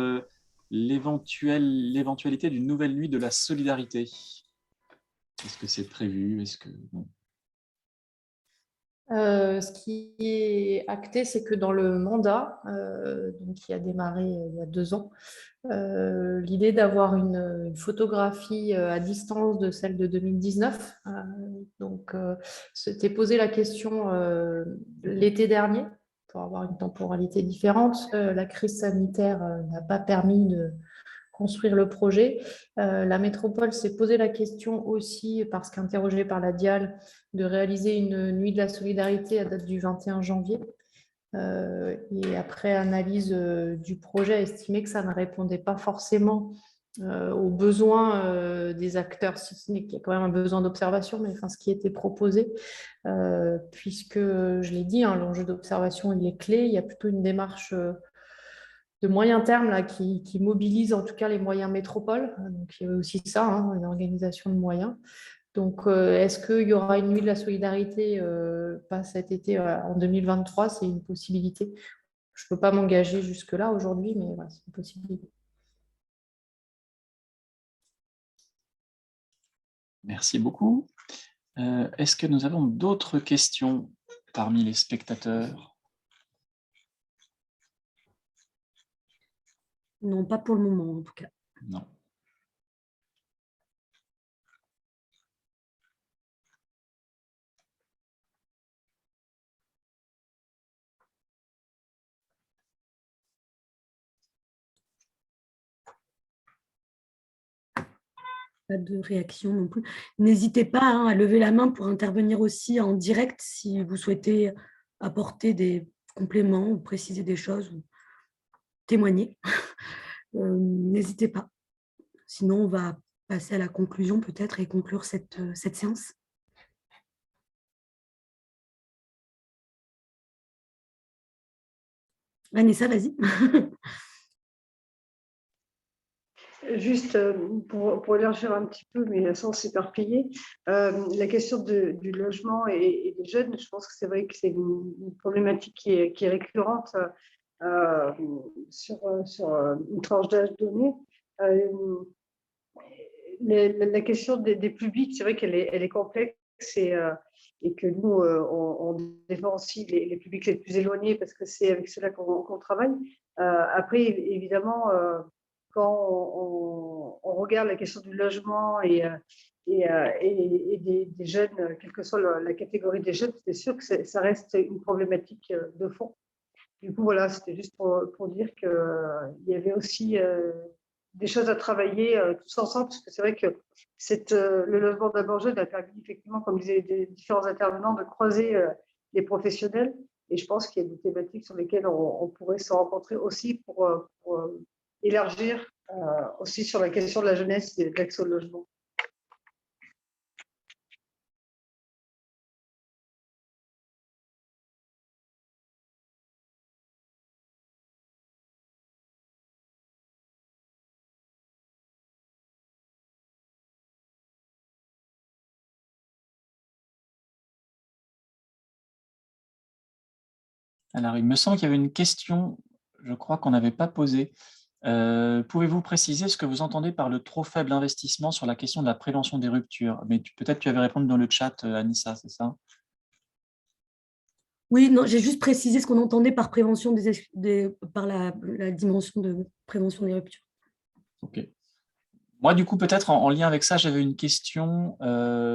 l'éventualité d'une nouvelle nuit de la solidarité. Est-ce que c'est prévu? Est-ce que... bon. Ce qui est acté, c'est que dans le mandat, donc qui a démarré il y a 2 ans, l'idée d'avoir une photographie à distance de celle de 2019. Donc, s'était posé la question l'été dernier pour avoir une temporalité différente. La crise sanitaire n'a pas permis de construire le projet. La métropole s'est posé la question aussi, parce qu'interrogée par la DIAL, de réaliser une nuit de la solidarité à date du 21 janvier. Et après analyse du projet, estimé que ça ne répondait pas forcément aux besoins des acteurs, si ce n'est qu'il y a quand même un besoin d'observation, mais enfin, ce qui était proposé, puisque, je l'ai dit, hein, l'enjeu d'observation, il est clé. Il y a plutôt une démarche de moyen terme là, qui mobilise en tout cas les moyens métropoles. Donc, il y a aussi ça, hein, une organisation de moyens. Donc, est-ce qu'il y aura une nuit de la solidarité pas cet été en 2023? C'est une possibilité. Je ne peux pas m'engager jusque-là aujourd'hui, mais voilà, c'est une possibilité. Merci beaucoup. Est-ce que nous avons d'autres questions parmi les spectateurs? Non, pas pour le moment en tout cas. Non. Pas de réaction non plus. N'hésitez pas hein, à lever la main pour intervenir aussi en direct si vous souhaitez apporter des compléments ou préciser des choses ou témoigner. N'hésitez pas. Sinon, on va passer à la conclusion peut-être et conclure cette séance. Vanessa, vas-y. Juste pour élargir un petit peu, mais sans s'éparpiller, la question du logement et des jeunes, je pense que c'est vrai que c'est une problématique qui est récurrente sur une tranche d'âge donnée. La question des publics, c'est vrai qu'elle est complexe et que nous, on défend aussi les publics les plus éloignés parce que c'est avec cela qu'on travaille. Après, évidemment, quand on regarde la question du logement et des jeunes, quelle que soit la catégorie des jeunes, c'est sûr que ça reste une problématique de fond. Du coup, voilà, c'était juste pour dire qu'il y avait aussi des choses à travailler tous ensemble, parce que c'est vrai que le logement d'abord jeune a permis effectivement, comme disaient les différents intervenants, de croiser les professionnels. Et je pense qu'il y a des thématiques sur lesquelles on pourrait se rencontrer aussi pour élargir aussi sur la question de la jeunesse et de l'accès au logement. Alors, il me semble qu'il y avait une question, je crois qu'on n'avait pas posée. Pouvez-vous préciser ce que vous entendez par le trop faible investissement sur la question de la prévention des ruptures? Mais peut-être tu avais répondu dans le chat, Anissa, c'est ça? Oui, non, j'ai juste précisé ce qu'on entendait par prévention par la dimension de prévention des ruptures. Ok. Moi, du coup, peut-être en lien avec ça, j'avais une question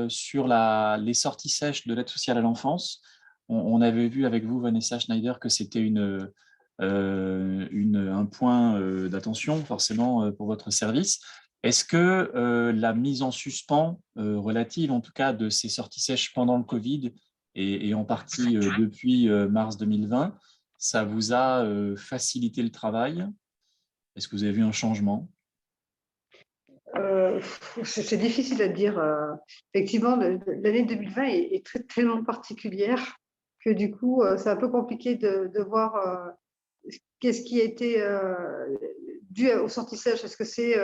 sur les sorties sèches de l'aide sociale à l'enfance. On avait vu avec vous, Vanessa Schneider, que c'était un point d'attention, forcément, pour votre service. Est-ce que la mise en suspens relative, en tout cas, de ces sorties sèches pendant le Covid, et en partie depuis mars 2020, ça vous a facilité le travail? Est-ce que vous avez vu un changement? C'est difficile à dire. Effectivement, l'année 2020 est tellement particulière que du coup, c'est un peu compliqué de voir qu'est-ce qui a été dû au sortie sèche. Est-ce que c'est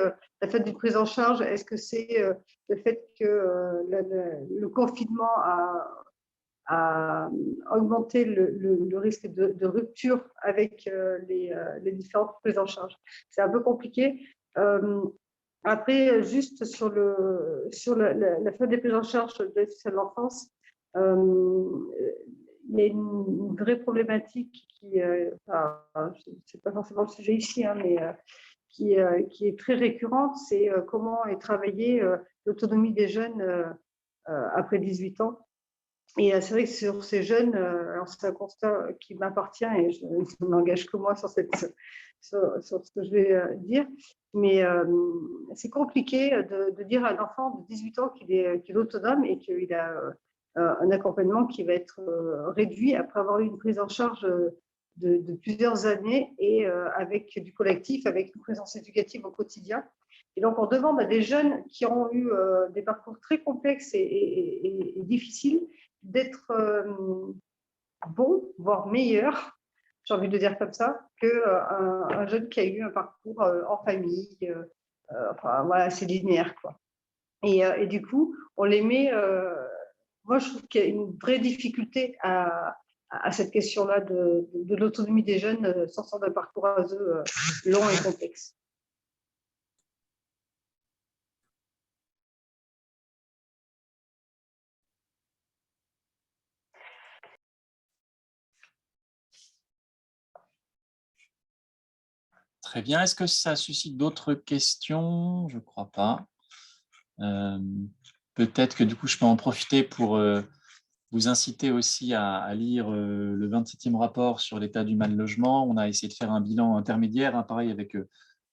la fait d'une prise en charge? Est-ce que c'est le fait que le confinement à augmenter le risque de rupture avec les différentes prises en charge. C'est un peu compliqué. Après, juste sur la fin des prises en charge de l'aide sociale à l'enfance, il y a une vraie problématique qui, c'est pas forcément le sujet ici, hein, mais qui est très récurrente, c'est comment est travaillée l'autonomie des jeunes après 18 ans. Et c'est vrai que sur ces jeunes, c'est un constat qui m'appartient et je n'engage que moi sur ce que je vais dire, mais c'est compliqué de dire à un enfant de 18 ans qu'il est autonome et qu'il a un accompagnement qui va être réduit après avoir eu une prise en charge de plusieurs années et avec du collectif, avec une présence éducative au quotidien. Et donc, on demande à des jeunes qui ont eu des parcours très complexes et difficiles d'être bons, voire meilleurs, j'ai envie de dire comme ça, qu'un jeune qui a eu un parcours en famille, enfin voilà, c'est linéaire, quoi. Et du coup, on les met. Moi, je trouve qu'il y a une vraie difficulté à cette question-là de l'autonomie des jeunes sortant d'un parcours à eux long et complexe. Très bien. Est-ce que ça suscite d'autres questions? Je ne crois pas. Peut-être que du coup, je peux en profiter pour vous inciter aussi à lire le 27e rapport sur l'état du mal logement. On a essayé de faire un bilan intermédiaire, hein, pareil, avec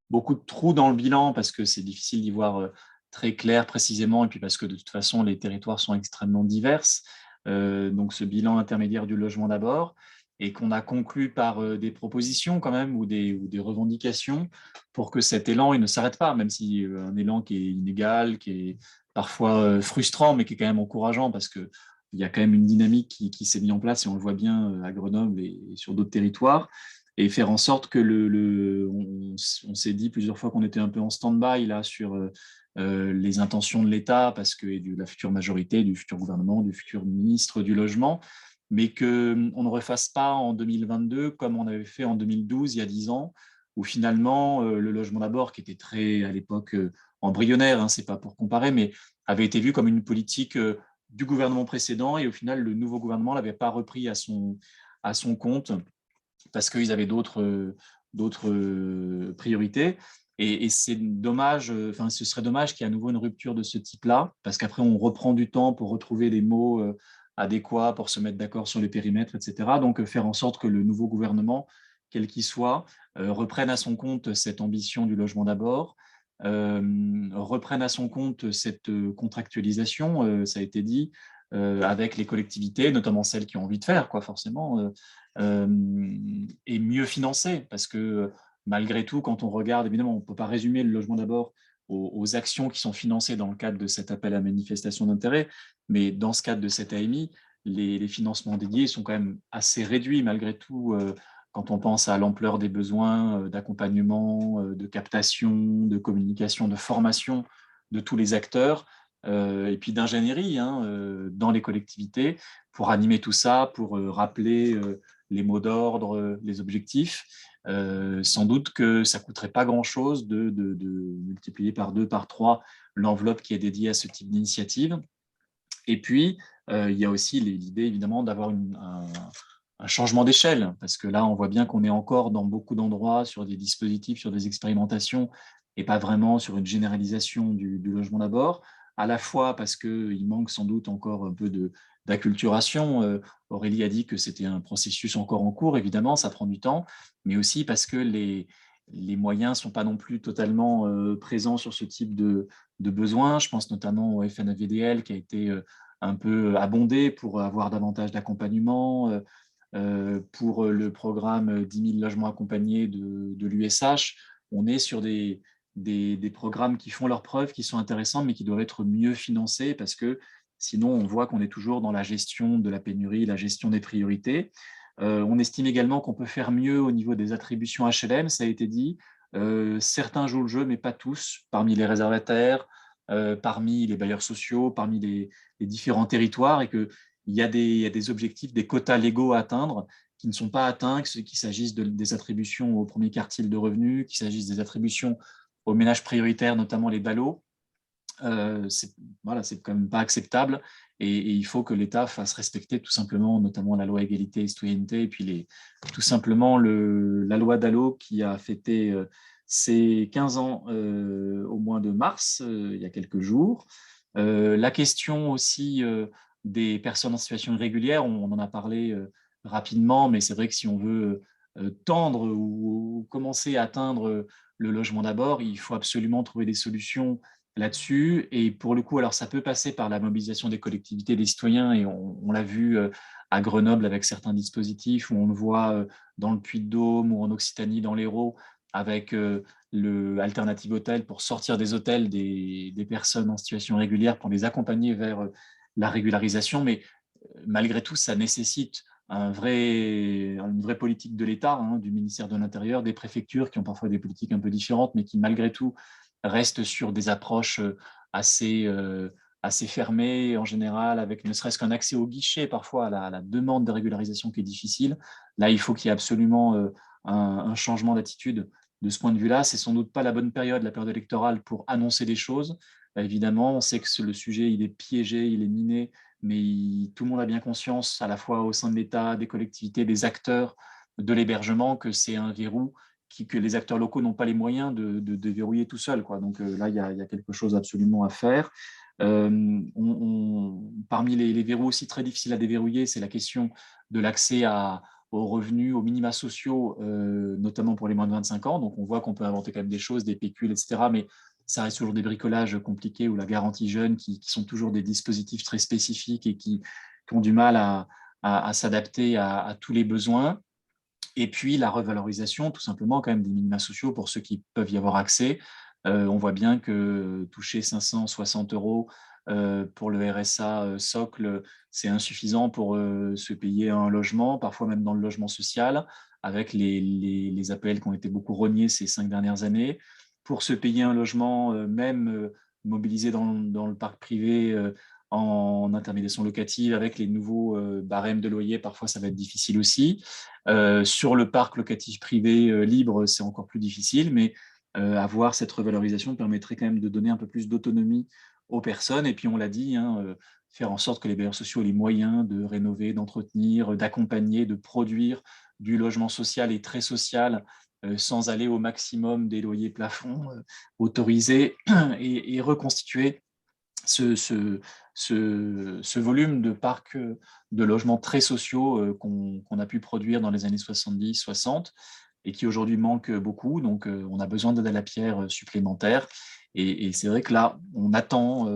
beaucoup de trous dans le bilan parce que c'est difficile d'y voir très clair précisément et puis parce que de toute façon, les territoires sont extrêmement divers. Donc, ce bilan intermédiaire du logement d'abord et qu'on a conclu par des propositions quand même ou des revendications pour que cet élan il ne s'arrête pas, même si un élan qui est inégal, qui est parfois frustrant, mais qui est quand même encourageant parce qu'il y a quand même une dynamique qui s'est mise en place et on le voit bien à Grenoble et sur d'autres territoires et faire en sorte que on s'est dit plusieurs fois qu'on était un peu en stand-by là sur les intentions de l'État parce que et de la future majorité, du futur gouvernement, du futur ministre du logement, mais qu'on ne refasse pas en 2022 comme on avait fait en 2012, il y a 10 ans, où finalement le logement d'abord, qui était très à l'époque embryonnaire, hein, c'est pas pour comparer, mais avait été vu comme une politique du gouvernement précédent et au final le nouveau gouvernement l'avait pas repris à son compte parce qu'ils avaient d'autres priorités. Et c'est dommage, enfin, ce serait dommage qu'il y ait à nouveau une rupture de ce type-là, parce qu'après, on reprend du temps pour retrouver les mots adéquats, pour se mettre d'accord sur les périmètres, etc. Donc, faire en sorte que le nouveau gouvernement, quel qu'il soit, reprenne à son compte cette ambition du logement d'abord, reprenne à son compte cette contractualisation, ça a été dit, avec les collectivités, notamment celles qui ont envie de faire, quoi, forcément, et mieux financer, parce que malgré tout, quand on regarde, évidemment, on ne peut pas résumer le logement d'abord aux actions qui sont financées dans le cadre de cet appel à manifestation d'intérêt, mais dans ce cadre de cette AMI, les financements dédiés sont quand même assez réduits malgré tout, quand on pense à l'ampleur des besoins d'accompagnement, de captation, de communication, de formation de tous les acteurs, et puis d'ingénierie hein, dans les collectivités pour animer tout ça, pour rappeler les mots d'ordre, les objectifs. Sans doute que ça ne coûterait pas grand-chose de multiplier par 2, par 3 l'enveloppe qui est dédiée à ce type d'initiative. Et puis, il y a aussi l'idée, évidemment, d'avoir un changement d'échelle, parce que là, on voit bien qu'on est encore dans beaucoup d'endroits sur des dispositifs, sur des expérimentations, et pas vraiment sur une généralisation du logement d'abord, à la fois parce qu'il manque sans doute encore un peu d'acculturation. Aurélie a dit que c'était un processus encore en cours, évidemment, ça prend du temps, mais aussi parce que les moyens ne sont pas non plus totalement présents sur ce type de besoins. Je pense notamment au FNAVDL qui a été un peu abondé pour avoir davantage d'accompagnement, pour le programme 10 000 logements accompagnés de l'USH. On est sur des programmes qui font leurs preuves, qui sont intéressants, mais qui doivent être mieux financés parce que sinon, on voit qu'on est toujours dans la gestion de la pénurie, la gestion des priorités. On estime également qu'on peut faire mieux au niveau des attributions HLM, ça a été dit. Certains jouent le jeu, mais pas tous, parmi les réservataires, parmi les bailleurs sociaux, parmi les différents territoires, et qu'il il y a des objectifs, des quotas légaux à atteindre qui ne sont pas atteints, qu'il s'agisse des attributions au premier quartile de revenus, qu'il s'agisse des attributions aux ménages prioritaires, notamment les ballots. C'est quand même pas acceptable et il faut que l'État fasse respecter tout simplement, notamment la loi égalité et citoyenneté, et puis tout simplement la loi DALLO qui a fêté ses 15 ans au mois de mars, il y a quelques jours. La question aussi des personnes en situation irrégulière, on en a parlé rapidement, mais c'est vrai que si on veut tendre ou commencer à atteindre le logement d'abord, il faut absolument trouver des solutions là-dessus. Et pour le coup, alors ça peut passer par la mobilisation des collectivités, des citoyens, et on l'a vu à Grenoble avec certains dispositifs, ou on le voit dans le Puy-de-Dôme ou en Occitanie, dans l'Hérault, avec le Alternative Hotel pour sortir des hôtels des personnes en situation régulière, pour les accompagner vers la régularisation. Mais malgré tout, ça nécessite une vraie politique de l'État, hein, du ministère de l'Intérieur, des préfectures qui ont parfois des politiques un peu différentes, mais qui malgré tout restent sur des approches assez, assez fermées en général, avec ne serait-ce qu'un accès au guichet parfois à la demande de régularisation qui est difficile. Là, il faut qu'il y ait absolument un changement d'attitude de ce point de vue-là. C'est sans doute pas la bonne période, la période électorale, pour annoncer des choses. Évidemment, on sait que le sujet, il est piégé, il est miné, mais tout le monde a bien conscience, à la fois au sein de l'État, des collectivités, des acteurs de l'hébergement, que c'est un verrou que les acteurs locaux n'ont pas les moyens de déverrouiller tout seuls, quoi. Donc là, il y a quelque chose absolument à faire. Parmi les verrous aussi très difficiles à déverrouiller, c'est la question de l'accès aux revenus, aux minima sociaux, notamment pour les moins de 25 ans. Donc on voit qu'on peut inventer quand même des choses, des pécules, etc. Mais ça reste toujours des bricolages compliqués, ou la garantie jeune, qui sont toujours des dispositifs très spécifiques et qui ont du mal à s'adapter à tous les besoins. Et puis la revalorisation, tout simplement, quand même, des minima sociaux pour ceux qui peuvent y avoir accès. On voit bien que toucher 560 € pour le RSA socle, c'est insuffisant pour se payer un logement, parfois même dans le logement social, avec les APL qui ont été beaucoup rognés ces 5 dernières années. Pour se payer un logement, même mobilisé dans le parc privé, en intermédiation locative, avec les nouveaux barèmes de loyer, parfois ça va être difficile aussi. Sur le parc locatif privé libre, c'est encore plus difficile, mais avoir cette revalorisation permettrait quand même de donner un peu plus d'autonomie aux personnes. Et puis on l'a dit, hein, faire en sorte que les bailleurs sociaux aient les moyens de rénover, d'entretenir, d'accompagner, de produire du logement social et très social, sans aller au maximum des loyers plafonds autorisés, et reconstituer ce volume de parcs de logements très sociaux qu'on a pu produire dans les années 70-60 et qui aujourd'hui manque beaucoup. Donc, on a besoin d'aide à la pierre supplémentaire. Et c'est vrai que là, on attend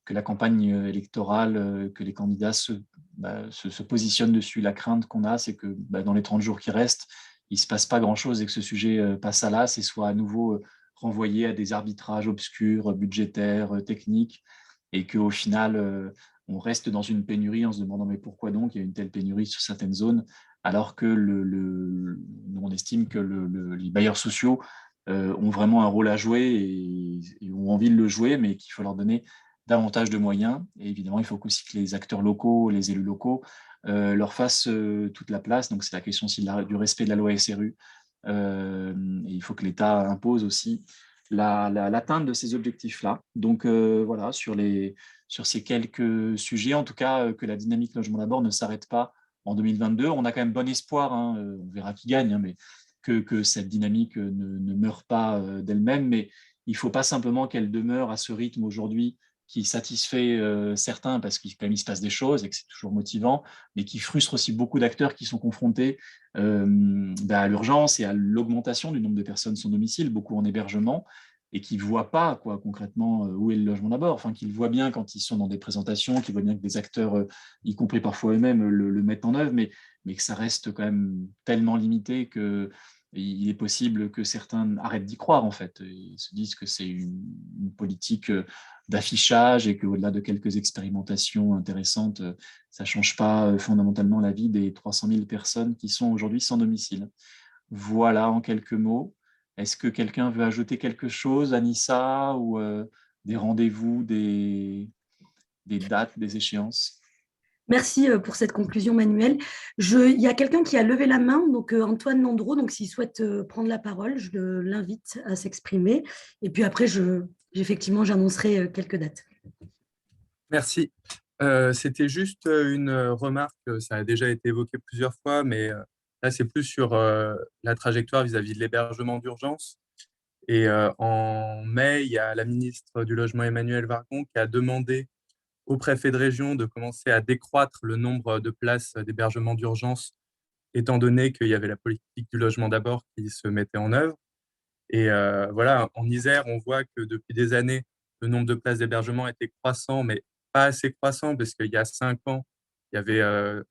que la campagne électorale, que les candidats se positionnent dessus. La crainte qu'on a, c'est que dans les 30 jours qui restent, il ne se passe pas grand-chose et que ce sujet passe à l'as et soit à nouveau renvoyé à des arbitrages obscurs, budgétaires, techniques, et qu'au final, on reste dans une pénurie en se demandant mais pourquoi donc il y a une telle pénurie sur certaines zones, alors que nous, on estime que les bailleurs sociaux ont vraiment un rôle à jouer et ont envie de le jouer, mais qu'il faut leur donner davantage de moyens. Et évidemment, il faut aussi que les acteurs locaux, les élus locaux, leur fassent toute la place. Donc, c'est la question aussi du respect de la loi SRU. Et il faut que l'État impose aussi l'atteinte de ces objectifs-là. Donc voilà, sur ces quelques sujets, en tout cas, que la dynamique logement d'abord ne s'arrête pas en 2022. On a quand même bon espoir, hein, on verra qui gagne, hein, mais que cette dynamique ne meure pas d'elle-même. Mais il ne faut pas simplement qu'elle demeure à ce rythme aujourd'hui qui satisfait certains parce qu'il se passe des choses et que c'est toujours motivant, mais qui frustre aussi beaucoup d'acteurs qui sont confrontés à l'urgence et à l'augmentation du nombre de personnes sans domicile, beaucoup en hébergement, et qui ne voient pas concrètement où est le logement d'abord, enfin qu'ils voient bien quand ils sont dans des présentations, qu'ils voient bien que des acteurs, y compris parfois eux-mêmes, le mettent en œuvre, mais que ça reste quand même tellement limité que il est possible que certains arrêtent d'y croire, en fait. Ils se disent que c'est une politique d'affichage et qu'au-delà de quelques expérimentations intéressantes, ça ne change pas fondamentalement la vie des 300 000 personnes qui sont aujourd'hui sans domicile. Voilà, en quelques mots. Est-ce que quelqu'un veut ajouter quelque chose, Anissa, ou des rendez-vous, des dates, des échéances? Merci pour cette conclusion, Manuel. Il y a quelqu'un qui a levé la main, donc Antoine Landreau, donc s'il souhaite prendre la parole, je l'invite à s'exprimer. Et puis après, effectivement, j'annoncerai quelques dates. Merci. C'était juste une remarque, ça a déjà été évoqué plusieurs fois, mais là, c'est plus sur la trajectoire vis-à-vis de l'hébergement d'urgence. Et en mai, il y a la ministre du Logement, Emmanuelle Wargon, qui a demandé au préfet de région de commencer à décroître le nombre de places d'hébergement d'urgence, étant donné qu'il y avait la politique du logement d'abord qui se mettait en œuvre. Et voilà, en Isère, on voit que depuis des années, le nombre de places d'hébergement était croissant, mais pas assez croissant, parce qu'il y a 5 ans, il y avait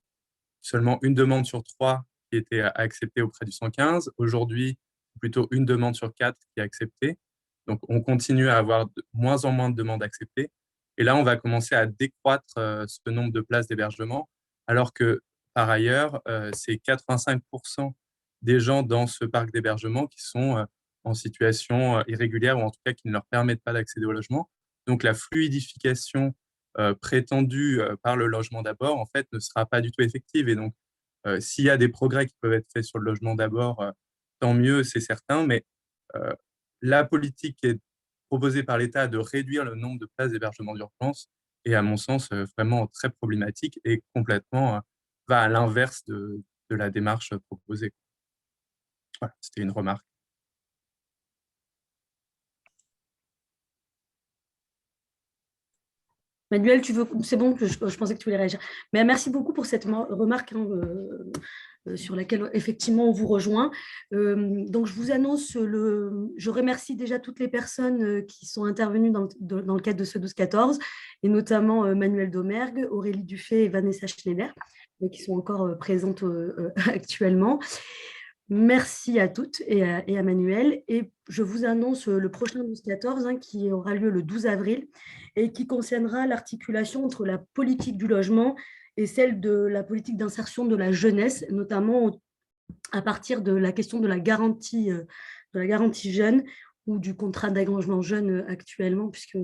seulement une demande sur 3 qui était acceptée auprès du 115. Aujourd'hui, plutôt une demande sur 4 qui est acceptée. Donc, on continue à avoir de moins en moins de demandes acceptées. Et là, on va commencer à décroître ce nombre de places d'hébergement, alors que, par ailleurs, c'est 85% des gens dans ce parc d'hébergement qui sont en situation irrégulière, ou en tout cas qui ne leur permettent pas d'accéder au logement. Donc, la fluidification prétendue par le logement d'abord, en fait, ne sera pas du tout effective. Et donc, s'il y a des progrès qui peuvent être faits sur le logement d'abord, tant mieux, c'est certain. Mais euh, la politique qui est proposée par l'État de réduire le nombre de places d'hébergement d'urgence est, à mon sens, vraiment très problématique et complètement va à l'inverse de la démarche proposée. Voilà, c'était une remarque. Manuel, c'est bon, je pensais que tu voulais réagir. Mais merci beaucoup pour cette remarque sur laquelle effectivement on vous rejoint. Donc je vous annonce, je remercie déjà toutes les personnes qui sont intervenues dans le cadre de ce 12-14, et notamment Manuel Domergue, Aurélie Dufay et Vanessa Schneider, qui sont encore présentes actuellement. Merci à toutes et à Manuel. Et je vous annonce le prochain 12-14 qui aura lieu le 12 avril et qui concernera l'articulation entre la politique du logement et celle de la politique d'insertion de la jeunesse, notamment à partir de la question de la garantie jeune ou du contrat d'engagement jeune actuellement, puisque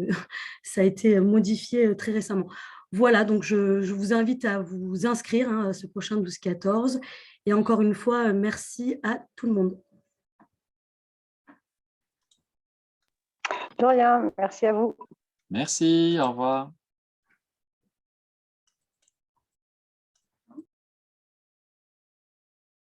ça a été modifié très récemment. Voilà, donc je vous invite à vous inscrire à ce prochain 12-14. Et encore une fois, merci à tout le monde. De rien, merci à vous. Merci, au revoir.